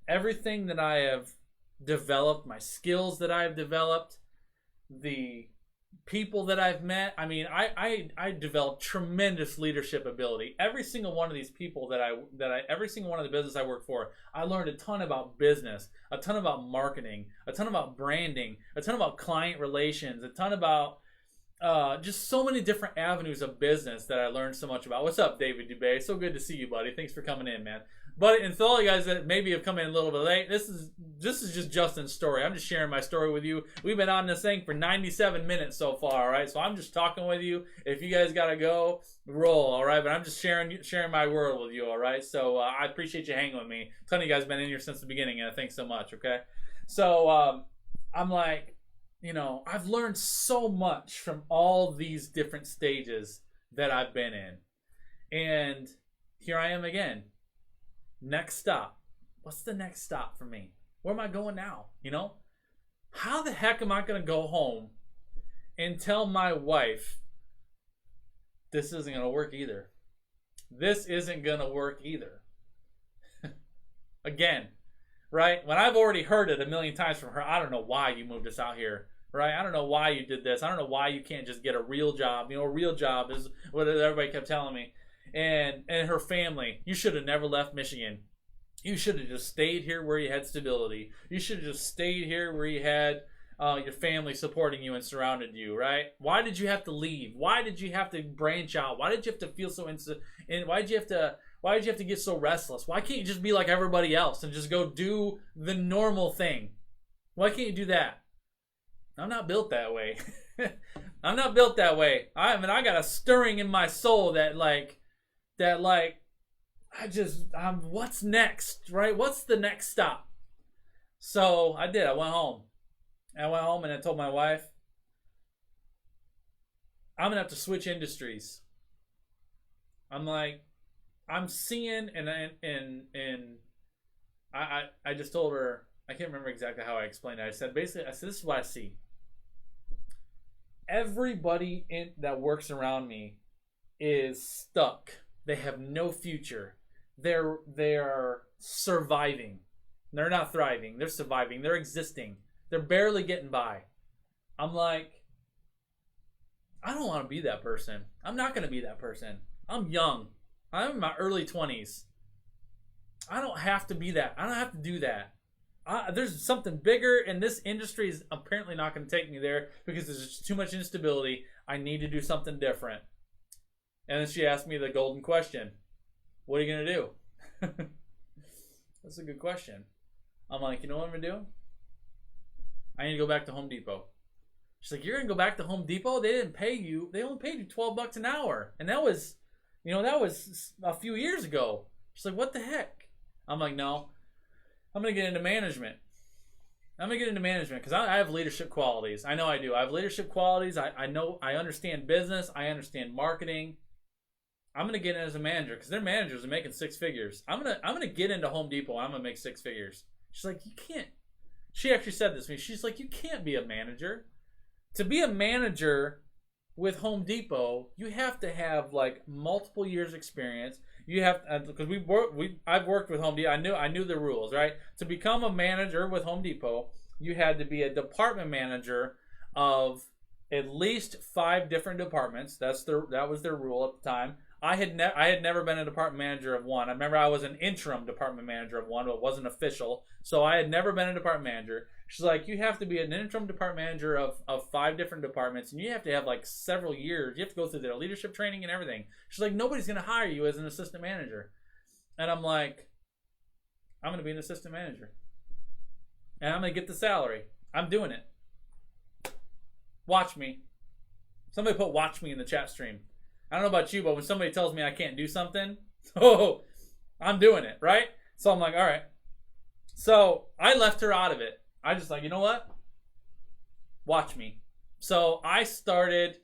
everything that I have developed, my skills that I've developed, the people that I've met, I developed tremendous leadership ability. Every single one of these people every single one of the business I work for, I learned a ton about business, a ton about marketing, a ton about branding, a ton about client relations, a ton about just so many different avenues of business that I learned so much about. What's up, David Dubay? So good to see you, buddy. Thanks for coming in, man. But and for all you guys that maybe have come in a little bit late, this is just Justin's story. I'm just sharing my story with you. We've been on this thing for 97 minutes so far, all right? So I'm just talking with you. If you guys gotta go, roll, all right? But I'm just sharing my world with you, all right? So I appreciate you hanging with me. A ton of you guys have been in here since the beginning, and thanks so much, okay? So I'm like, you know, I've learned so much from all these different stages that I've been in. And here I am again. Next stop. What's the next stop for me? Where am I going now? You know? How the heck am I going to go home and tell my wife this isn't going to work either? This isn't going to work either. Again, right? When I've already heard it a million times from her, I don't know why you moved us out here. Right? I don't know why you did this. I don't know why you can't just get a real job. You know, a real job is what everybody kept telling me. And her family, you should have never left Michigan. You should have just stayed here where you had stability. You should have just stayed here where you had your family supporting you and surrounded you, right? Why did you have to leave? Why did you have to branch out? Why did you have to feel so why did you have to get so restless? Why can't you just be like everybody else and just go do the normal thing? Why can't you do that? I'm not built that way. I'm not built that way. I mean, I got a stirring in my soul that what's next, right? What's the next stop? So I did. I went home and I told my wife, I'm going to have to switch industries. I'm like, I'm seeing, and I just told her, I can't remember exactly how I explained it. I said, this is what I see. Everybody that works around me is stuck. They have no future. They're surviving. They're not thriving. They're surviving. They're existing. They're barely getting by. I'm like, I don't want to be that person. I'm not going to be that person. I'm young. I'm in my early 20s. I don't have to be that. I don't have to do that. There's something bigger, and this industry is apparently not going to take me there because there's just too much instability. I need to do something different. And then she asked me the golden question. What are you going to do? That's a good question. I'm like, you know what I'm going to do? I need to go back to Home Depot. She's like, you're going to go back to Home Depot? They didn't pay you. They only paid you $12 an hour. And that was a few years ago. She's like, what the heck? I'm like, no. I'm going to get into management. I'm going to get into management because I have leadership qualities. I know I do. I have leadership qualities. I know I understand business. I understand marketing. I'm going to get in as a manager because their managers are making six figures. I'm going to get into Home Depot and I'm going to make six figures. She's like, you can't. She actually said this to me. She's like, you can't be a manager. To be a manager with Home Depot, you have to have like multiple years experience. You have, because I've worked with Home Depot. I knew the rules, right? To become a manager with Home Depot, you had to be a department manager of at least 5 different departments. That was their rule at the time. I had never been a department manager of one. I remember I was an interim department manager of one, but it wasn't official. So I had never been a department manager. She's like, you have to be an interim department manager of 5 different departments, and you have to have like several years. You have to go through their leadership training and everything. She's like, nobody's going to hire you as an assistant manager. And I'm like, I'm going to be an assistant manager. And I'm going to get the salary. I'm doing it. Watch me. Somebody put watch me in the chat stream. I don't know about you, but when somebody tells me I can't do something, oh, I'm doing it, right? So I'm like, all right. So I left her out of it. I just like, you know what? Watch me. So I started,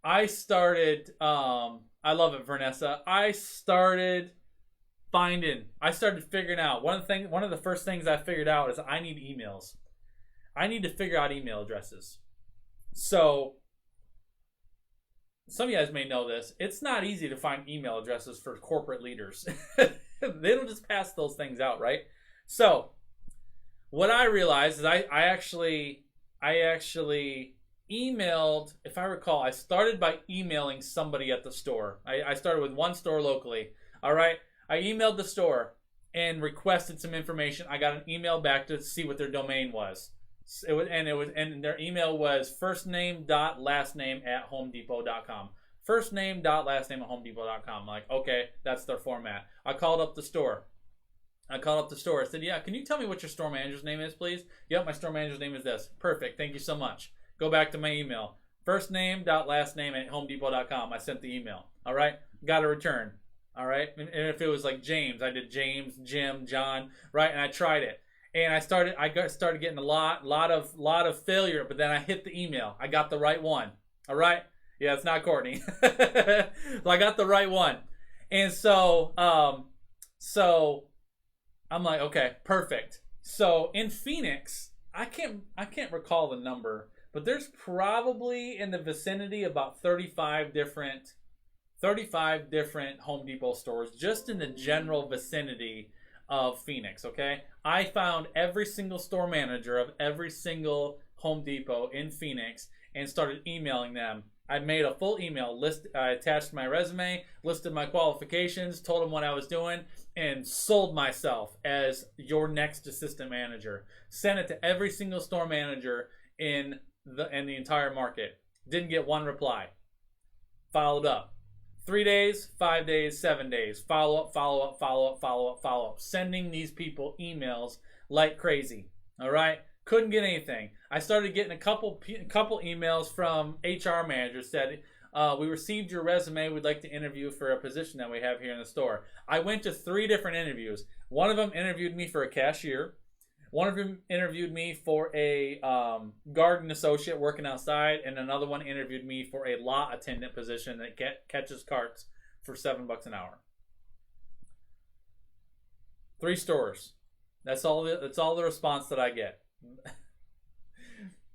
I love it, Vanessa. I started figuring out, one of the first things I figured out is I need emails. I need to figure out email addresses. So some of you guys may know this. It's not easy to find email addresses for corporate leaders. They don't just pass those things out, right? So what I realized is I actually emailed, if I recall, I started by emailing somebody at the store. I started with one store locally. All right. I emailed the store and requested some information. I got an email back to see what their domain was. And their email was firstname.lastname@homedepot.com. Firstname.lastname@homedepot.com. Like, okay, that's their format. I called up the store. I called up the store. I said, yeah, can you tell me what your store manager's name is, please? Yep, my store manager's name is this. Perfect. Thank you so much. Go back to my email. First name dot last name at homedepot.com. I sent the email. All right. Got a return. All right. And if it was like James, I did James, Jim, John, right? And I tried it. And I started getting a lot of failure, but then I hit the email. I got the right one. All right. Yeah, it's not Courtney. So I got the right one. And so I'm like, okay, perfect. So in Phoenix, I can't recall the number, but there's probably in the vicinity about 35 different Home Depot stores just in the general vicinity of Phoenix, okay? I found every single store manager of every single Home Depot in Phoenix and started emailing them. I made a full email list. I attached my resume, listed my qualifications, told them what I was doing, and sold myself as your next assistant manager. Sent it to every single store manager in the entire market. Didn't get one reply. Followed up. 3 days, 5 days, 7 days. Follow up. Sending these people emails like crazy. All right? Couldn't get anything. I started getting a couple emails from HR managers said, we received your resume. We'd like to interview for a position that we have here in the store. I went to 3 different interviews. One of them interviewed me for a cashier. One of them interviewed me for a garden associate working outside, and another one interviewed me for a lot attendant position that catches carts for $7 an hour. 3 stores. That's all the response that I get.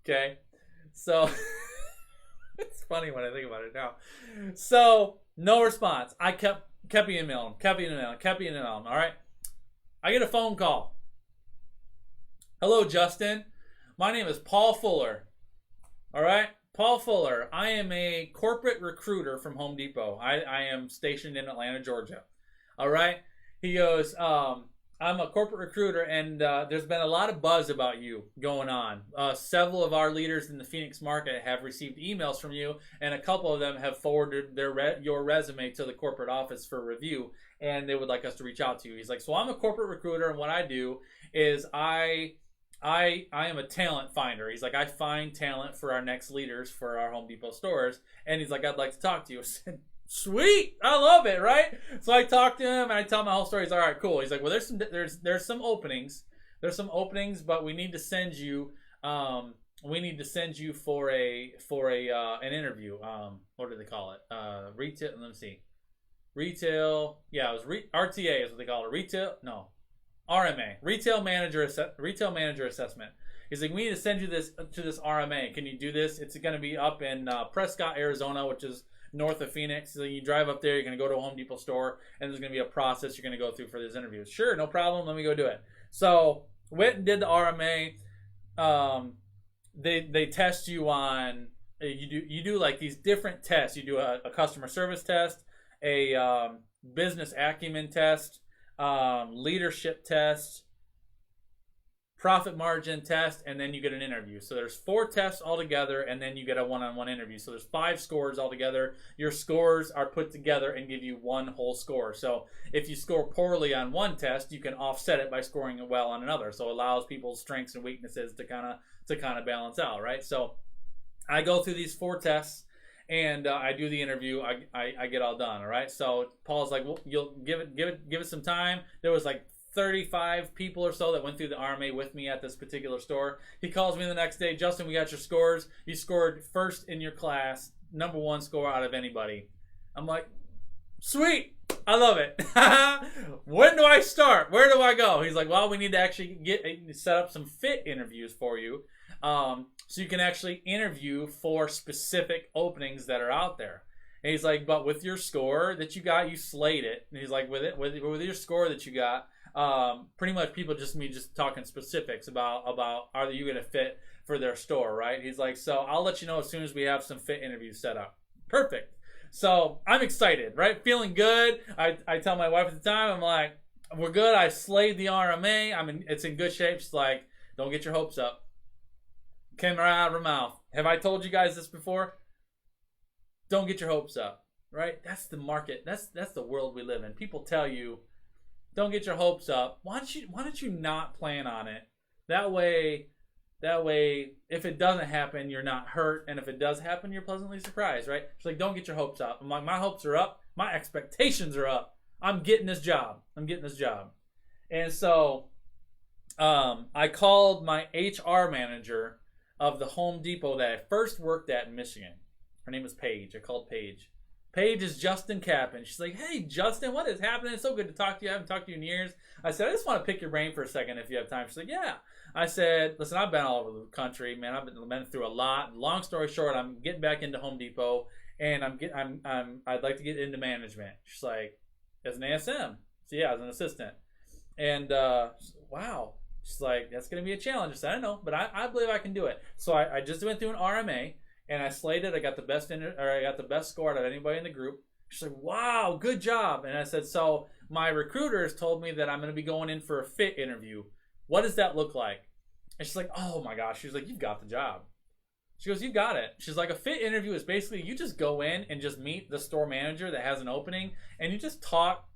Okay, so it's funny when I think about it now. So no response. I kept emailing. All right, I get a phone call. Hello, Justin. My name is Paul Fuller. All right, Paul Fuller. I am a corporate recruiter from Home Depot. I am stationed in Atlanta, Georgia. All right. He goes, I'm a corporate recruiter, and there's been a lot of buzz about you going on. Several of our leaders in the Phoenix market have received emails from you, and a couple of them have forwarded your resume to the corporate office for review, and they would like us to reach out to you. He's like, so I'm a corporate recruiter, and what I do is I am a talent finder. He's like, I find talent for our next leaders for our Home Depot stores, and he's like, I'd like to talk to you. I said, sweet, I love it, right? So I talk to him and I tell him my whole story. He's like, all right, cool. He's like, well, there's some openings. There's some openings, but we need to send you for an interview. What do they call it? Retail. Let me see. Retail. Yeah, it was RTA is what they call it. RMA. Retail manager assessment. He's like, we need to send you this to this RMA. Can you do this? It's going to be up in Prescott, Arizona, which is north of Phoenix. So you drive up there, you're going to go to a Home Depot store, and there's going to be a process you're going to go through for this interview. Sure, no problem. Let me go do it. So went and did the RMA. They test you on, you do like these different tests. You do a customer service test, a business acumen test, leadership test, profit margin test, and then you get an interview. So there's 4 tests altogether, and then you get a one-on-one interview. So there's 5 scores altogether. Your scores are put together and give you one whole score. So if you score poorly on one test, you can offset it by scoring well on another. So it allows people's strengths and weaknesses to kind of balance out, right? So I go through these 4 tests, and I do the interview. I get all done, all right? So Paul's like, well, you'll give it some time. There was like 35 people or so that went through the RMA with me at this particular store. He calls me the next day, Justin, we got your scores. You scored first in your class, number 1 score out of anybody. I'm like, sweet, I love it. When do I start? Where do I go? He's like, well, we need to actually set up some fit interviews for you, so you can actually interview for specific openings that are out there. And he's like, but with your score that you got, you slayed it. And he's like, with your score that you got, pretty much people just talking specifics about are you going to fit for their store, right? He's like, so I'll let you know as soon as we have some fit interviews set up. Perfect. So I'm excited, right? Feeling good. I tell my wife at the time, I'm like, we're good. I slayed the RMA. It's in good shape. She's like, don't get your hopes up. Came right out of her mouth. Have I told you guys this before? Don't get your hopes up, right? That's the market. That's the world we live in. People tell you, don't get your hopes up. Why don't you not plan on it? That way, if it doesn't happen, you're not hurt, and if it does happen, you're pleasantly surprised, right? She's like, don't get your hopes up. I'm like, my hopes are up. My expectations are up. I'm getting this job. And so, I called my HR manager of the Home Depot that I first worked at in Michigan. Her name was Paige. I called Paige. Paige is Justin Kappen. She's like, hey, Justin, what is happening? It's so good to talk to you. I haven't talked to you in years. I said, I just want to pick your brain for a second if you have time. She's like, yeah. I said, listen, I've been all over the country, man. I've been through a lot. Long story short, I'm getting back into Home Depot, and I'd like to get into management. She's like, as an ASM. So yeah, as an assistant. And wow. She's like, that's going to be a challenge. I said, I know, but I believe I can do it. So I just went through an RMA, and I slated. I got the best score out of anybody in the group. She's like, wow, good job. And I said, so my recruiters told me that I'm going to be going in for a fit interview. What does that look like? And she's like, oh my gosh. She's like, you've got the job. She goes, you got it. She's like, a fit interview is basically you just go in and just meet the store manager that has an opening, and you just talk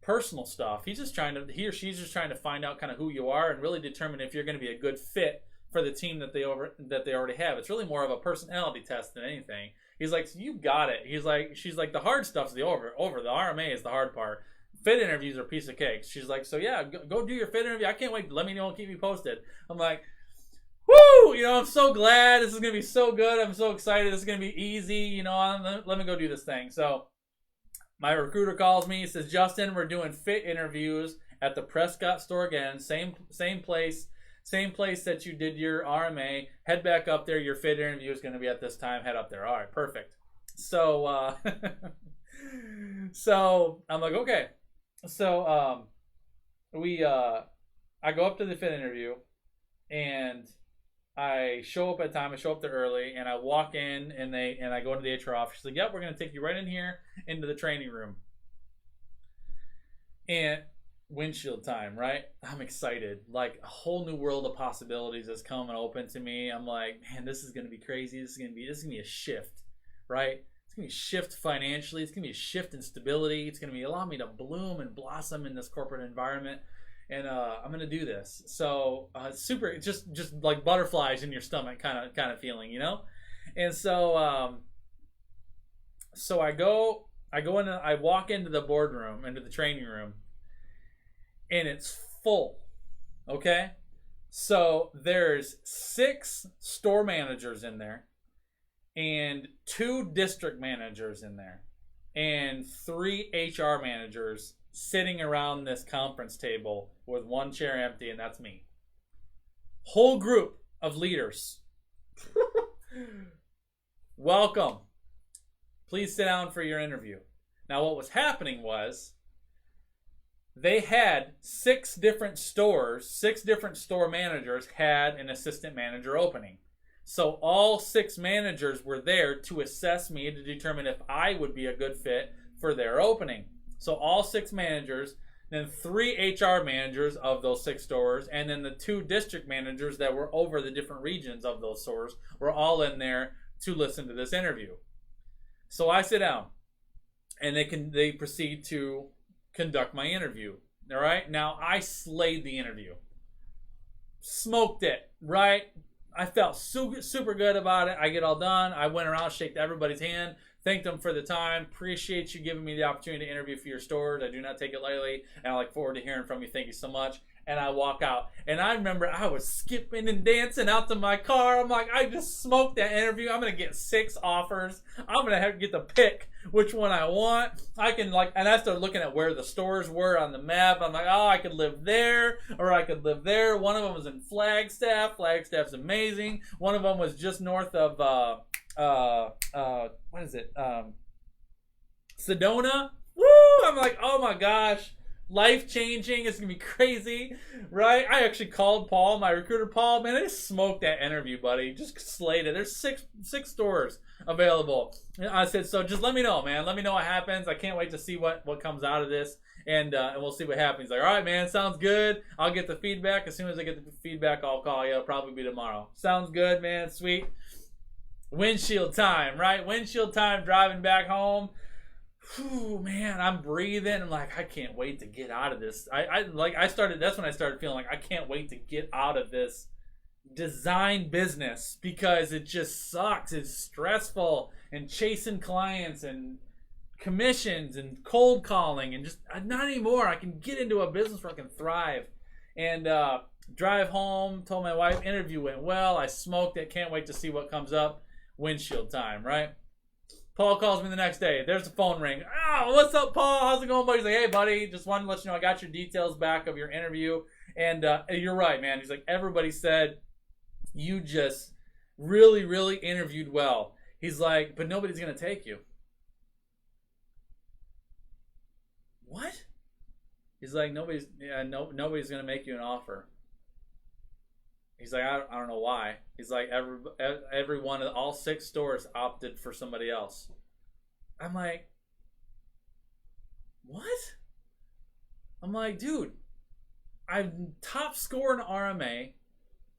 personal stuff. He or she's just trying to find out kind of who you are and really determine if you're going to be a good fit for the team that they already have. It's really more of a personality test than anything. He's like, so you got it. She's like, the hard stuff's the over. The RMA is the hard part. Fit interviews are a piece of cake. She's like, so yeah, go do your fit interview. I can't wait. Let me know and keep me posted. I'm like, woo! I'm so glad. This is going to be so good. I'm so excited. This is going to be easy. Let me go do this thing. So my recruiter calls me. He says, Justin, we're doing fit interviews at the Prescott store again. Same place that you did your RMA. Head back up there. Your fit interview is going to be at this time. Head up there. All right, perfect. So, so I'm like, okay. So, I go up to the fit interview, and I show up at time. I show up there early, and I walk in, and I go into the HR office. She's like, yep, we're going to take you right in here into the training room. And windshield time, right? I'm excited. Like, a whole new world of possibilities has come and open to me. I'm like, man, this is going to be crazy. This is going to be a shift, right? It's going to be a shift financially. It's going to be a shift in stability. It's going to be allow me to bloom and blossom in this corporate environment. And I'm gonna do this. So super, just like butterflies in your stomach, kind of feeling, And so so I walk into the boardroom, into the training room, and it's full. Okay, so there's 6 store managers in there, and 2 district managers in there, and 3 HR managers sitting around this conference table with 1 chair empty, and that's me. Whole group of leaders. Welcome. Please sit down for your interview. Now, what was happening was they had 6 different store managers had an assistant manager opening. So all 6 managers were there to assess me to determine if I would be a good fit for their opening. So all 6 managers, then 3 HR managers of those 6 stores, and then the 2 district managers that were over the different regions of those stores were all in there to listen to this interview. So I sit down, and they proceed to conduct my interview. All right, now I slayed the interview, smoked it. Right, I felt super good about it. I get all done. I went around, shook everybody's hand. Thanked them for the time. Appreciate you giving me the opportunity to interview for your stores. I do not take it lightly, and I look forward to hearing from you. Thank you so much. And I walk out. And I remember I was skipping and dancing out to my car. I'm like, I just smoked that interview. I'm going to get 6 offers. I'm going to have to get to pick which one I want. And I started looking at where the stores were on the map. I'm like, oh, I could live there, or I could live there. One of them was in Flagstaff. Flagstaff's amazing. One of them was just north of, what is it? Sedona. Woo! I'm like, oh my gosh. Life changing. It's gonna be crazy, right? I actually called Paul, my recruiter. Paul, man, I just smoked that interview, buddy. Just slayed it. There's six stores available. And I said, so just let me know, man. Let me know what happens. I can't wait to see what comes out of this, and we'll see what happens. Like, all right, man, sounds good. I'll get the feedback. As soon as I get the feedback, I'll call you. It'll probably be tomorrow. Sounds good, man. Sweet. Windshield time, right? Windshield time driving back home. whew, man, I'm breathing. I'm like, I can't wait to get out of this. That's when I started feeling like I can't wait to get out of this design business because it just sucks. It's stressful and chasing clients and commissions and cold calling and just not anymore. I can get into a business where I can thrive. And drive home, told my wife, interview went well. I smoked it. Can't wait to see what comes up. Windshield time, right? Paul calls me the next day. There's the phone ring. Oh, what's up, Paul? How's it going, buddy? He's like, hey, buddy, just wanted to let you know I got your details back of your interview. And you're right, man. He's like, everybody said you just really, really interviewed well. He's like, but nobody's going to take you. What? He's like, nobody's going to make you an offer. He's like, I don't know why. He's like, every one of all 6 stores opted for somebody else. I'm like, what? I'm like, dude, I'm top score in RMA,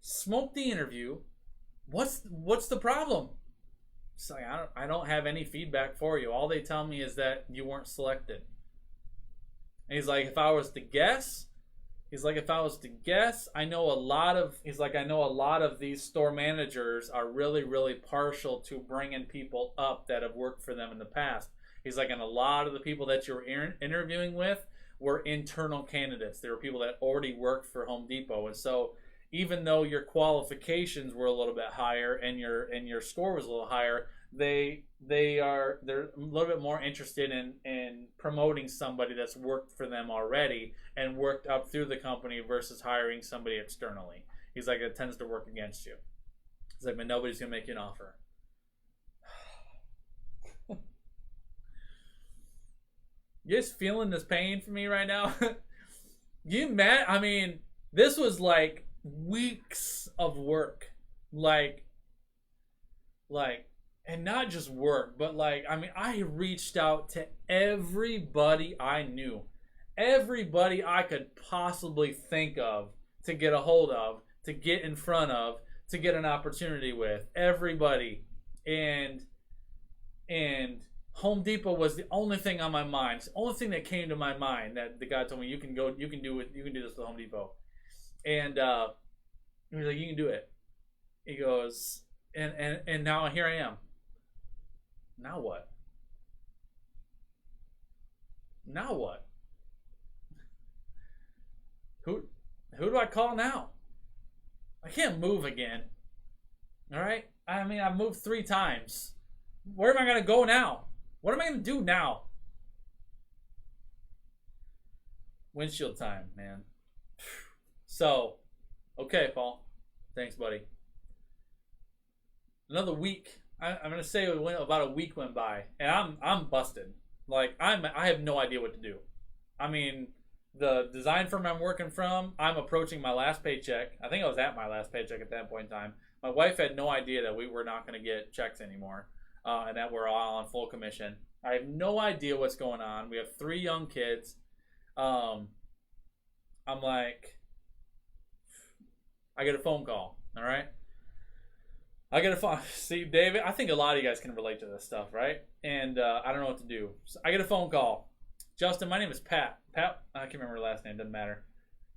smoked the interview. What's the problem? It's like, I don't have any feedback for you. All they tell me is that you weren't selected. And he's like, if I was to guess, I know a lot of these store managers are really, really partial to bringing people up that have worked for them in the past. He's like, and a lot of the people that you were interviewing with were internal candidates. They were people that already worked for Home Depot. And so even though your qualifications were a little bit higher and your score was a little higher, they're a little bit more interested in promoting somebody that's worked for them already and worked up through the company versus hiring somebody externally. He's like, it tends to work against you. He's like, but nobody's gonna make you an offer. You just feeling this pain for me right now? You mad? I mean, this was like weeks of work, like, and not just work, but like, I mean, I reached out to everybody I knew, everybody I could possibly think of to get a hold of, to get in front of, to get an opportunity with, everybody, and Home Depot was the only thing on my mind. It's the only thing that came to my mind that the guy told me, you can do this with Home Depot. And he was like, you can do it. He goes, and now here I am. Now what? Now what? Who do I call now? I can't move again. All right? I mean, I've moved 3 times. Where am I going to go now? What am I going to do now? Windshield time, man. So, okay, Paul. Thanks, buddy. Another week. I'm gonna say about a week went by, and I'm busted. Like I have no idea what to do. I mean, the design firm I'm working from, I'm approaching my last paycheck. I think I was at my last paycheck at that point in time. My wife had no idea that we were not going to get checks anymore, and that we're all on full commission. I have no idea what's going on. We have 3 young kids. I'm like, I get a phone call. All right. I get a phone. See, David, I think a lot of you guys can relate to this stuff, right? And I don't know what to do. So I get a phone call. Justin, my name is Pat. Pat, I can't remember her last name. Doesn't matter.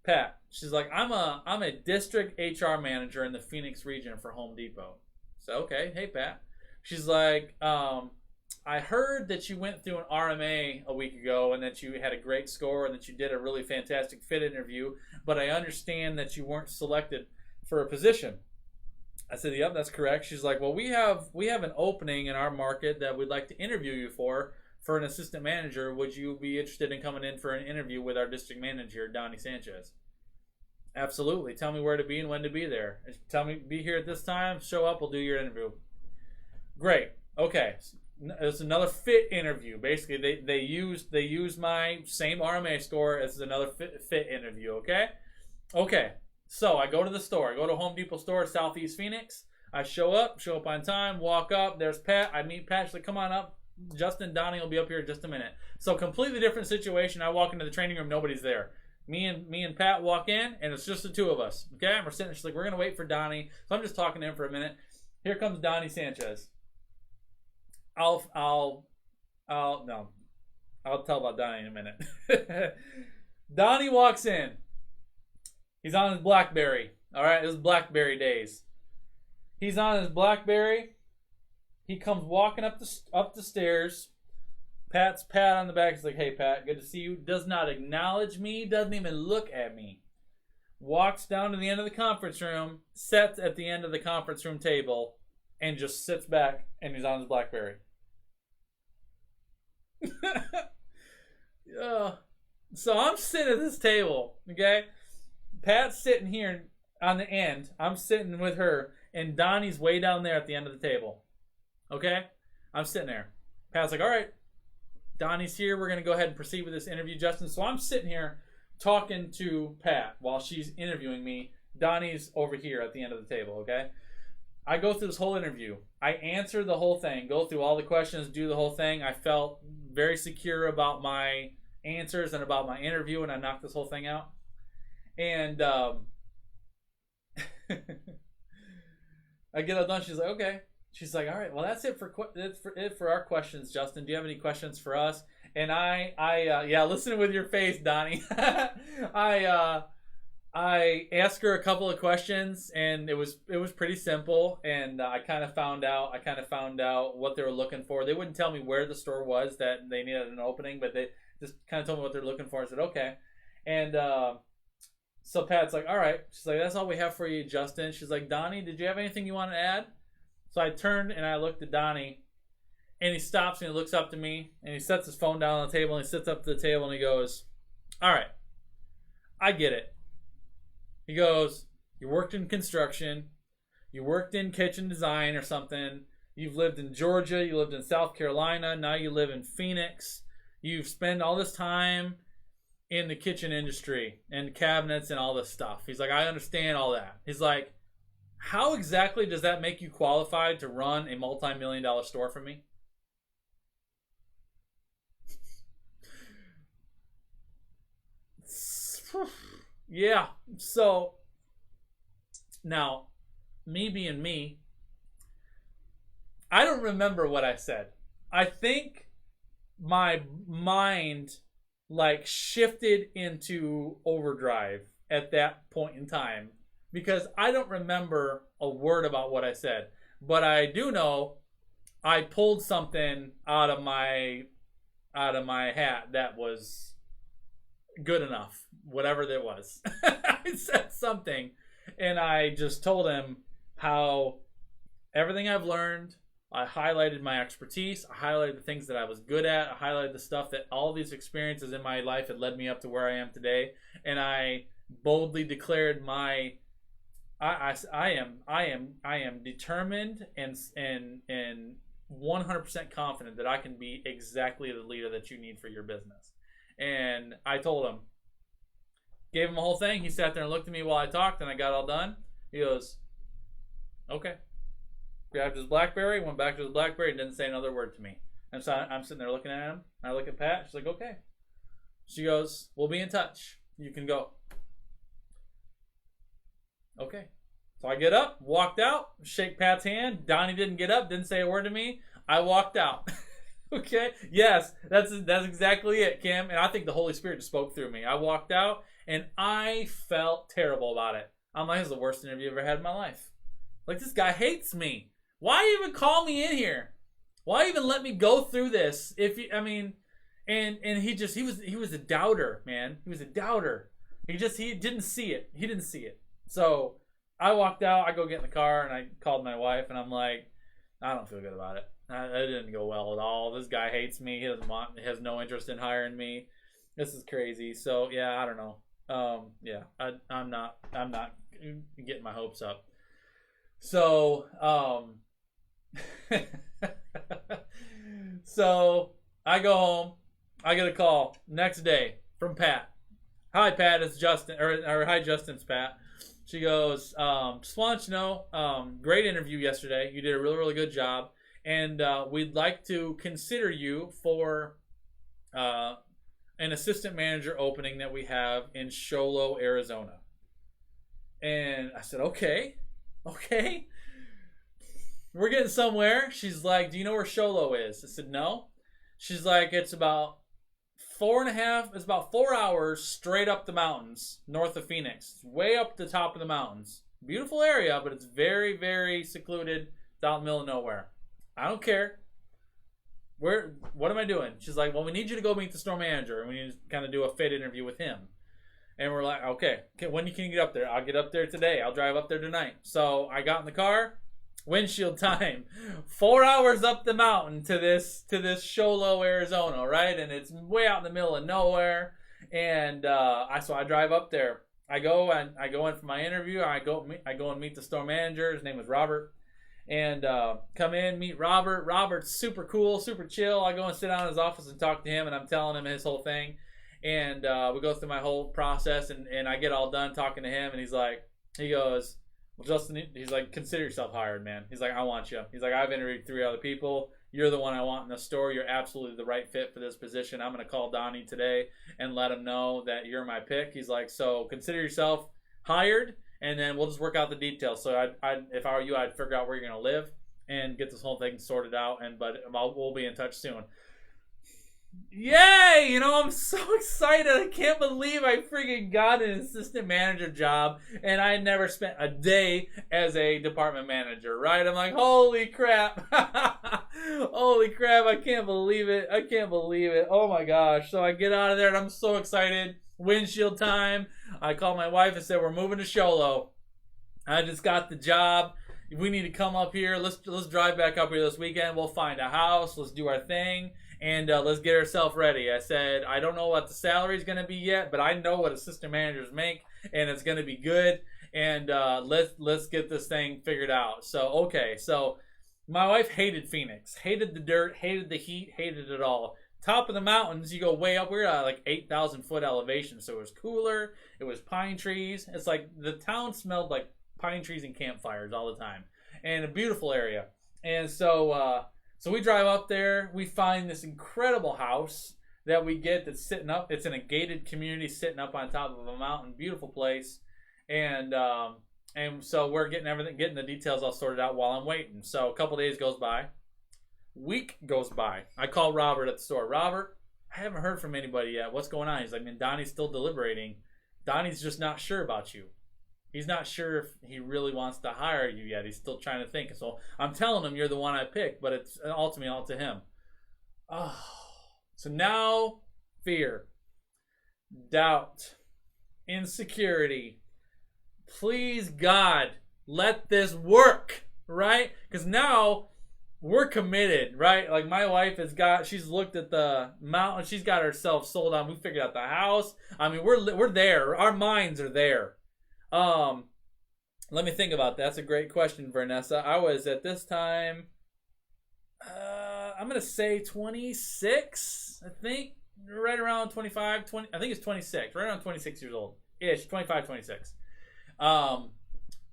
Pat. She's like, I'm a district HR manager in the Phoenix region for Home Depot. So okay, hey Pat. She's like, I heard that you went through an RMA a week ago and that you had a great score and that you did a really fantastic fit interview, but I understand that you weren't selected for a position. I said, yep, that's correct. She's like, well, we have an opening in our market that we'd like to interview you for an assistant manager. Would you be interested in coming in for an interview with our district manager, Donnie Sanchez? Absolutely. Tell me where to be and when to be there. Tell me, be here at this time, show up, we'll do your interview. Great. Okay. It's another fit interview. Basically, they use my same RMA score as another fit interview, okay? Okay. So I go to the store. I go to Home Depot store, Southeast Phoenix. I show up on time, walk up. There's Pat. I meet Pat. She's like, come on up. Justin, Donnie will be up here in just a minute. So completely different situation. I walk into the training room. Nobody's there. Me and Pat walk in, and it's just the 2 of us. Okay? And we're sitting. She's like, we're going to wait for Donnie. So I'm just talking to him for a minute. Here comes Donnie Sanchez. No. I'll tell about Donnie in a minute. Donnie walks in. He's on his BlackBerry. All right, this is BlackBerry days. He's on his BlackBerry. He comes walking up the stairs. Pat's Pat on the back. He's like, "Hey, Pat, good to see you." Does not acknowledge me. Doesn't even look at me. Walks down to the end of the conference room. Sits at the end of the conference room table, and just sits back. And he's on his BlackBerry. So I'm sitting at this table. Okay, Pat's sitting here on the end. I'm sitting with her, and Donnie's way down there at the end of the table. Okay, I'm sitting there. Pat's like, "All right, Donnie's here. We're gonna go ahead and proceed with this interview, Justin." So I'm sitting here talking to Pat while she's interviewing me. Donnie's over here at the end of the table. Okay, I go through this whole interview. I answer the whole thing, go through all the questions, do the whole thing. I felt very secure about my answers and about my interview, and I knocked this whole thing out. And I get all done. She's like, "Okay." She's like, "All right, well, that's it for our questions, Justin. Do you have any questions for us?" And yeah, listen with your face, Donnie. I asked her a couple of questions, and it was pretty simple. And I kind of found out what they were looking for. They wouldn't tell me where the store was that they needed an opening, but they just kind of told me what they're looking for. I said, "Okay." And so Pat's like, "All right." She's like, "That's all we have for you, Justin." She's like, "Donnie, did you have anything you want to add?" So I turned and I looked at Donnie, and he stops and he looks up to me, and he sets his phone down on the table, and he sits up to the table, and he goes, "All right, I get it." He goes, "You worked in construction, you worked in kitchen design or something, you've lived in Georgia, you lived in South Carolina, now you live in Phoenix, you've spent all this time in the kitchen industry and cabinets and all this stuff." He's like, "I understand all that." He's like, "How exactly does that make you qualified to run a multi-million-dollar store for me?" Yeah. So now, me being me, I don't remember what I said. I think my mind like shifted into overdrive at that point in time, because I don't remember a word about what I said. But I do know I pulled something out of my hat that was good enough, whatever that was. I said something, and I just told him how everything I've learned, I highlighted my expertise, I highlighted the things that I was good at, I highlighted the stuff that all these experiences in my life had led me up to where I am today, and I boldly declared my I am determined and 100% confident that I can be exactly the leader that you need for your business. And I told him, gave him the whole thing. He sat there and looked at me while I talked, and I got all done. He goes, "Okay." Grabbed his BlackBerry, went back to his BlackBerry, and didn't say another word to me. And so I'm sitting there looking at him. I look at Pat. She's like, "Okay." She goes, "We'll be in touch. You can go." Okay. So I get up, walked out, shake Pat's hand. Donnie didn't get up, didn't say a word to me. I walked out. Okay. Yes, that's exactly it, Kim. And I think the Holy Spirit just spoke through me. I walked out, and I felt terrible about it. I'm like, "This is the worst interview I've ever had in my life. Like, this guy hates me. Why even call me in here? Why even let me go through this? And he was a doubter, man. He was a doubter. He didn't see it. He didn't see it. So I walked out. I go get in the car, and I called my wife, and I'm like, "I don't feel good about it. It didn't go well at all. This guy hates me. He has no interest in hiring me. This is crazy." So yeah, I don't know. Yeah, I'm not getting my hopes up. So so I go home. I get a call next day from Pat. "Hi, Pat. It's Justin." Or "Hi, Justin. It's Pat." She goes, "Just want you to know, great interview yesterday. You did a really, really good job. And we'd like to consider you for an assistant manager opening that we have in Show Low, Arizona." And I said, okay. We're getting somewhere. She's like, "Do you know where Show Low is?" I said, "No." She's like, "It's about It's about 4 hours straight up the mountains north of Phoenix. It's way up the top of the mountains. Beautiful area, but it's very, very secluded. It's out in the middle of nowhere. I don't care. What am I doing? She's like, well, we need you to go meet the store manager, and we need to kind of do a fit interview with him. And we're like, okay, when can you get up there? I'll get up there today. I'll drive up there tonight. So I got in the car. Windshield time, 4 hours up the mountain to this Show Low, Arizona, right? And it's way out in the middle of nowhere. And so I drive up there. I go in for my interview. I go and meet the store manager. His name is Robert. And come in, meet Robert. Robert's super cool, super chill. I go and sit down in his office and talk to him, and I'm telling him his whole thing. And we go through my whole process, and I get all done talking to him, and he goes, well, Justin, he's like, consider yourself hired, man. He's like, I want you. He's like, I've interviewed 3 other people. You're the one I want in the store. You're absolutely the right fit for this position. I'm going to call Donnie today and let him know that you're my pick. He's like, so consider yourself hired, and then we'll just work out the details. So if I were you, I'd figure out where you're going to live and get this whole thing sorted out. But we'll be in touch soon. Yay! I'm so excited. I can't believe I freaking got an assistant manager job, and I never spent a day as a department manager, right? I'm like, holy crap. Holy crap, I can't believe it. Oh my gosh. So I get out of there, and I'm so excited. Windshield time. I call my wife and said, we're moving to Show Low. I just got the job. We need to come up here. Let's drive back up here this weekend. We'll find a house. Let's do our thing. And let's get ourselves ready. I said, I don't know what the salary is going to be yet, but I know what assistant managers make, and it's going to be good. And let's get this thing figured out. So, okay. So my wife hated Phoenix. Hated the dirt, hated the heat, hated it all. Top of the mountains, you go way up. We're at like 8,000 foot elevation. So it was cooler. It was pine trees. It's like the town smelled like pine trees and campfires all the time. And a beautiful area. And so we drive up there. We find this incredible house that we get that's sitting up. It's in a gated community sitting up on top of a mountain. Beautiful place. And so we're getting the details all sorted out while I'm waiting. So a couple days goes by. Week goes by. I call Robert at the store. Robert, I haven't heard from anybody yet. What's going on? He's like, man, Donnie's still deliberating. Donnie's just not sure about you. He's not sure if he really wants to hire you yet. He's still trying to think. So I'm telling him you're the one I picked, but it's ultimately all to him. Oh, so now fear, doubt, insecurity. Please, God, let this work, right? Because now we're committed, right? Like my wife she's looked at the mountain. She's got herself sold on. We figured out the house. I mean, we're there. Our minds are there. Let me think about that. That's a great question, Vanessa. I was at this time, I'm going to say 26, I think, right around 25, 20, I think it's 26, right around 26 years old ish, 25, 26.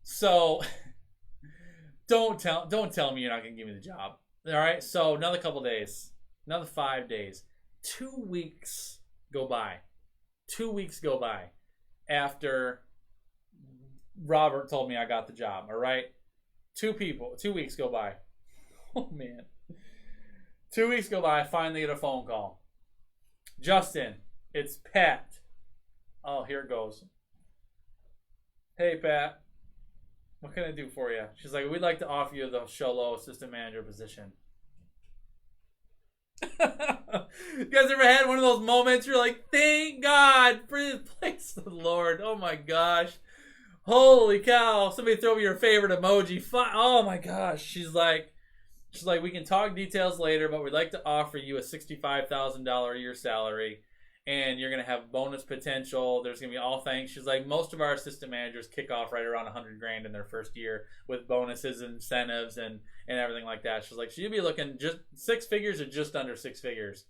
So don't tell me you're not going to give me the job. All right. So another couple days, another 5 days, 2 weeks go by, 2 weeks go by after Robert told me I got the job. All right. 2 weeks go by. Oh man. 2 weeks go by. I finally get a phone call. Justin, it's Pat. Oh, here it goes. Hey, Pat. What can I do for you? She's like, we'd like to offer you the Show Low assistant manager position. You guys ever had one of those moments you're like, thank God for the place of the Lord. Oh my gosh. Holy cow. Somebody throw me your favorite emoji. Oh my gosh. She's like, we can talk details later, but we'd like to offer you a $65,000 a year salary, and you're going to have bonus potential. There's going to be all things. She's like, most of our assistant managers kick off right around $100,000 in their first year with bonuses and incentives and everything like that. She's like, so you'll be looking just 6 figures or just under 6 figures.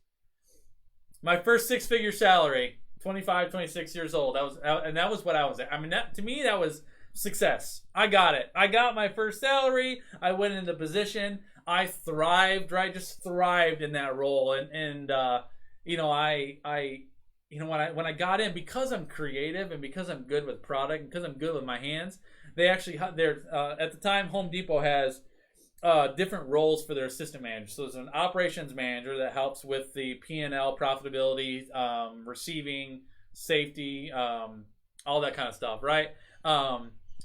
My first 6-figure salary, 25, 26 years old. That was what I was at. I mean, to me, that was success. I got it. I got my first salary. I went into position. I thrived, right? Just thrived in that role. And when I got in, because I'm creative and because I'm good with product and because I'm good with my hands, they actually, at the time, Home Depot has different roles for their assistant manager. So there's an operations manager that helps with the P&L profitability, receiving, safety, all that kind of stuff, right?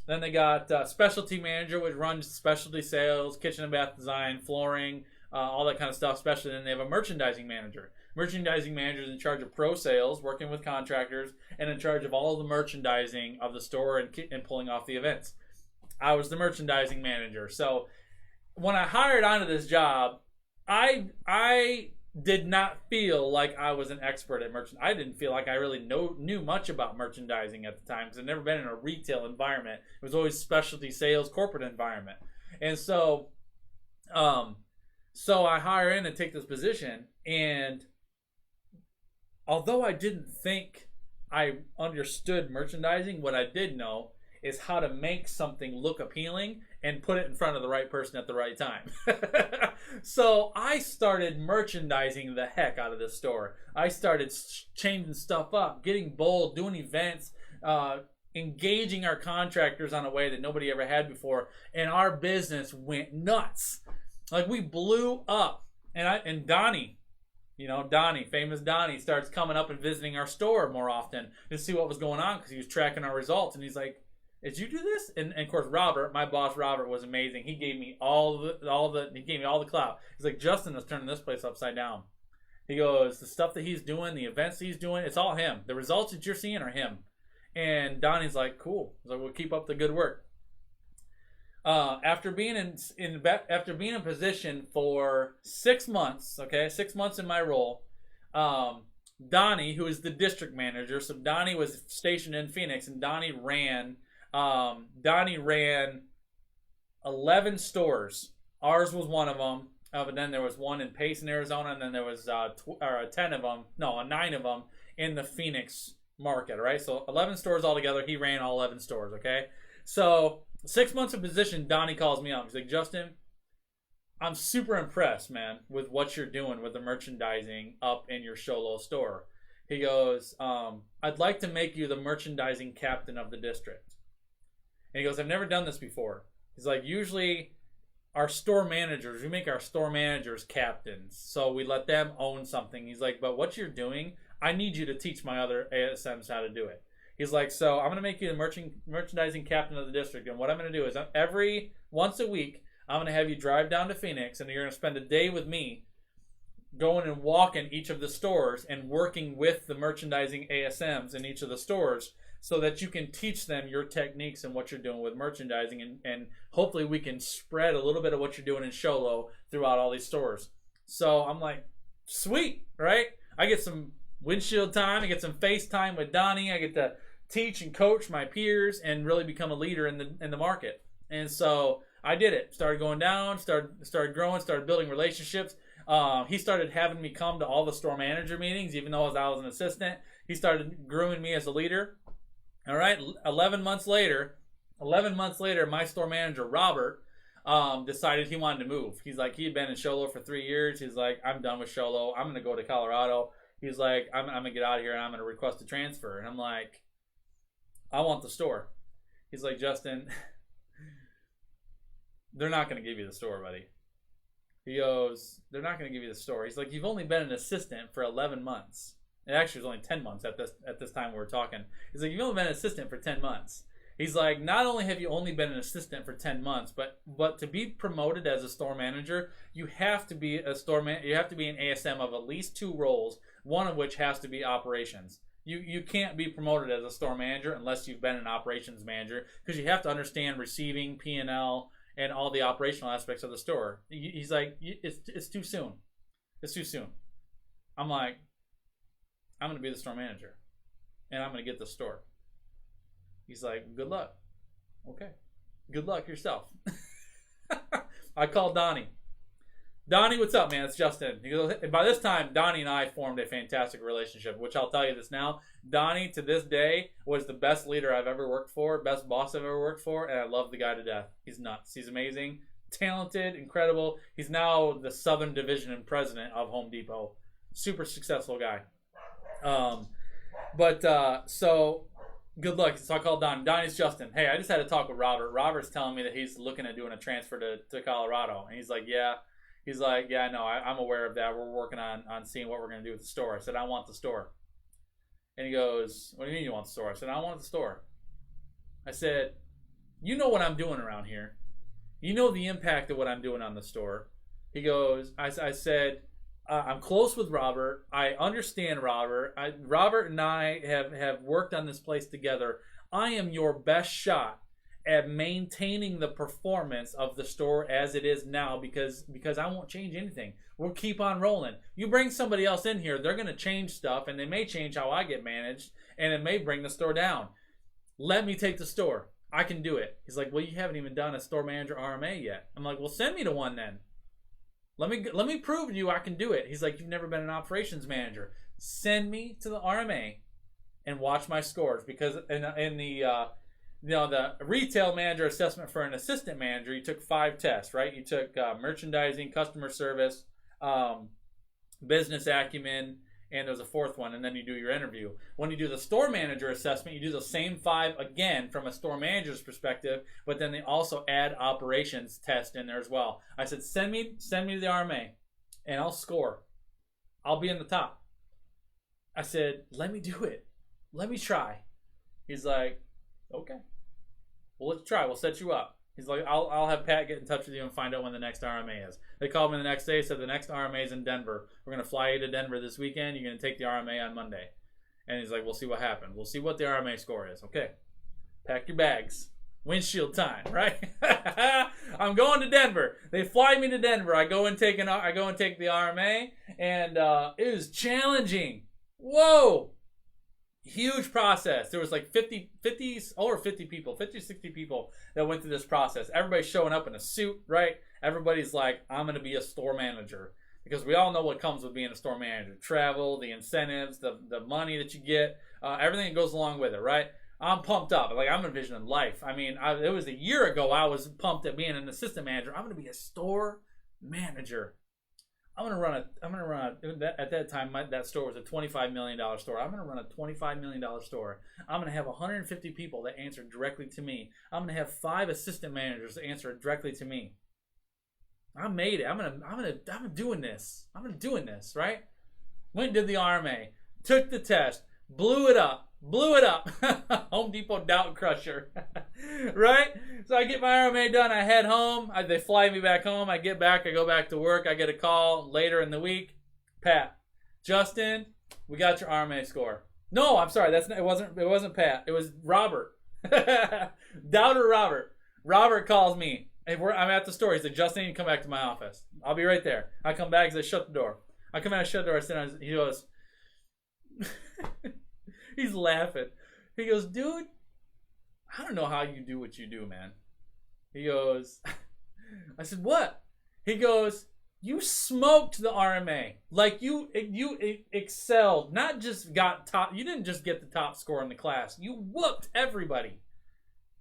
Then they got specialty manager, which runs specialty sales, kitchen and bath design, flooring, all that kind of stuff. Especially then they have a merchandising manager. Merchandising manager is in charge of pro sales, working with contractors, and in charge of all of the merchandising of the store and pulling off the events. I was the merchandising manager. So when I hired onto this job, I did not feel like I was an expert at merchandising. I didn't feel like I really knew much about merchandising at the time because I'd never been in a retail environment. It was always specialty sales, corporate environment. And so I hire in and take this position, and although I didn't think I understood merchandising, what I did know is how to make something look appealing and put it in front of the right person at the right time. So I started merchandising the heck out of this store. I started changing stuff up, getting bold, doing events, engaging our contractors on a way that nobody ever had before, and our business went nuts. Like, we blew up. And Donnie, famous Donnie, starts coming up and visiting our store more often to see what was going on because he was tracking our results. And he's like, did you do this? And of course, Robert, my boss Robert, was amazing. He gave me all the clout. He's like, Justin is turning this place upside down. He goes, the stuff that he's doing, the events he's doing, it's all him. The results that you're seeing are him. And Donnie's like, cool. He's like, we'll keep up the good work. After being in position for 6 months, 6 months in my role, Donnie, who is the district manager, so Donnie was stationed in Phoenix, and Donnie ran 11 stores. Ours was one of them. But then there was one in Payson, Arizona, and then there was 9 of them in the Phoenix market, right? So 11 stores altogether. He ran all 11 stores, okay? So 6 months of position, Donnie calls me up. He's like, Justin, I'm super impressed, man, with what you're doing with the merchandising up in your Sholo store. He goes, I'd like to make you the merchandising captain of the district. And he goes, I've never done this before. He's like, usually our store managers, we make our store managers captains. So we let them own something. He's like, but what you're doing, I need you to teach my other ASMs how to do it. He's like, so I'm going to make you the merchandising captain of the district. And what I'm going to do is once a week, I'm going to have you drive down to Phoenix, and you're going to spend a day with me going and walking each of the stores and working with the merchandising ASMs in each of the stores so that you can teach them your techniques and what you're doing with merchandising. And hopefully we can spread a little bit of what you're doing in Sholo throughout all these stores. So I'm like, sweet, right? I get some windshield time. I get some face time with Donnie. I get to teach and coach my peers and really become a leader in the market. And so I did it. Started going down, started growing, started building relationships. He started having me come to all the store manager meetings, even though I was an assistant. He started grooming me as a leader. All right, 11 months later, my store manager, Robert, decided he wanted to move. He's like, he had been in Sholo for 3 years. He's like, I'm done with Sholo. I'm going to go to Colorado. He's like, I'm going to get out of here and I'm going to request a transfer. And I'm like, I want the store. He's like, Justin, they're not going to give you the store, buddy. He goes, they're not going to give you the store. He's like, you've only been an assistant for 11 months. It actually was only 10 months at this time we were talking. He's like, you've only been an assistant for 10 months. He's like, not only have you only been an assistant for 10 months, but to be promoted as a store manager, you have to be you have to be an ASM of at least 2 roles, one of which has to be operations. You can't be promoted as a store manager unless you've been an operations manager, because you have to understand receiving, P&L, and all the operational aspects of the store. He's like, it's too soon. It's too soon. I'm like, I'm going to be the store manager, and I'm going to get the store. He's like, good luck. Okay. Good luck yourself. I called Donnie. Donnie, what's up, man? It's Justin. He goes, and by this time, Donnie and I formed a fantastic relationship, which I'll tell you this now. Donnie, to this day, was the best leader I've ever worked for, best boss I've ever worked for, and I love the guy to death. He's nuts. He's amazing, talented, incredible. He's now the Southern Division president of Home Depot. Super successful guy. So good luck. So I called Don. Donnie's Justin. Hey, I just had a talk with Robert. Robert's telling me that he's looking at doing a transfer to Colorado. And he's like, yeah. He's like, yeah, no, I'm aware of that. We're working on seeing what we're going to do with the store. I said, I want the store. And he goes, what do you mean you want the store? I said, I want the store. I said, you know what I'm doing around here. You know the impact of what I'm doing on the store. He goes, I said, I'm close with Robert. I understand Robert. Robert and I have worked on this place together. I am your best shot at maintaining the performance of the store as it is now because I won't change anything. We'll keep on rolling. You bring somebody else in here, they're going to change stuff, and they may change how I get managed, and it may bring the store down. Let me take the store. I can do it. He's like, well, you haven't even done a store manager RMA yet. I'm like, well, send me to one then. Let me prove to you I can do it. He's like, you've never been an operations manager. Send me to the RMA and watch my scores because in the retail manager assessment for an assistant manager, you took 5 tests, right? You took merchandising, customer service, business acumen, and there's a 4th one, and then you do your interview. When you do the store manager assessment, you do the same 5 again from a store manager's perspective, but then they also add operations test in there as well. I said, send me to the RMA, and I'll score. I'll be in the top. I said, let me do it. Let me try. He's like, okay. Well, let's try. We'll set you up. He's like, I'll have Pat get in touch with you and find out when the next RMA is. They called me the next day, said the next RMA is in Denver. We're going to fly you to Denver this weekend. You're going to take the RMA on Monday. And he's like, we'll see what happens. We'll see what the RMA score is. Okay. Pack your bags. Windshield time, right? I'm going to Denver. They fly me to Denver. I go and take the RMA, and it was challenging. Whoa. Huge process. There was like 50 people, 50, 60 people that went through this process. Everybody's showing up in a suit, right? Everybody's like, I'm going to be a store manager. Because we all know what comes with being a store manager. Travel, the incentives, the money that you get, everything that goes along with it, right? I'm pumped up. Like, I'm envisioning life. I mean, it was a year ago I was pumped at being an assistant manager. I'm going to be a store manager. I'm gonna run at that time that store was a $25 million store. I'm gonna run a $25 million store. I'm gonna have 150 people that answer directly to me. I'm gonna have 5 assistant managers that answer directly to me. I made it. I'm doing this. I'm doing this, right? Went and did the RMA, took the test, blew it up. Home Depot doubt crusher. Right? So I get my RMA done. I head home. They fly me back home. I get back. I go back to work. I get a call later in the week. Pat, Justin, we got your RMA score. No, I'm sorry. It wasn't Pat. It was Robert. Doubter Robert. Robert calls me. Hey, I'm at the store. He said, Justin, you come back to my office. I'll be right there. I come back because I shut the door. I come out, I shut the door. I sit down. He goes... He's laughing. He goes, dude, I don't know how you do what you do, man. He goes, I said, what? He goes, you smoked the RMA. Like you excelled. Not just got top. You didn't just get the top score in the class. You whooped everybody.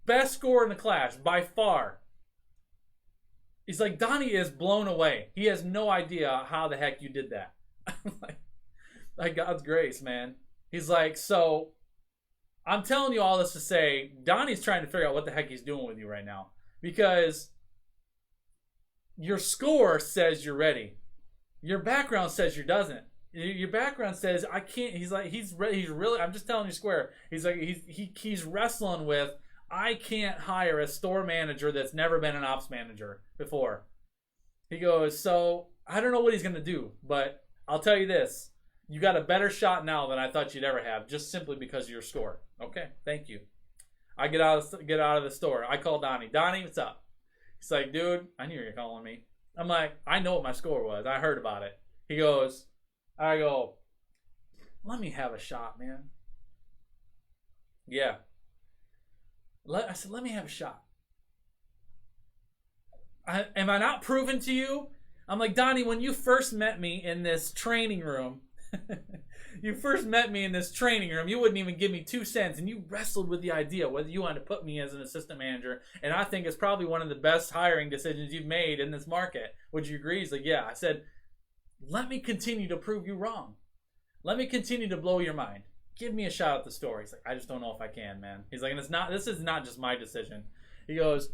Best score in the class by far. He's like, Donnie is blown away. He has no idea how the heck you did that. I'm like God's grace, man. He's like, so I'm telling you all this to say, Donnie's trying to figure out what the heck he's doing with you right now. Because your score says you're ready. Your background says you doesn't. Your background says, I can't. He's like, he's really, I'm just telling you square. He's like, he's wrestling with, I can't hire a store manager that's never been an ops manager before. He goes, so I don't know what he's going to do, but I'll tell you this. You got a better shot now than I thought you'd ever have, just simply because of your score. Okay, thank you. I get out of the store. I call Donnie. Donnie, what's up? He's like, dude, I knew you were calling me. I'm like, I know what my score was. I heard about it. He goes, I go, let me have a shot, man. Yeah. I said, let me have a shot. Am I not proven to you? I'm like, Donnie, when you first met me in this training room, you wouldn't even give me 2 cents, and you wrestled with the idea whether you wanted to put me as an assistant manager, and I think it's probably one of the best hiring decisions you've made in this market. Would you agree? He's like, yeah. I said, let me continue to prove you wrong. Let me continue to blow your mind. give me a shot at the store. He's like, I just don't know if I can, man. He's like, and this is not just my decision. He goes,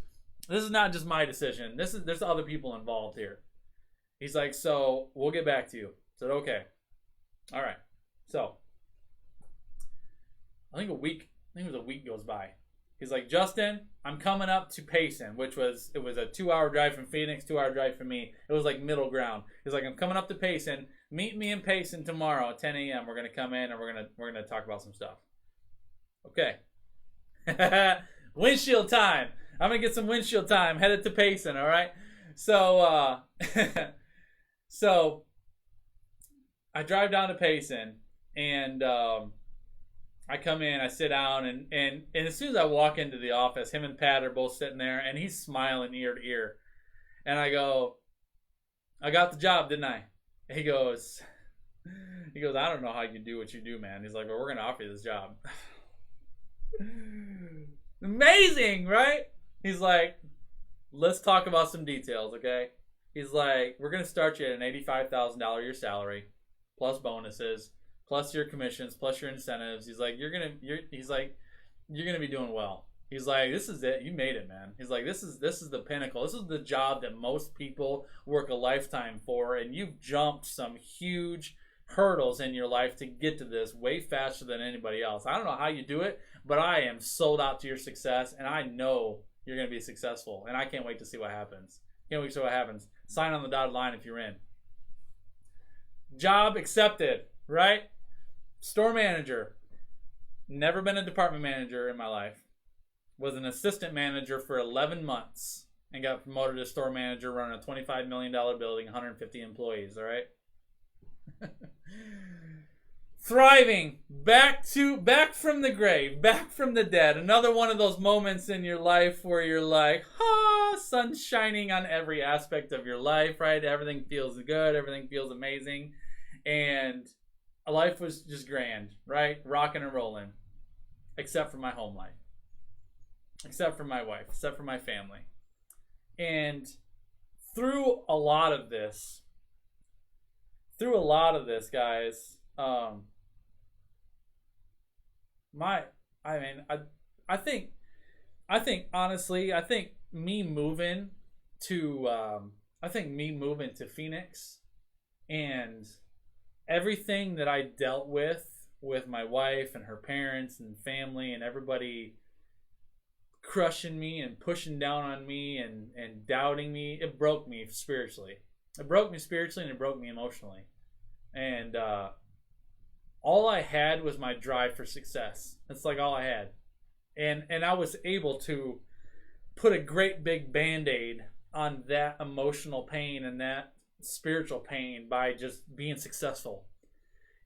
this is not just my decision. There's other people involved here. He's like, so we'll get back to you. I said, okay. All right. So I think it was a week goes by. He's like, Justin, I'm coming up to Payson, it was a 2-hour drive from Phoenix, 2-hour drive from me. It was like middle ground. He's like, I'm coming up to Payson. Meet me in Payson tomorrow at 10 a.m. We're gonna come in and we're gonna talk about some stuff. Okay. Windshield time. I'm gonna get some windshield time. Headed to Payson. All right. So so I drive down to Payson and I come in, I sit down, and as soon as I walk into the office, him and Pat are both sitting there, and he's smiling ear to ear. And I go, I got the job, didn't I? He goes, I don't know how you do what you do, man. He's like, well, we're going to offer you this job. Amazing, right? He's like, let's talk about some details, okay? He's like, we're going to start you at an $85,000 a year salary, plus bonuses, plus your commissions, plus your incentives. He's like, you're gonna be doing well. He's like, this is it. You made it, man. He's like, this is the pinnacle. This is the job that most people work a lifetime for, and you've jumped some huge hurdles in your life to get to this way faster than anybody else. I don't know how you do it, but I am sold out to your success, and I know you're gonna be successful, and I can't wait to see what happens. Can't wait to see what happens. Sign on the dotted line if you're in. Job accepted, right? Store manager. Never been a department manager in my life. Was an assistant manager for 11 months and got promoted to store manager running a $25 million building, 150 employees, all right? Thriving. Back from the grave, back from the dead. Another one of those moments in your life where you're like, sun shining on every aspect of your life, right? Everything feels good. Everything feels amazing. And life was just grand, right? Rocking and rolling. Except for my home life. Except for my wife. Except for my family. And through a lot of this, guys, I think honestly, me moving to Phoenix and everything that I dealt with my wife and her parents and family and everybody crushing me and pushing down on me and doubting me, it broke me spiritually. It broke me spiritually and it broke me emotionally. And all I had was my drive for success. That's like all I had. And I was able to put a great big Band-Aid on that emotional pain and that spiritual pain by just being successful.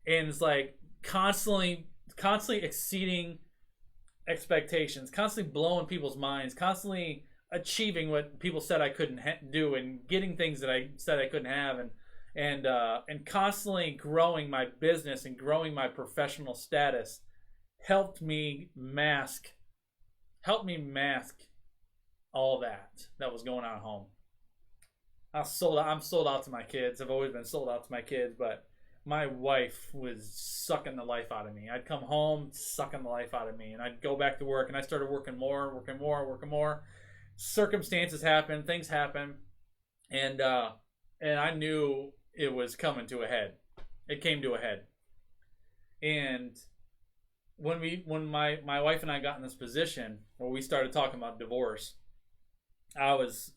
And it's like constantly exceeding expectations, constantly blowing people's minds, constantly achieving what people said I couldn't do and getting things that I said I couldn't have, and constantly growing my business and growing my professional status helped me mask all that was going on at home. I'm sold out to my kids. I've always been sold out to my kids, but my wife was sucking the life out of me. I'd come home sucking the life out of me, and I'd go back to work, and I started working more. Circumstances happen, things happen, and I knew it was coming to a head. It came to a head, and when my wife and I got in this position where we started talking about divorce, I was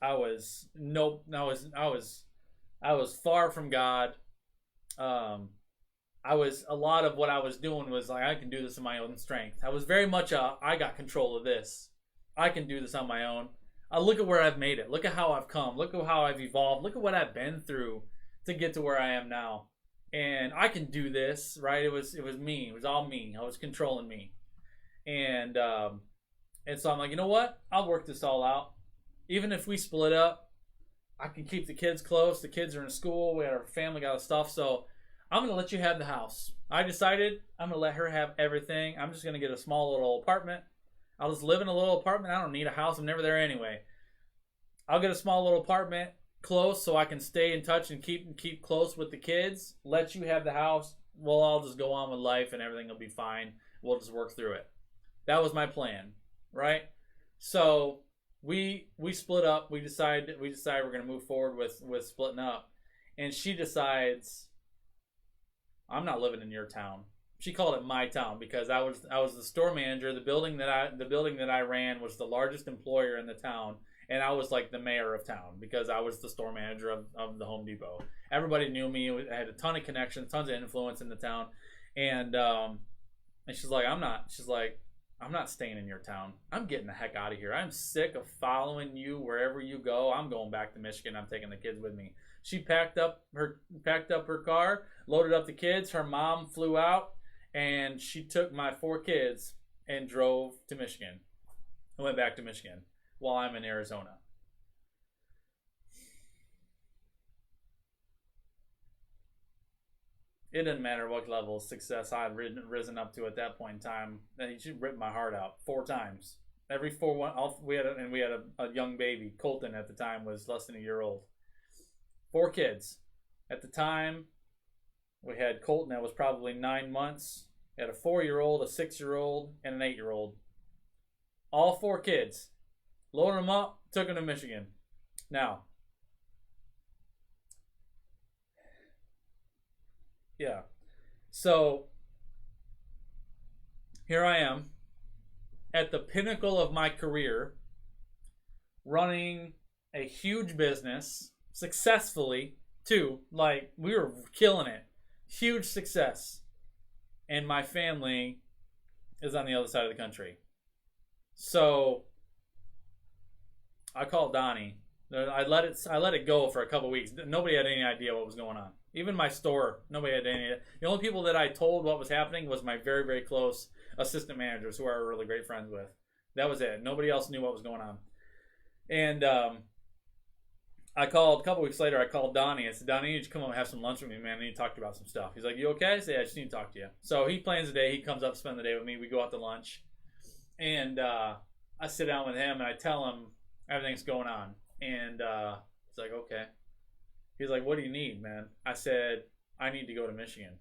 far from God. A lot of what I was doing was like, I can do this in my own strength. I was very much I got control of this. I can do this on my own. Look at where I've made it. Look at how I've come. Look at how I've evolved. Look at what I've been through to get to where I am now. And I can do this, right? It was me. It was all me. I was controlling me. And so I'm like, you know what? I'll work this all out. Even if we split up, I can keep the kids close. The kids are in school. We got our family, got our stuff. So I'm going to let you have the house. I decided I'm going to let her have everything. I'm just going to get a small little apartment. I'll just live in a little apartment. I don't need a house. I'm never there anyway. I'll get a small little apartment close so I can stay in touch and keep close with the kids. Let you have the house. we'll all just go on with life and everything will be fine. We'll just work through it. That was my plan, right? So we split up. We decide we're gonna move forward with splitting up, and she decides I'm not living in your town. She called it my town because I was the store manager. The building that I ran was the largest employer in the town, and I was like the mayor of town because I was the store manager of the Home Depot. Everybody knew me. I had a ton of connections, tons of influence in the town, and she's like, I'm not. She's like, I'm not staying in your town. I'm getting the heck out of here. I'm sick of following you wherever you go. I'm going back to Michigan. I'm taking the kids with me. She packed up her car, loaded up the kids. Her mom flew out, and she took my 4 kids and drove to Michigan. I went back to Michigan while I'm in Arizona. It didn't matter what level of success I had risen up to at that point in time. She ripped my heart out 4 times. Every 4 we had a young baby. Colton at the time was less than a year old. 4 kids. At the time, we had Colton that was probably 9 months. We had a 4-year-old, a 6-year-old, and an 8-year-old. All 4 kids. Loaded them up, took them to Michigan. Now, yeah. So, here I am at the pinnacle of my career, running a huge business successfully, too. Like, we were killing it. Huge success. And my family is on the other side of the country. So, I called Donnie. I let it go for a couple weeks. Nobody had any idea what was going on. Even my store, nobody had any idea. The only people that I told what was happening was my very, very close assistant managers who I were really great friends with. That was it. Nobody else knew what was going on. And I called, a couple weeks later, I called Donnie. I said, Donnie, I need you to come up and have some lunch with me, man. I need to talk to you about some stuff. He's like, you okay? I said, yeah, I just need to talk to you. So he plans the day. He comes up, spend the day with me. We go out to lunch. And I sit down with him and I tell him everything's going on. And he's like, okay. He's like, what do you need, man? I said, I need to go to Michigan.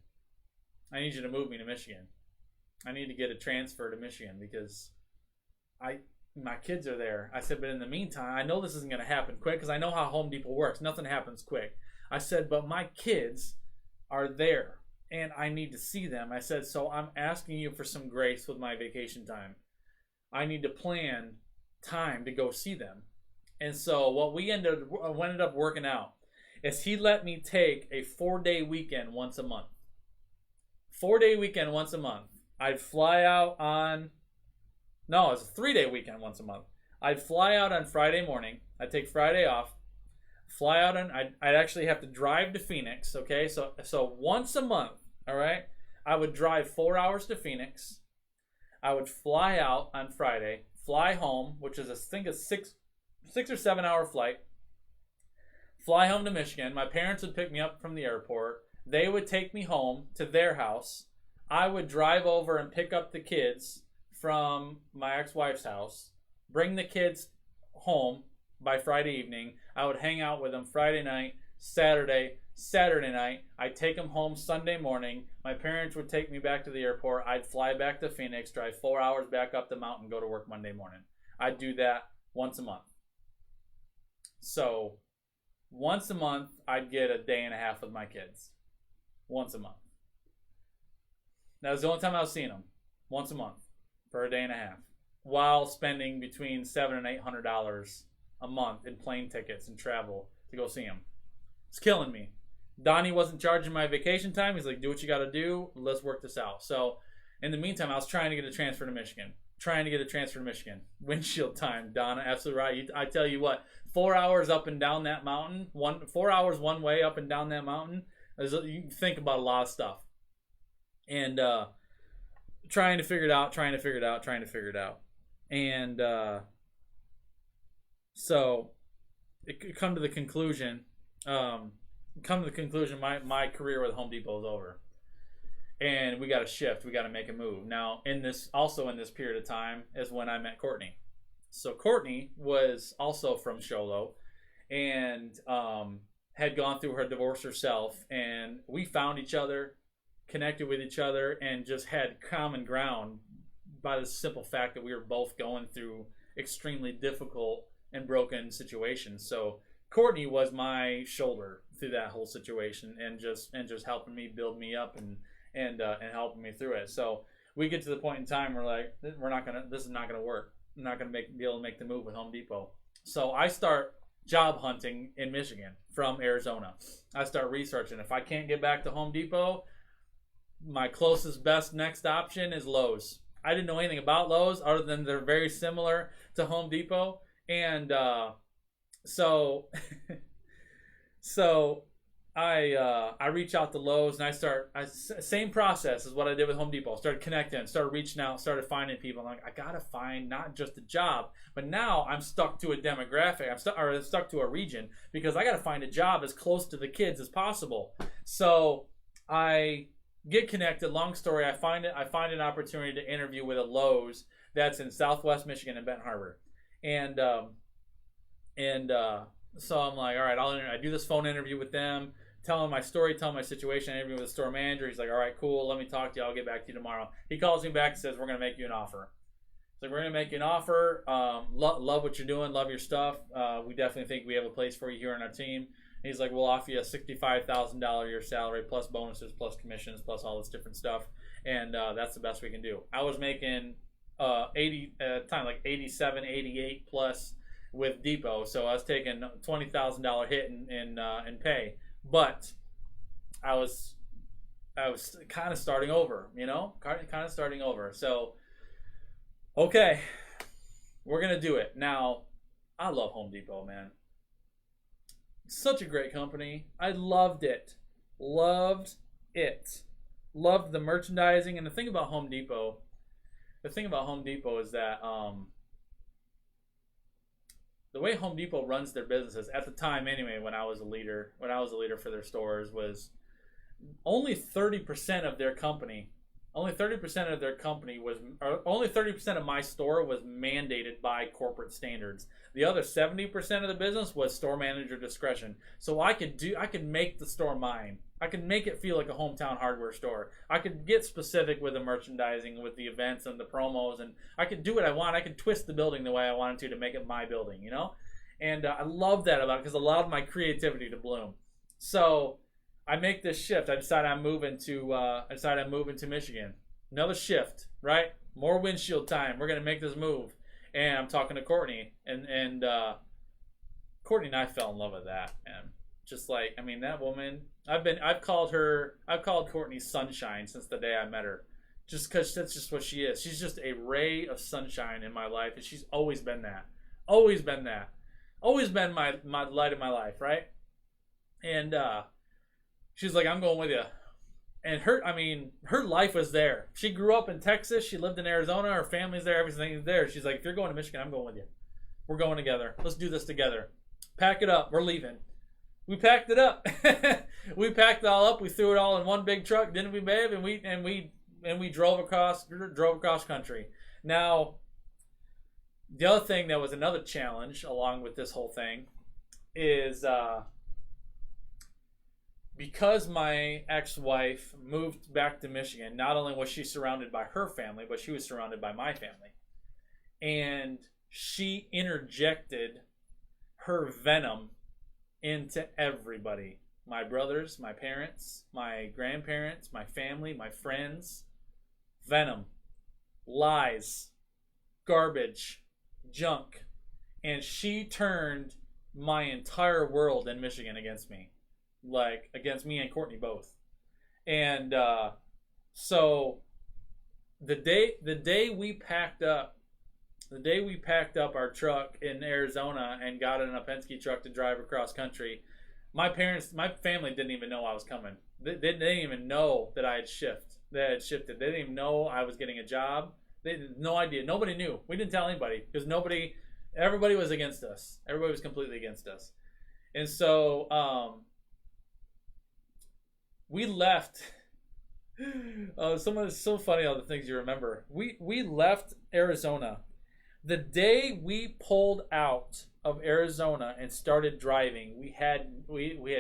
I need you to move me to Michigan. I need to get a transfer to Michigan because my kids are there. I said, but in the meantime, I know this isn't going to happen quick because I know how Home Depot works. Nothing happens quick. I said, but my kids are there and I need to see them. I said, so I'm asking you for some grace with my vacation time. I need to plan time to go see them. And so what we ended up working out is he let me take a 4-day weekend once a month. 4-day weekend once a month. I'd fly out on... No, it's a 3-day weekend once a month. I'd fly out on Friday morning. I'd take Friday off. Fly out on... I'd actually have to drive to Phoenix, okay? So once a month, all right? I would drive 4 hours to Phoenix. I would fly out on Friday, fly home, which is, I think, a 6 or 7 hour flight. Fly home to Michigan. My parents would pick me up from the airport. They would take me home to their house. I would drive over and pick up the kids from my ex-wife's house, bring the kids home by Friday evening. I would hang out with them Friday night, Saturday night. I'd take them home Sunday morning. My parents would take me back to the airport. I'd fly back to Phoenix, drive 4 hours back up the mountain, go to work Monday morning. I'd do that once a month. So once a month, I'd get a day and a half with my kids. Once a month. That was the only time I was seeing them. Once a month. For a day and a half. While spending between $700 and $800 a month in plane tickets and travel to go see them. It's killing me. Donnie wasn't charging my vacation time. He's like, do what you got to do. Let's work this out. So in the meantime, I was trying to get a transfer to Michigan. Windshield time, Donna, absolutely right. I tell you what, 4 hours up and down that mountain, 4 hours one way up and down that mountain, you can think about a lot of stuff. And trying to figure it out. And so it come to the conclusion, my career with Home Depot is over. And we got to shift. We got to make a move. Now, in this period of time is when I met Courtney. So Courtney was also from Show Low and had gone through her divorce herself. And we found each other connected with each other and just had common ground by the simple fact that we were both going through extremely difficult and broken situations. So Courtney was my shoulder through that whole situation, and just helping me, build me up, and helping me through it. So we get to the point in time where like this is not gonna work. I'm not gonna be able to make the move with Home Depot. So I start job hunting in Michigan from Arizona. I start researching. If I can't get back to Home Depot, my closest best next option is Lowe's. I didn't know anything about Lowe's other than they're very similar to Home Depot, and so I reach out to Lowe's, and same process as what I did with Home Depot. Started connecting, started reaching out, started finding people. I'm like, I gotta find not just a job, but now I'm stuck to a demographic. I'm stuck to a region because I gotta find a job as close to the kids as possible. So I get connected. Long story, I find an opportunity to interview with a Lowe's that's in Southwest Michigan in Benton Harbor, and so I'm like, all right, I do this phone interview with them, tell him my story, tell him my situation. I interview with the store manager. He's like, all right, cool, let me talk to you. I'll get back to you tomorrow. He calls me back and says, we're going to make you an offer. So we're going to make you an offer. Love what you're doing. Love your stuff. We definitely think we have a place for you here on our team. And he's like, we'll offer you a $65,000 a year salary plus bonuses, plus commissions, plus all this different stuff. And that's the best we can do. I was making 87, 88 plus with Depot, so I was taking a $20,000 hit in pay, but I was kind of starting over, kind of starting over. So okay, we're gonna do it. Now, I love Home Depot, man. Such a great company. I loved it. Loved the merchandising. And the thing about Home Depot is that the way Home Depot runs their businesses at the time, anyway, when I was a leader for their stores, was only 30% of their company. Only 30% of my store was mandated by corporate standards. The other 70% of the business was store manager discretion. So I could make the store mine. I could make it feel like a hometown hardware store. I could get specific with the merchandising, with the events and the promos, and I could do what I want. I could twist the building the way I wanted to make it my building, And I love that about it because it allowed my creativity to bloom. So I make this shift. I decide I'm moving to Michigan. Another shift, right? More windshield time. We're gonna make this move. And I'm talking to Courtney, and Courtney and I fell in love with that, man. Just like, I mean, that woman. I've called Courtney Sunshine since the day I met her, just because that's just what she is. She's just a ray of sunshine in my life, and she's always been that. Always been that. Always been my light of my life, right? And she's like, I'm going with you. And her life was there. She grew up in Texas. She lived in Arizona. Her family's there. Everything's there. She's like, if you're going to Michigan, I'm going with you. We're going together. Let's do this together. Pack it up. We're leaving. We packed it up. We packed it all up. We threw it all in one big truck, didn't we, babe? And we drove across country. Now, the other thing that was another challenge along with this whole thing is because my ex-wife moved back to Michigan, not only was she surrounded by her family, but she was surrounded by my family. And she interjected her venom into everybody. My brothers, my parents, my grandparents, my family, my friends. Venom. Lies. Garbage. Junk. And she turned my entire world in Michigan against me. Like, against me and Courtney both. And so the day we packed up our truck in Arizona and got in a Penske truck to drive across country, my family didn't even know I was coming. They didn't even know that I had shifted. They didn't even know I was getting a job. They had no idea. Nobody knew. We didn't tell anybody because everybody was against us. Everybody was completely against us. And so we left. It's so funny all the things you remember. We left Arizona. The day we pulled out of Arizona and started driving, we had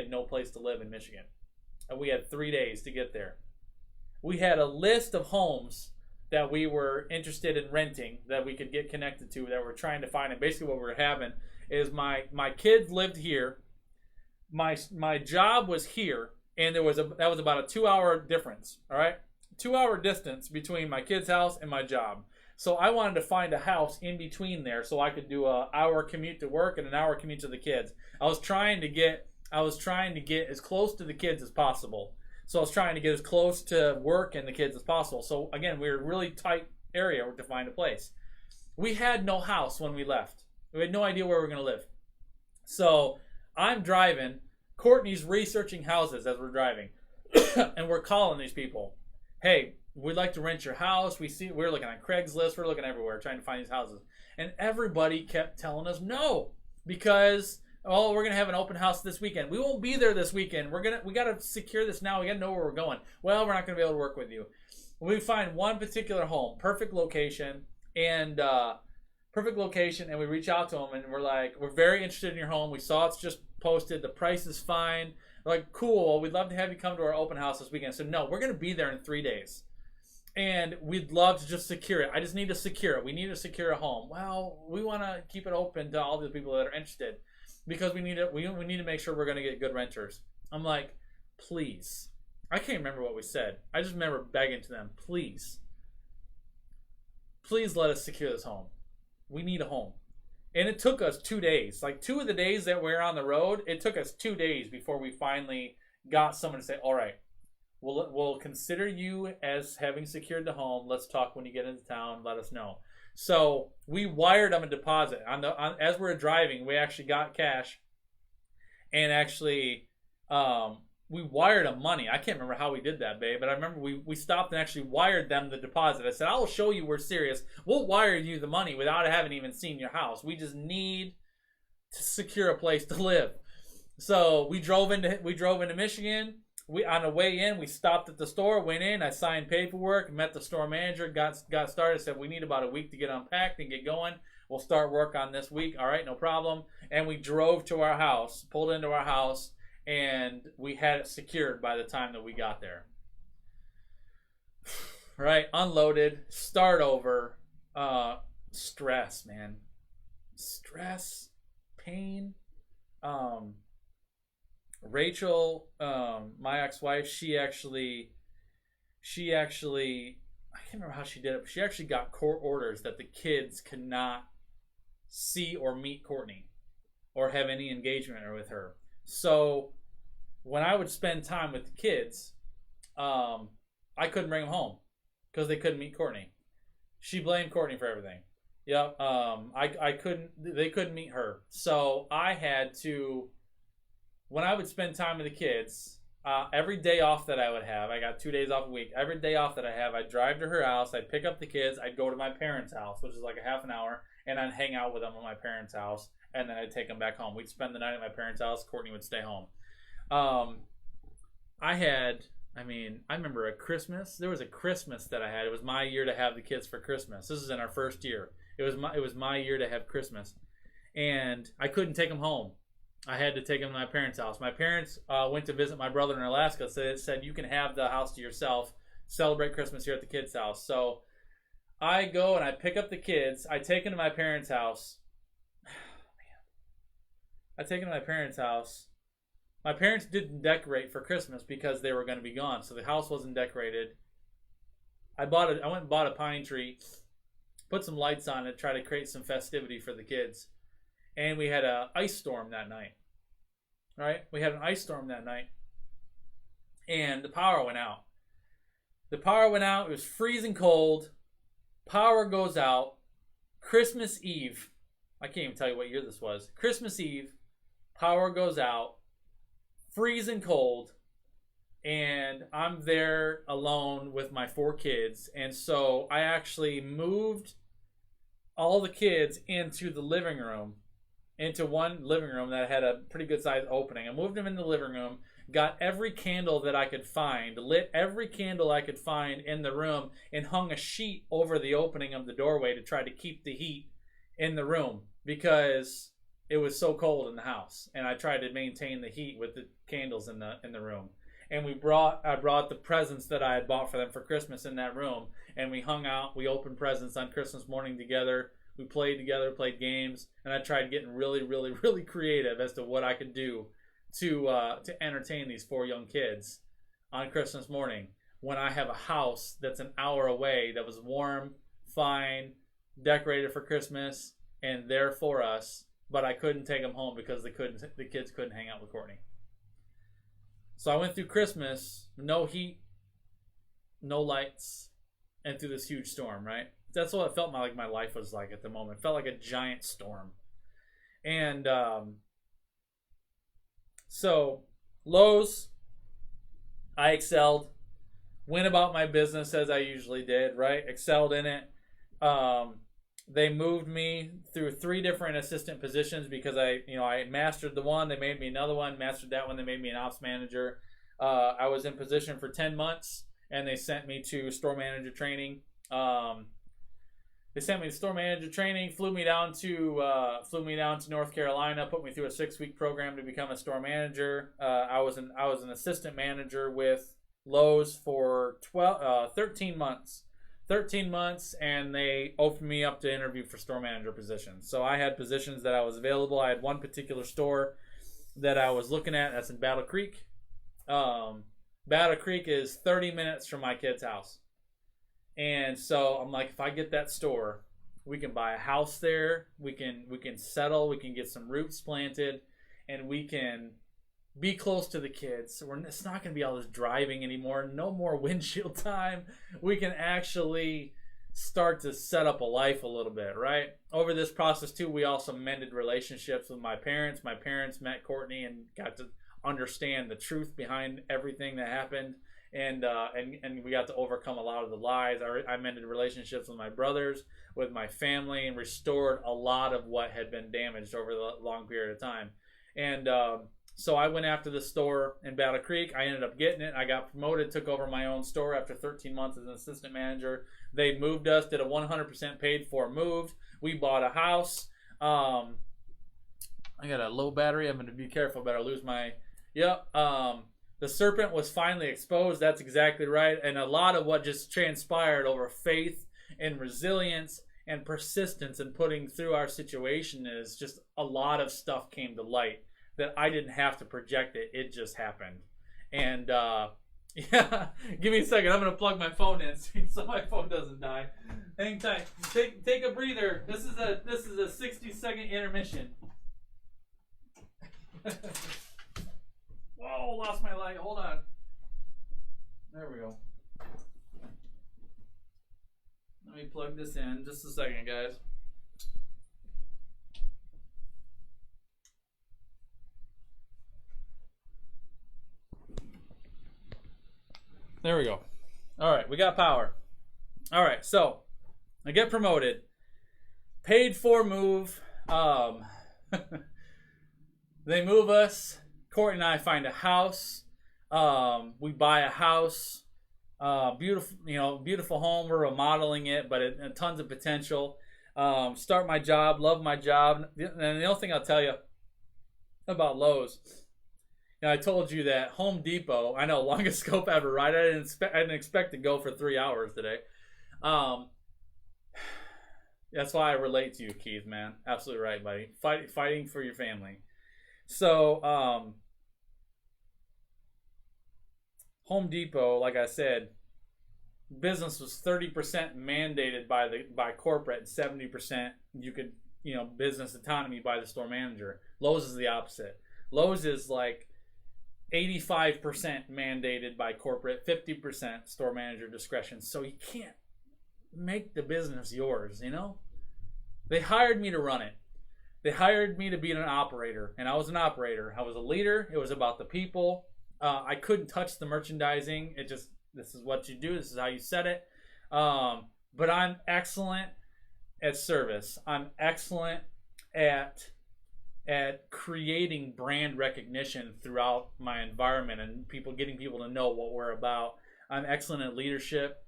no place to live in Michigan. And we had 3 days to get there. we had a list of homes that we were interested in renting that we could get connected to that we're trying to find. And basically what we're having is my kids lived here. My job was here, and that was about a 2-hour difference. All right, 2-hour distance between my kid's house and my job. So I wanted to find a house in between there so I could do an hour commute to work and an hour commute to the kids. I was trying to get as close to the kids as possible. So I was trying to get as close to work and the kids as possible. So again, we were a really tight area to find a place. We had no house when we left. We had no idea where we were going to live. So I'm driving. Courtney's researching houses as we're driving. And we're calling these people. Hey, we'd like to rent your house. We're looking on Craigslist. We're looking everywhere trying to find these houses. And everybody kept telling us no. Because, oh, we're going to have an open house this weekend. We won't be there this weekend. We got to secure this now. We got to know where we're going. Well, we're not going to be able to work with you. We find one particular home, perfect location, and we reach out to them, and we're like, we're very interested in your home. We saw it's just posted. The price is fine. We're like, cool. We'd love to have you come to our open house this weekend. So no, we're going to be there in 3 days. And we'd love to just secure it. I just need to secure it. We need to secure a home. Well, we want to keep it open to all the people that are interested because we need to make sure we're going to get good renters. I'm like, please. I can't remember what we said. I just remember begging to them, please let us secure this home. We need a home. And it took us 2 days. Like 2 of the days that we were on the road, it took us 2 days before we finally got someone to say, all right, we'll consider you as having secured the home. Let's talk when you get into town. Let us know. So we wired them a deposit. As we were driving, we actually got cash. And actually, we wired them money. I can't remember how we did that, babe. But I remember we stopped and actually wired them the deposit. I said, I will show you we're serious. We'll wire you the money without having even seen your house. We just need to secure a place to live. So we drove into Michigan. On the way in, we stopped at the store, went in, I signed paperwork, met the store manager, got started, said we need about a week to get unpacked and get going. We'll start work on this week. All right, no problem. And we drove to our house, pulled into our house, and we had it secured by the time that we got there. Right, unloaded, start over. Stress, man. Stress, pain. Rachel, my ex-wife, she actually, I can't remember how she did it, but she actually got court orders that the kids could not see or meet Courtney or have any engagement with her. So when I would spend time with the kids, I couldn't bring them home because they couldn't meet Courtney. She blamed Courtney for everything. Yep. They couldn't meet her. So I had to, when I would spend time with the kids, every day off that I would have, I got 2 days off a week. Every day off that I have, I'd drive to her house. I'd pick up the kids. I'd go to my parents' house, which is like a half an hour, and I'd hang out with them at my parents' house, and then I'd take them back home. We'd spend the night at my parents' house. Courtney would stay home. I remember a Christmas. There was a Christmas that I had. It was my year to have the kids for Christmas. This is in our first year. It was my year to have Christmas, and I couldn't take them home. I had to take them to my parents' house. My parents went to visit my brother in Alaska, so it said you can have the house to yourself, celebrate Christmas here at the kids' house. So I go and I pick up the kids. I take them to my parents' house. I take them to my parents' house. My parents didn't decorate for Christmas because they were going to be gone, so the house wasn't decorated. I went and bought a pine tree, put some lights on it, try to create some festivity for the kids. And we had an ice storm that night. Right? We had an ice storm that night. And the power went out. It was freezing cold. Power goes out. Christmas Eve. I can't even tell you what year this was. Christmas Eve. Power goes out. Freezing cold. And I'm there alone with my 4 kids. And so I actually moved all the kids into the living room. Into one living room that had a pretty good sized opening. I moved them in the living room, got every candle that I could find, lit every candle I could find in the room, and hung a sheet over the opening of the doorway to try to keep the heat in the room because it was so cold in the house. And I tried to maintain the heat with the candles in the room. and I brought the presents that I had bought for them for Christmas in that room, and we hung out. We opened presents on Christmas morning together. We played together, played games, and I tried getting really, really, really creative as to what I could do to entertain these 4 young kids on Christmas morning when I have a house that's an hour away that was warm, fine, decorated for Christmas, and there for us. But I couldn't take them home because the kids couldn't hang out with Courtney. So I went through Christmas, no heat, no lights, and through this huge storm, right? That's what it felt like my life was like at the moment. It felt like a giant storm. And so Lowe's, I excelled, went about my business as I usually did, right? Excelled in it. They moved me through 3 different assistant positions because I mastered the one, they made me another one, mastered that one, they made me an ops manager. I was in position for 10 months, and they sent me to store manager training. They sent me to store manager training, flew me down to North Carolina, put me through a 6-week program to become a store manager. I was an assistant manager with Lowe's for 13 months. 13 months, and they opened me up to interview for store manager positions. So I had positions that I was available. I had one particular store that I was looking at. That's in Battle Creek. Battle Creek is 30 minutes from my kid's house. And so I'm like, if I get that store, we can buy a house there. We can settle. We can get some roots planted, and we can be close to the kids. So it's not going to be all this driving anymore. No more windshield time. We can actually start to set up a life a little bit, right? Over this process too, we also mended relationships with my parents. My parents met Courtney and got to understand the truth behind everything that happened, and we got to overcome a lot of the lies. I mended relationships with my brothers, with my family, and restored a lot of what had been damaged over the long period of time. And so I went after the store in Battle Creek. I ended up getting it. I got promoted, took over my own store after 13 months as an assistant manager. They moved us, did a 100% paid for move. We bought a house. I got a low battery. I'm going to be careful. Better lose my... Yep. The serpent was finally exposed. That's exactly right. And a lot of what just transpired over faith and resilience and persistence in putting through our situation is just a lot of stuff came to light that I didn't have to project it. It just happened. And yeah, give me a second. I'm going to plug my phone in so my phone doesn't die. Hang tight. Take a breather. This is a 60-second intermission. Whoa, lost my light. Hold on. There we go. Let me plug this in. Just a second, guys. There we go. All right, we got power. All right, so I get promoted. Paid for move. They move us. Courtney and I find a house. We buy a house. Beautiful home. We're remodeling it, but tons of potential. Start my job. Love my job. And the only thing I'll tell you about Lowe's, I told you that Home Depot, I know, longest scope ever, right? I didn't expect to go for 3 hours today. That's why I relate to you, Keith, man. Absolutely right, buddy. Fighting for your family. So, Home Depot, like I said, business was 30% mandated by corporate, and 70% you could, business autonomy by the store manager. Lowe's is the opposite. Lowe's is like 85% mandated by corporate, 50% store manager discretion. So you can't make the business yours, They hired me to run it. They hired me to be an operator, and I was an operator. I was a leader. It was about the people. I couldn't touch the merchandising. This is what you do. This is how you set it. But I'm excellent at service. I'm excellent at creating brand recognition throughout my environment and getting people to know what we're about. I'm excellent at leadership,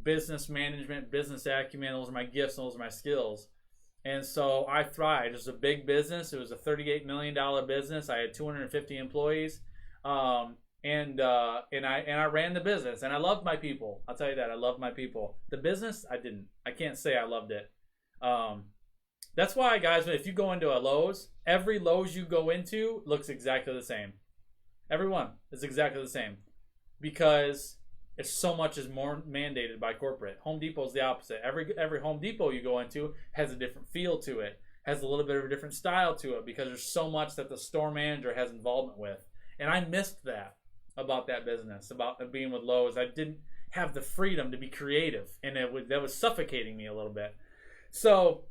business management, business acumen. Those are my gifts. Those are my skills. And so I thrived. It was a big business. It was a $38 million business. I had 250 employees. And and I ran the business, and I loved my people. I'll tell you that, I loved my people. The business, I didn't. I can't say I loved it. That's why, guys, if you go into a Lowe's, every Lowe's you go into looks exactly the same. Everyone is exactly the same, because it's so much is more mandated by corporate. Home Depot is the opposite. Every Home Depot you go into has a different feel to it, has a little bit of a different style to it, because there's so much that the store manager has involvement with. And I missed that about that business, about being with Lowe's. I didn't have the freedom to be creative, and that was suffocating me a little bit. So,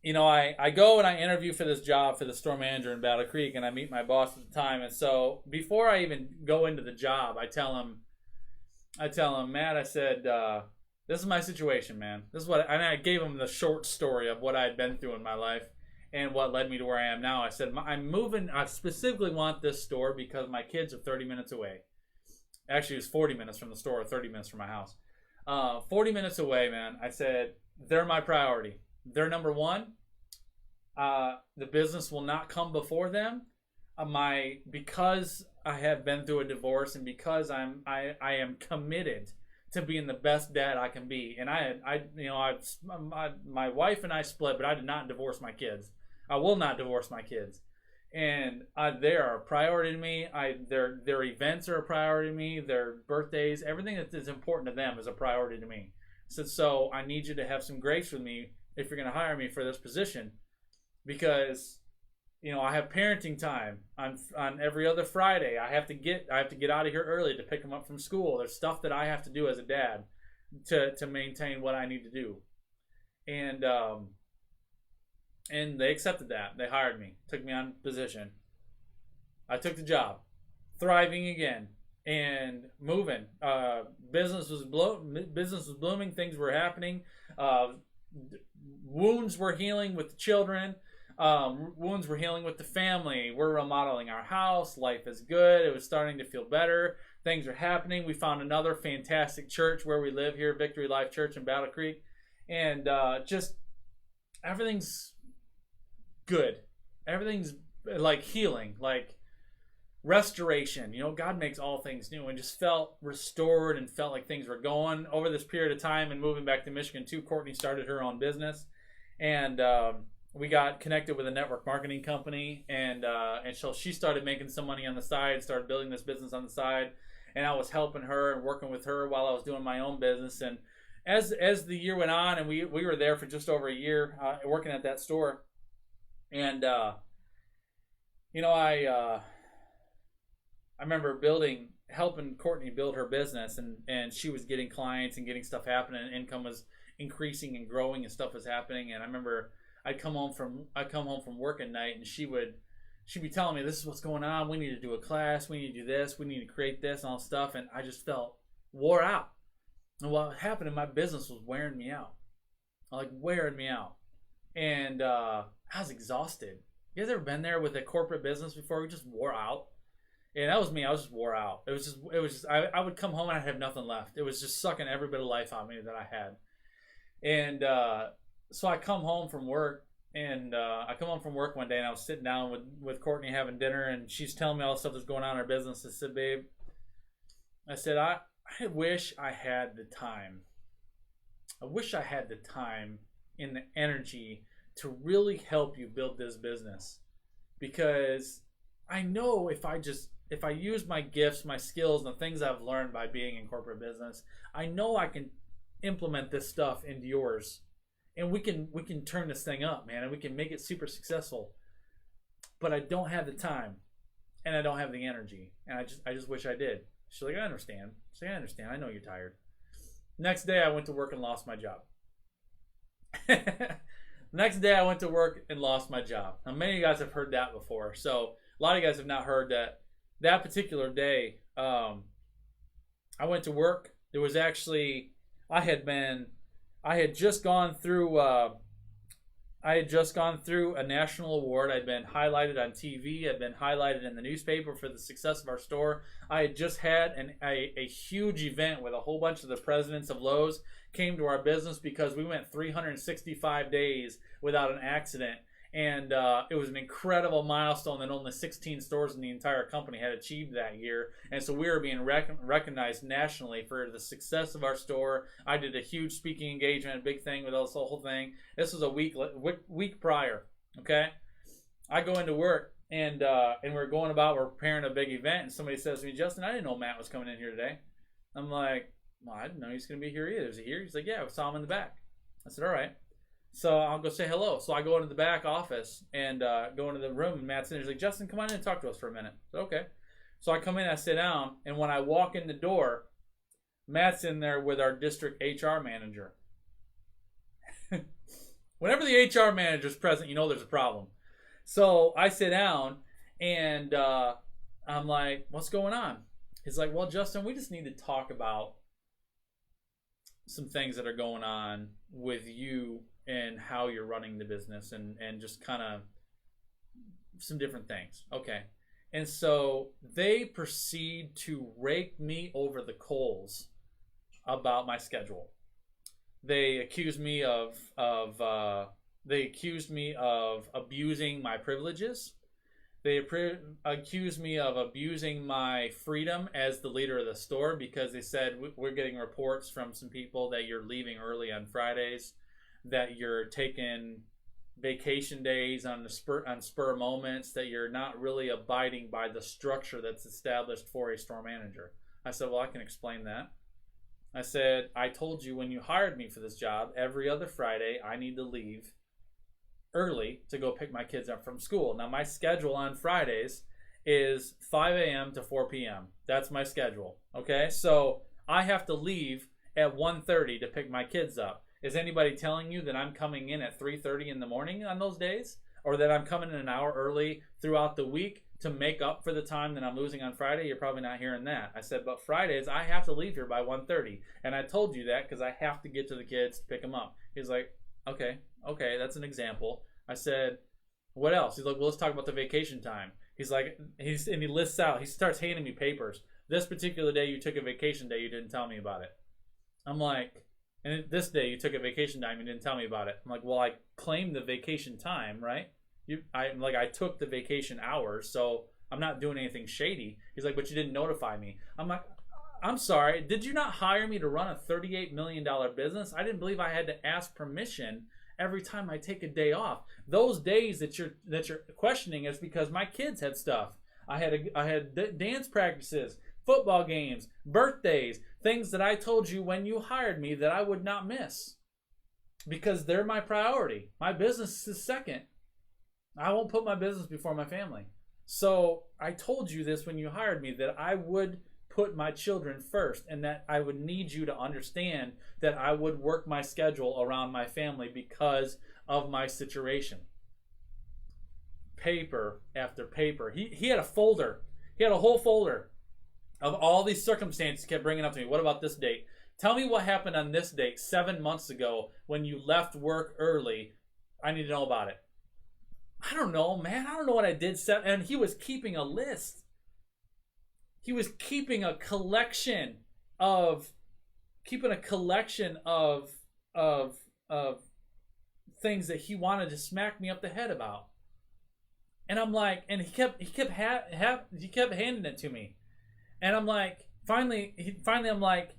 I go and I interview for this job for the store manager in Battle Creek, and I meet my boss at the time. And so before I even go into the job, I tell him, Matt, I said, this is my situation, man. This is and I gave him the short story of what I had been through in my life and what led me to where I am now. I said, I'm moving. I specifically want this store because my kids are 30 minutes away. Actually, it was 40 minutes from the store, 30 minutes from my house. 40 minutes away, man. I said, they're my priority. They're number one. The business will not come before them. Because I have been through a divorce, and because I am committed to being the best dad I can be. And my wife and I split, but I did not divorce my kids. I will not divorce my kids. And they are a priority to me. Their events are a priority to me. Their birthdays, everything that is important to them is a priority to me. So I need you to have some grace with me if you're going to hire me for this position, because I have parenting time on every other Friday. I have to get out of here early to pick them up from school. There's stuff that I have to do as a dad to maintain what I need to do. And they accepted that. They hired me, took me on position. I took the job, thriving again and moving. Business was blooming. Things were happening. Wounds were healing with the children. Wounds were healing with the family. We're remodeling our house. Life is good. It was starting to feel better. Things are happening. We found another fantastic church where we live here, Victory Life Church in Battle Creek. And just everything's good. Everything's like healing, like restoration. God makes all things new, and just felt restored and felt like things were going. Over this period of time and moving back to Michigan too, Courtney started her own business. And we got connected with a network marketing company, and so she started making some money on the side, started building this business on the side, and I was helping her and working with her while I was doing my own business. And as the year went on, and we were there for just over a year working at that store, and I remember helping Courtney build her business, and she was getting clients and getting stuff happening, and income was increasing and growing, and stuff was happening. And I remember I'd come home from work at night, and she'd be telling me, this is what's going on. We need to do a class. We need to do this. We need to create this and all stuff. And I just felt wore out. And what happened in my business was wearing me out. And I was exhausted. You guys ever been there with a corporate business before? We just wore out. And that was me. I was just wore out. It was just I would come home and I'd have nothing left. It was just sucking every bit of life out of me that I had. And so I come home from work, and one day, and I was sitting down with Courtney having dinner, and she's telling me all the stuff that's going on in her business. I said, babe, I wish I had the time. I wish I had the time and the energy to really help you build this business, because I know if I use my gifts, my skills, and the things I've learned by being in corporate business, I know I can implement this stuff into yours. And we can turn this thing up, man, and we can make it super successful. But I don't have the time, and I don't have the energy, and I just wish I did. She's like, I understand. I understand. I know you're tired. Next day, I went to work and lost my job. Next day, I went to work and lost my job. Now, many of you guys have heard that before, so a lot of you guys have not heard that particular day. I went to work. There was actually I had just gone through a national award. I'd been highlighted on TV. I'd been highlighted in the newspaper for the success of our store. I had just had a huge event with a whole bunch of the presidents of Lowe's came to our business because we went 365 days without an accident. And it was an incredible milestone that only 16 stores in the entire company had achieved that year. And so we were being recognized nationally for the success of our store. I did a huge speaking engagement, a big thing with this whole thing. This was a week prior. Okay, I go into work and we're we're preparing a big event, and somebody says to me, Justin, I didn't know Matt was coming in here today. I'm like, well, I didn't know he was going to be here either. Is he here? He's like, yeah, I saw him in the back. I said, all right. So I'll go say hello. So I go into the back office and go into the room, and Matt's in there. He's like, Justin, come on in and talk to us for a minute. I said, okay. So I come in, I sit down, and when I walk in the door, Matt's in there with our district HR manager. Whenever the HR manager is present, you know there's a problem. So I sit down, and I'm like, what's going on? He's like, well, Justin, we just need to talk about some things that are going on with you and how you're running the business and just kind of some different things. Okay. And so they proceed to rake me over the coals about my schedule. They accused me of abusing my privileges. They accused me of abusing my freedom as the leader of the store, because they said, we're getting reports from some people that you're leaving early on Fridays, that you're taking vacation days on spur moments, that you're not really abiding by the structure that's established for a store manager. I said, well, I can explain that. I said, I told you when you hired me for this job, every other Friday I need to leave early to go pick my kids up from school. Now, my schedule on Fridays is 5 a.m. to 4 p.m. That's my schedule. Okay, so I have to leave at 1:30 to pick my kids up. Is anybody telling you that I'm coming in at 3:30 in the morning on those days? Or that I'm coming in an hour early throughout the week to make up for the time that I'm losing on Friday? You're probably not hearing that. I said, but Fridays, I have to leave here by 1:30. And I told you that because I have to get to the kids to pick them up. He's like, okay, that's an example. I said, what else? He's like, well, let's talk about the vacation time. He's like, and he lists out, he starts handing me papers. This particular day you took a vacation day, you didn't tell me about it. I'm like, and this day you took a vacation time, you didn't tell me about it. I'm like, well, I claimed the vacation time, right? I took the vacation hours, so I'm not doing anything shady. He's like, but you didn't notify me. I'm like, I'm sorry, did you not hire me to run a $38 million business? I didn't believe I had to ask permission every time I take a day off. Those days that you're questioning is because my kids had stuff. I had dance practices, football games, birthdays, things that I told you when you hired me that I would not miss, because they're my priority. My business is second. I won't put my business before my family. So I told you this when you hired me, that I would put my children first, and that I would need you to understand that I would work my schedule around my family because of my situation. Paper after paper. He had a folder. He had a whole folder of all these circumstances. He kept bringing up to me. What about this date? Tell me what happened on this date 7 months ago when you left work early. I need to know about it. I don't know, man. I don't know what I did. And he was keeping a list. He was keeping a collection of things that he wanted to smack me up the head about. And I'm like, and he kept handing it to me. And I'm like, finally I'm like,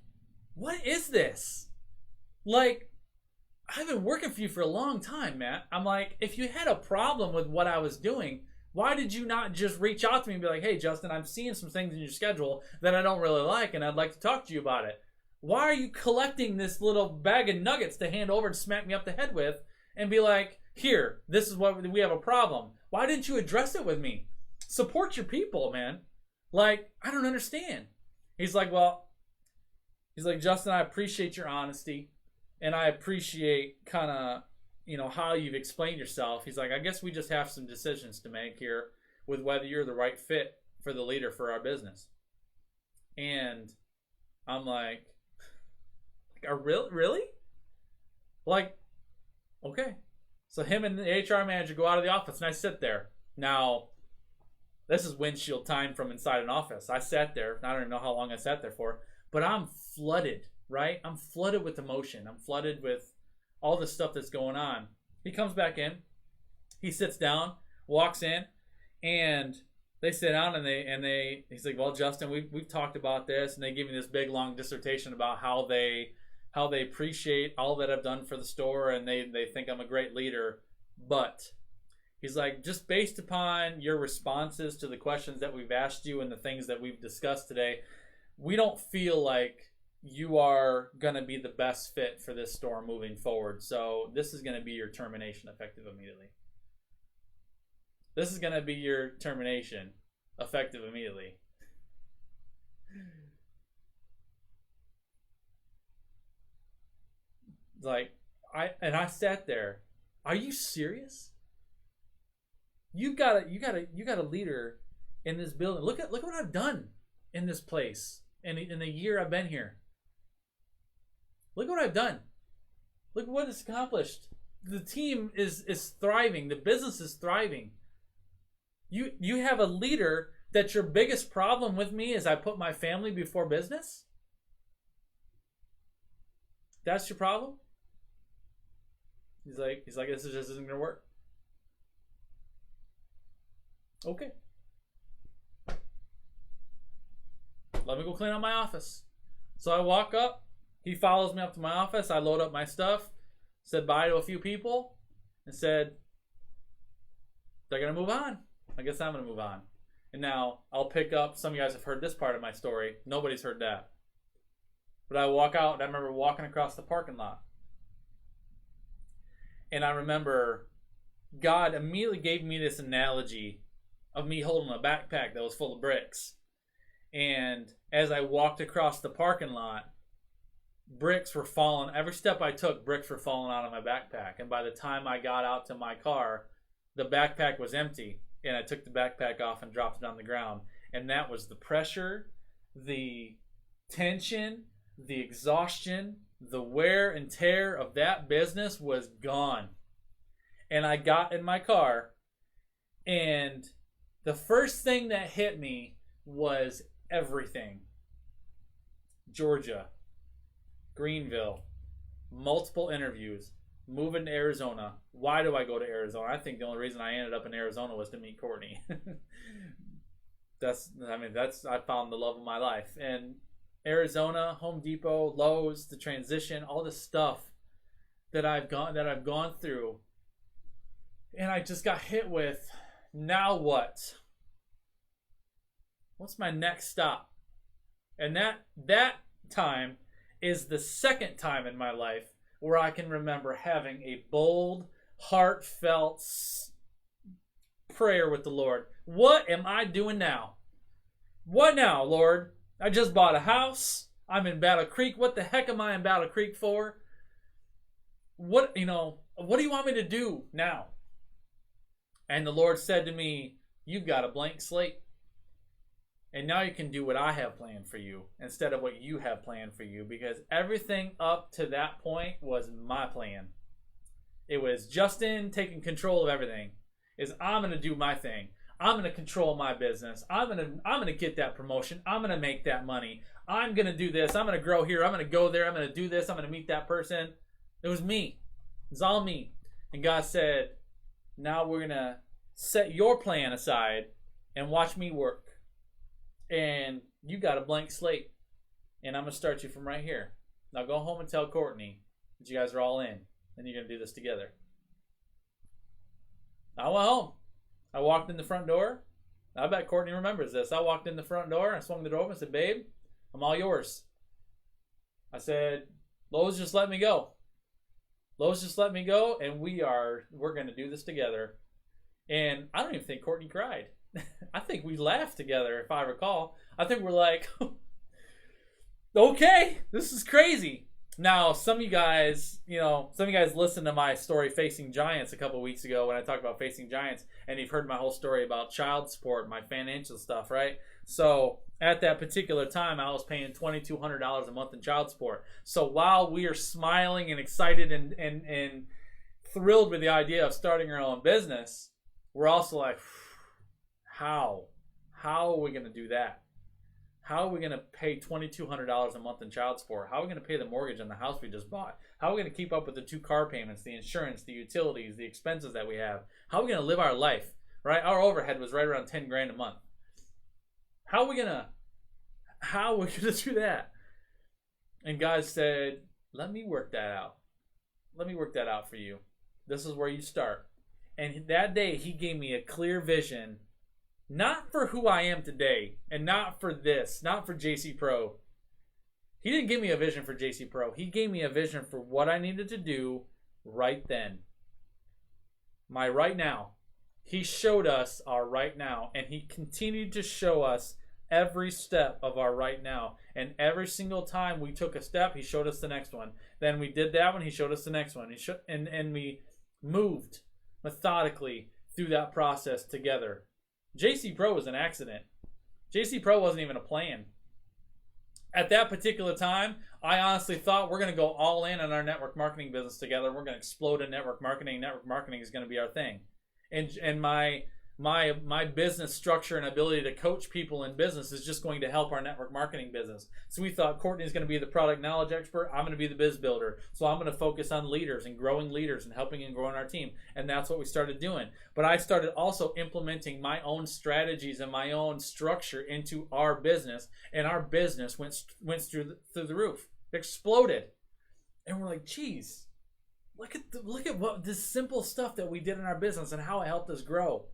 what is this? Like, I've been working for you for a long time, Matt. I'm like, if you had a problem with what I was doing, why did you not just reach out to me and be like, hey, Justin, I'm seeing some things in your schedule that I don't really like, and I'd like to talk to you about it. Why are you collecting this little bag of nuggets to hand over and smack me up the head with and be like, here, this is what we have a problem? Why didn't you address it with me? Support your people, man. Like, I don't understand. He's like, Justin, I appreciate your honesty, and I appreciate kind of, how you've explained yourself. He's like, I guess we just have some decisions to make here with whether you're the right fit for the leader for our business. And I'm like, really? Like, okay. So him and the HR manager go out of the office, and I sit there. Now, this is windshield time from inside an office. I sat there. I don't even know how long I sat there for, but I'm flooded, right? I'm flooded with emotion. I'm flooded with all the stuff that's going on. He comes back in. He sits down, walks in, and they sit down and he's like, well, Justin, we've talked about this, and they give me this big long dissertation about how they appreciate all that I've done for the store, and they think I'm a great leader. But he's like, just based upon your responses to the questions that we've asked you and the things that we've discussed today, we don't feel like you are going to be the best fit for this store moving forward. So this is going to be your termination effective immediately. This is going to be your termination effective immediately. Like, I sat there. Are you serious? You got a leader in this building. Look at what I've done in this place in the year I've been here. Look what I've done. Look what it's accomplished. The team is thriving. The business is thriving. You have a leader that your biggest problem with me is I put my family before business? That's your problem? He's like, this just isn't gonna work. Okay. Let me go clean out my office. So I walk up. He follows me up to my office. I load up my stuff, said bye to a few people, and said, they're going to move on. I guess I'm going to move on. And now I'll pick up. Some of you guys have heard this part of my story. Nobody's heard that. But I walk out, and I remember walking across the parking lot. And I remember God immediately gave me this analogy of me holding a backpack that was full of bricks. And as I walked across the parking lot, bricks were falling. Every step I took, bricks were falling out of my backpack. And by the time I got out to my car, the backpack was empty. And I took the backpack off and dropped it on the ground. And that was the pressure, the tension, the exhaustion, the wear and tear of that business was gone. And I got in my car, and the first thing that hit me was everything. Georgia, Greenville, multiple interviews, moving to Arizona. Why do I go to Arizona? I think the only reason I ended up in Arizona was to meet Courtney. I found the love of my life. And Arizona, Home Depot, Lowe's, the transition, all this stuff that I've gone through. And I just got hit with, now what? What's my next stop? And that time is the second time in my life where I can remember having a bold, heartfelt prayer with the Lord. What am I doing now? What now, Lord? I just bought a house. I'm in Battle Creek. What the heck am I in Battle Creek for? What do you want me to do now? And the Lord said to me, you've got a blank slate. And now you can do what I have planned for you instead of what you have planned for you, because everything up to that point was my plan. It was Justin taking control of everything. I'm going to do my thing. I'm going to control my business. I'm going to get that promotion. I'm going to make that money. I'm going to do this. I'm going to grow here. I'm going to go there. I'm going to do this. I'm going to meet that person. It was me. It was all me. And God said, now we're going to set your plan aside and watch me work. And you got a blank slate. And I'm going to start you from right here. Now go home and tell Courtney that you guys are all in. And you're going to do this together. I went home. I walked in the front door. I bet Courtney remembers this. I walked in the front door. I swung the door open and said, babe, I'm all yours. I said, Lowe's just let me go. Lowe's just let me go. And we're going to do this together. And I don't even think Courtney cried. I think we laughed together, if I recall. I think we're like, okay, this is crazy. Now, some of you guys listened to my story Facing Giants a couple weeks ago when I talked about facing giants, and you've heard my whole story about child support, my financial stuff, right? So at that particular time, I was paying $2,200 a month in child support. So while we are smiling and excited and thrilled with the idea of starting our own business, we're also like, how are we going to do that? How are we going to pay $2,200 a month in child support? How are we going to pay the mortgage on the house we just bought? How are we going to keep up with the 2 car payments, the insurance, the utilities, the expenses that we have? How are we going to live our life, right? Our overhead was right around 10 grand a month. How are we going to do that? And God said, let me work that out. Let me work that out for you. This is where you start. And that day, he gave me a clear vision, not for who I am today, and not for this, not for JC Pro. He didn't give me a vision for JC Pro. He gave me a vision for what I needed to do right then. My right now. He showed us our right now, and he continued to show us every step of our right now. And every single time we took a step, he showed us the next one. Then we did that one, he showed us the next one. And we moved methodically through that process together. JC Pro was an accident. JC Pro wasn't even a plan. At that particular time, I honestly thought we're going to go all in on our network marketing business together. We're going to explode in network marketing. Network marketing is going to be our thing. And my business structure and ability to coach people in business is just going to help our network marketing business. So we thought Courtney's going to be the product knowledge expert. I'm going to be the biz builder. So I'm going to focus on leaders and growing leaders and helping and growing our team. And that's what we started doing. But I started also implementing my own strategies and my own structure into our business. And our business went through the roof. It exploded. And we're like, geez, look at what this simple stuff that we did in our business and how it helped us grow.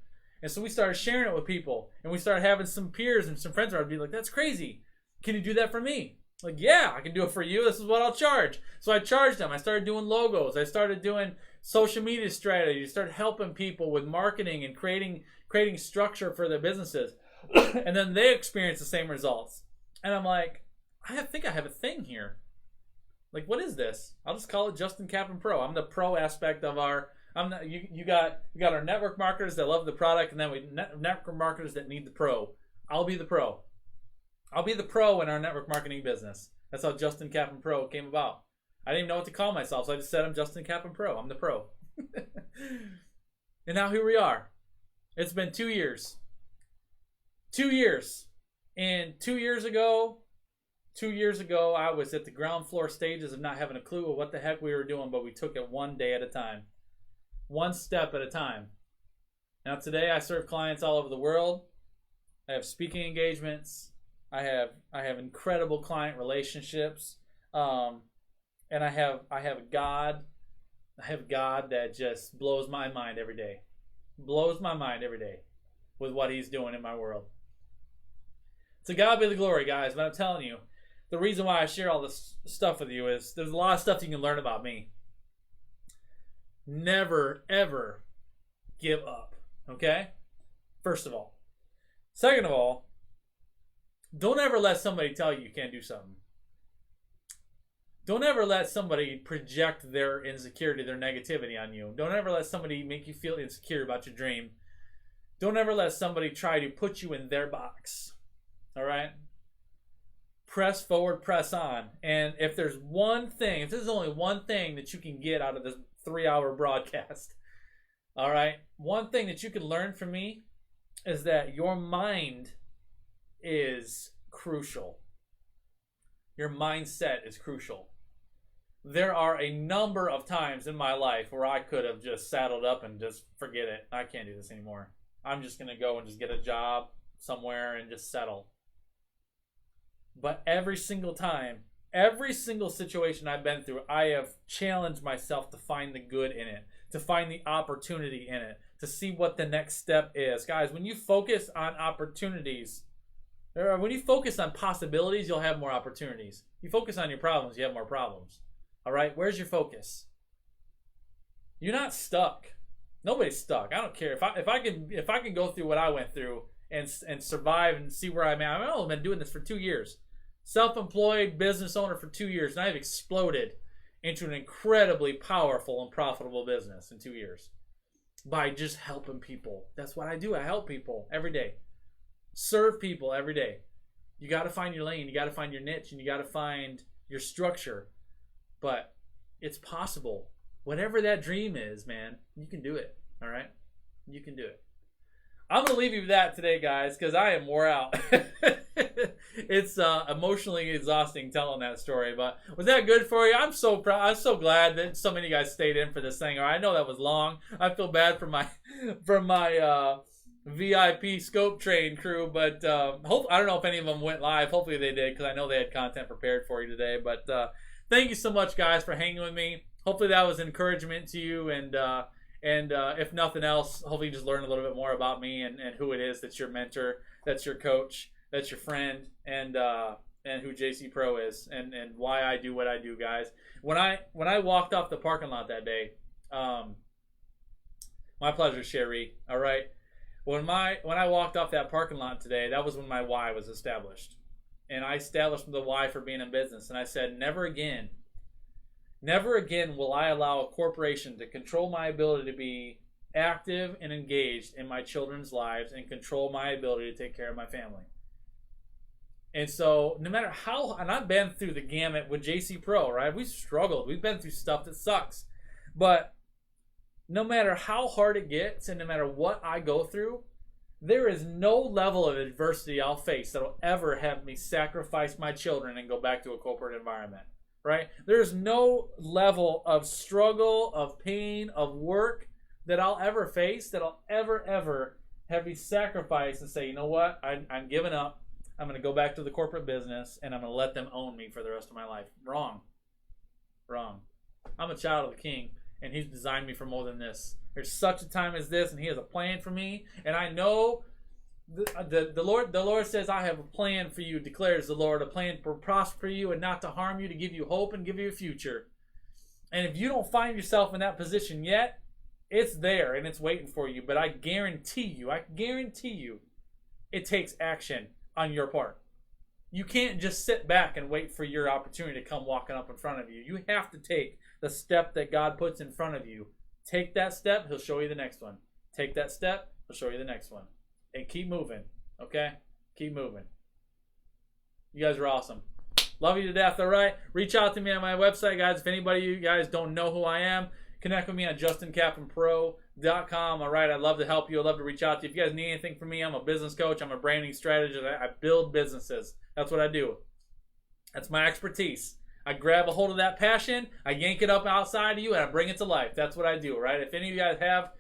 And so we started sharing it with people, and we started having some peers and some friends around be like, that's crazy. Can you do that for me? Like, yeah, I can do it for you. This is what I'll charge. So I charged them. I started doing logos. I started doing social media strategies. Started helping people with marketing and creating structure for their businesses. And then they experienced the same results. And I'm like, I think I have a thing here. Like, what is this? I'll just call it Justin Kaplan Pro. I'm the pro aspect of our... You got our network marketers that love the product, and then we network marketers that need the pro. I'll be the pro. I'll be the pro in our network marketing business. That's how Justin Kaplan Pro came about. I didn't even know what to call myself, so I just said I'm Justin Kaplan Pro. I'm the pro. And now here we are. It's been 2 years. 2 years. And 2 years ago, I was at the ground floor stages of not having a clue of what the heck we were doing, but we took it one day at a time. One step at a time. Now today I serve clients all over the world. I have speaking engagements. I have incredible client relationships. And I have God that just blows my mind every day. Blows my mind every day with what he's doing in my world. To God be the glory, guys. But I'm telling you, the reason why I share all this stuff with you is there's a lot of stuff you can learn about me. Never, ever give up, okay? First of all. Second of all, don't ever let somebody tell you can't do something. Don't ever let somebody project their insecurity, their negativity on you. Don't ever let somebody make you feel insecure about your dream. Don't ever let somebody try to put you in their box, all right? Press forward, press on. And if there's if there's only one thing that you can get out of this 3-hour broadcast, all right, one thing that you can learn from me is that your mind is crucial. Your mindset is crucial. There are a number of times in my life where I could have just saddled up and just forget it. I can't do this anymore. I'm just going to go and just get a job somewhere and just settle. But every single time, every single situation I've been through, I have challenged myself to find the good in it, to find the opportunity in it, to see what the next step is. Guys, when you focus on opportunities, when you focus on possibilities, you'll have more opportunities. You focus on your problems, you have more problems. All right? Where's your focus? You're not stuck. Nobody's stuck. I don't care. If I can go through what I went through and survive and see where I'm at. I've been doing this for 2 years. Self-employed business owner for 2 years, and I've exploded into an incredibly powerful and profitable business in 2 years by just helping people. That's what I do. I help people every day. Serve people every day. You got to find your lane. You got to find your niche, and you got to find your structure. But it's possible. Whatever that dream is, man, you can do it. All right? You can do it. I'm going to leave you with that today, guys, because I am wore out. It's emotionally exhausting telling that story. But was that good for you? I'm so proud. I'm so glad that so many guys stayed in for this thing. I know that was long. I feel bad for my VIP Scope Train crew, but I don't know if any of them went live. Hopefully they did, because I know they had content prepared for you today. But thank you so much, guys, for hanging with me. Hopefully that was encouragement to you, and if nothing else, hopefully you just learn a little bit more about me and who it is that's your mentor, that's your coach, that's your friend, and who JC Pro is, and why I do what I do, guys. When I walked off the parking lot that day, my pleasure, Sherry. All right. When I walked off that parking lot today, that was when my why was established. And I established the why for being in business. And I said, never again will I allow a corporation to control my ability to be active and engaged in my children's lives and control my ability to take care of my family. And so no matter how, and I've been through the gamut with JC Pro, right? We've struggled. We've been through stuff that sucks. But no matter how hard it gets and no matter what I go through, there is no level of adversity I'll face that'll ever have me sacrifice my children and go back to a corporate environment, right? There's no level of struggle, of pain, of work that I'll ever face that'll ever have me sacrifice and say, you know what, I'm giving up. I'm going to go back to the corporate business and I'm going to let them own me for the rest of my life. Wrong. I'm a child of the King, and He's designed me for more than this. There's such a time as this, and He has a plan for me. And I know the Lord says, I have a plan for you, declares the Lord, a plan to prosper you and not to harm you, to give you hope and give you a future. And if you don't find yourself in that position yet, it's there and it's waiting for you. But I guarantee you, it takes action on your part. You can't just sit back and wait for your opportunity to come walking up in front of you. You have to take the step that God puts in front of you. Take that step, He'll show you the next one. Take that step, He'll show you the next one. And keep moving, okay? Keep moving. You guys are awesome. Love you to death, all right? Reach out to me on my website, guys. If anybody of you guys don't know who I am, connect with me on JustinCappenPro.com, all right? I'd love to help you. I'd love to reach out to you. If you guys need anything from me, I'm a business coach. I'm a branding strategist. I build businesses. That's what I do. That's my expertise. I grab a hold of that passion, I yank it up outside of you, and I bring it to life. That's what I do, right? If any of you guys have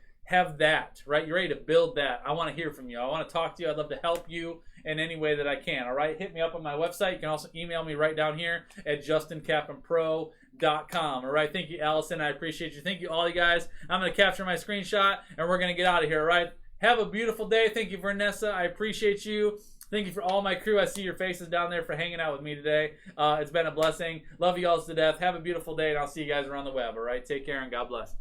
that, right? You're ready to build that. I want to hear from you. I want to talk to you. I'd love to help you in any way that I can, all right? Hit me up on my website. You can also email me right down here at JustinCappenPro.com, all right? Thank you, Allison. I appreciate you. Thank you, all you guys. I'm going to capture my screenshot, and we're going to get out of here, all right? Have a beautiful day. Thank you, Vanessa. I appreciate you. Thank you for all my crew. I see your faces down there for hanging out with me today. It's been a blessing. Love you all to death. Have a beautiful day, and I'll see you guys around the web, all right? Take care, and God bless.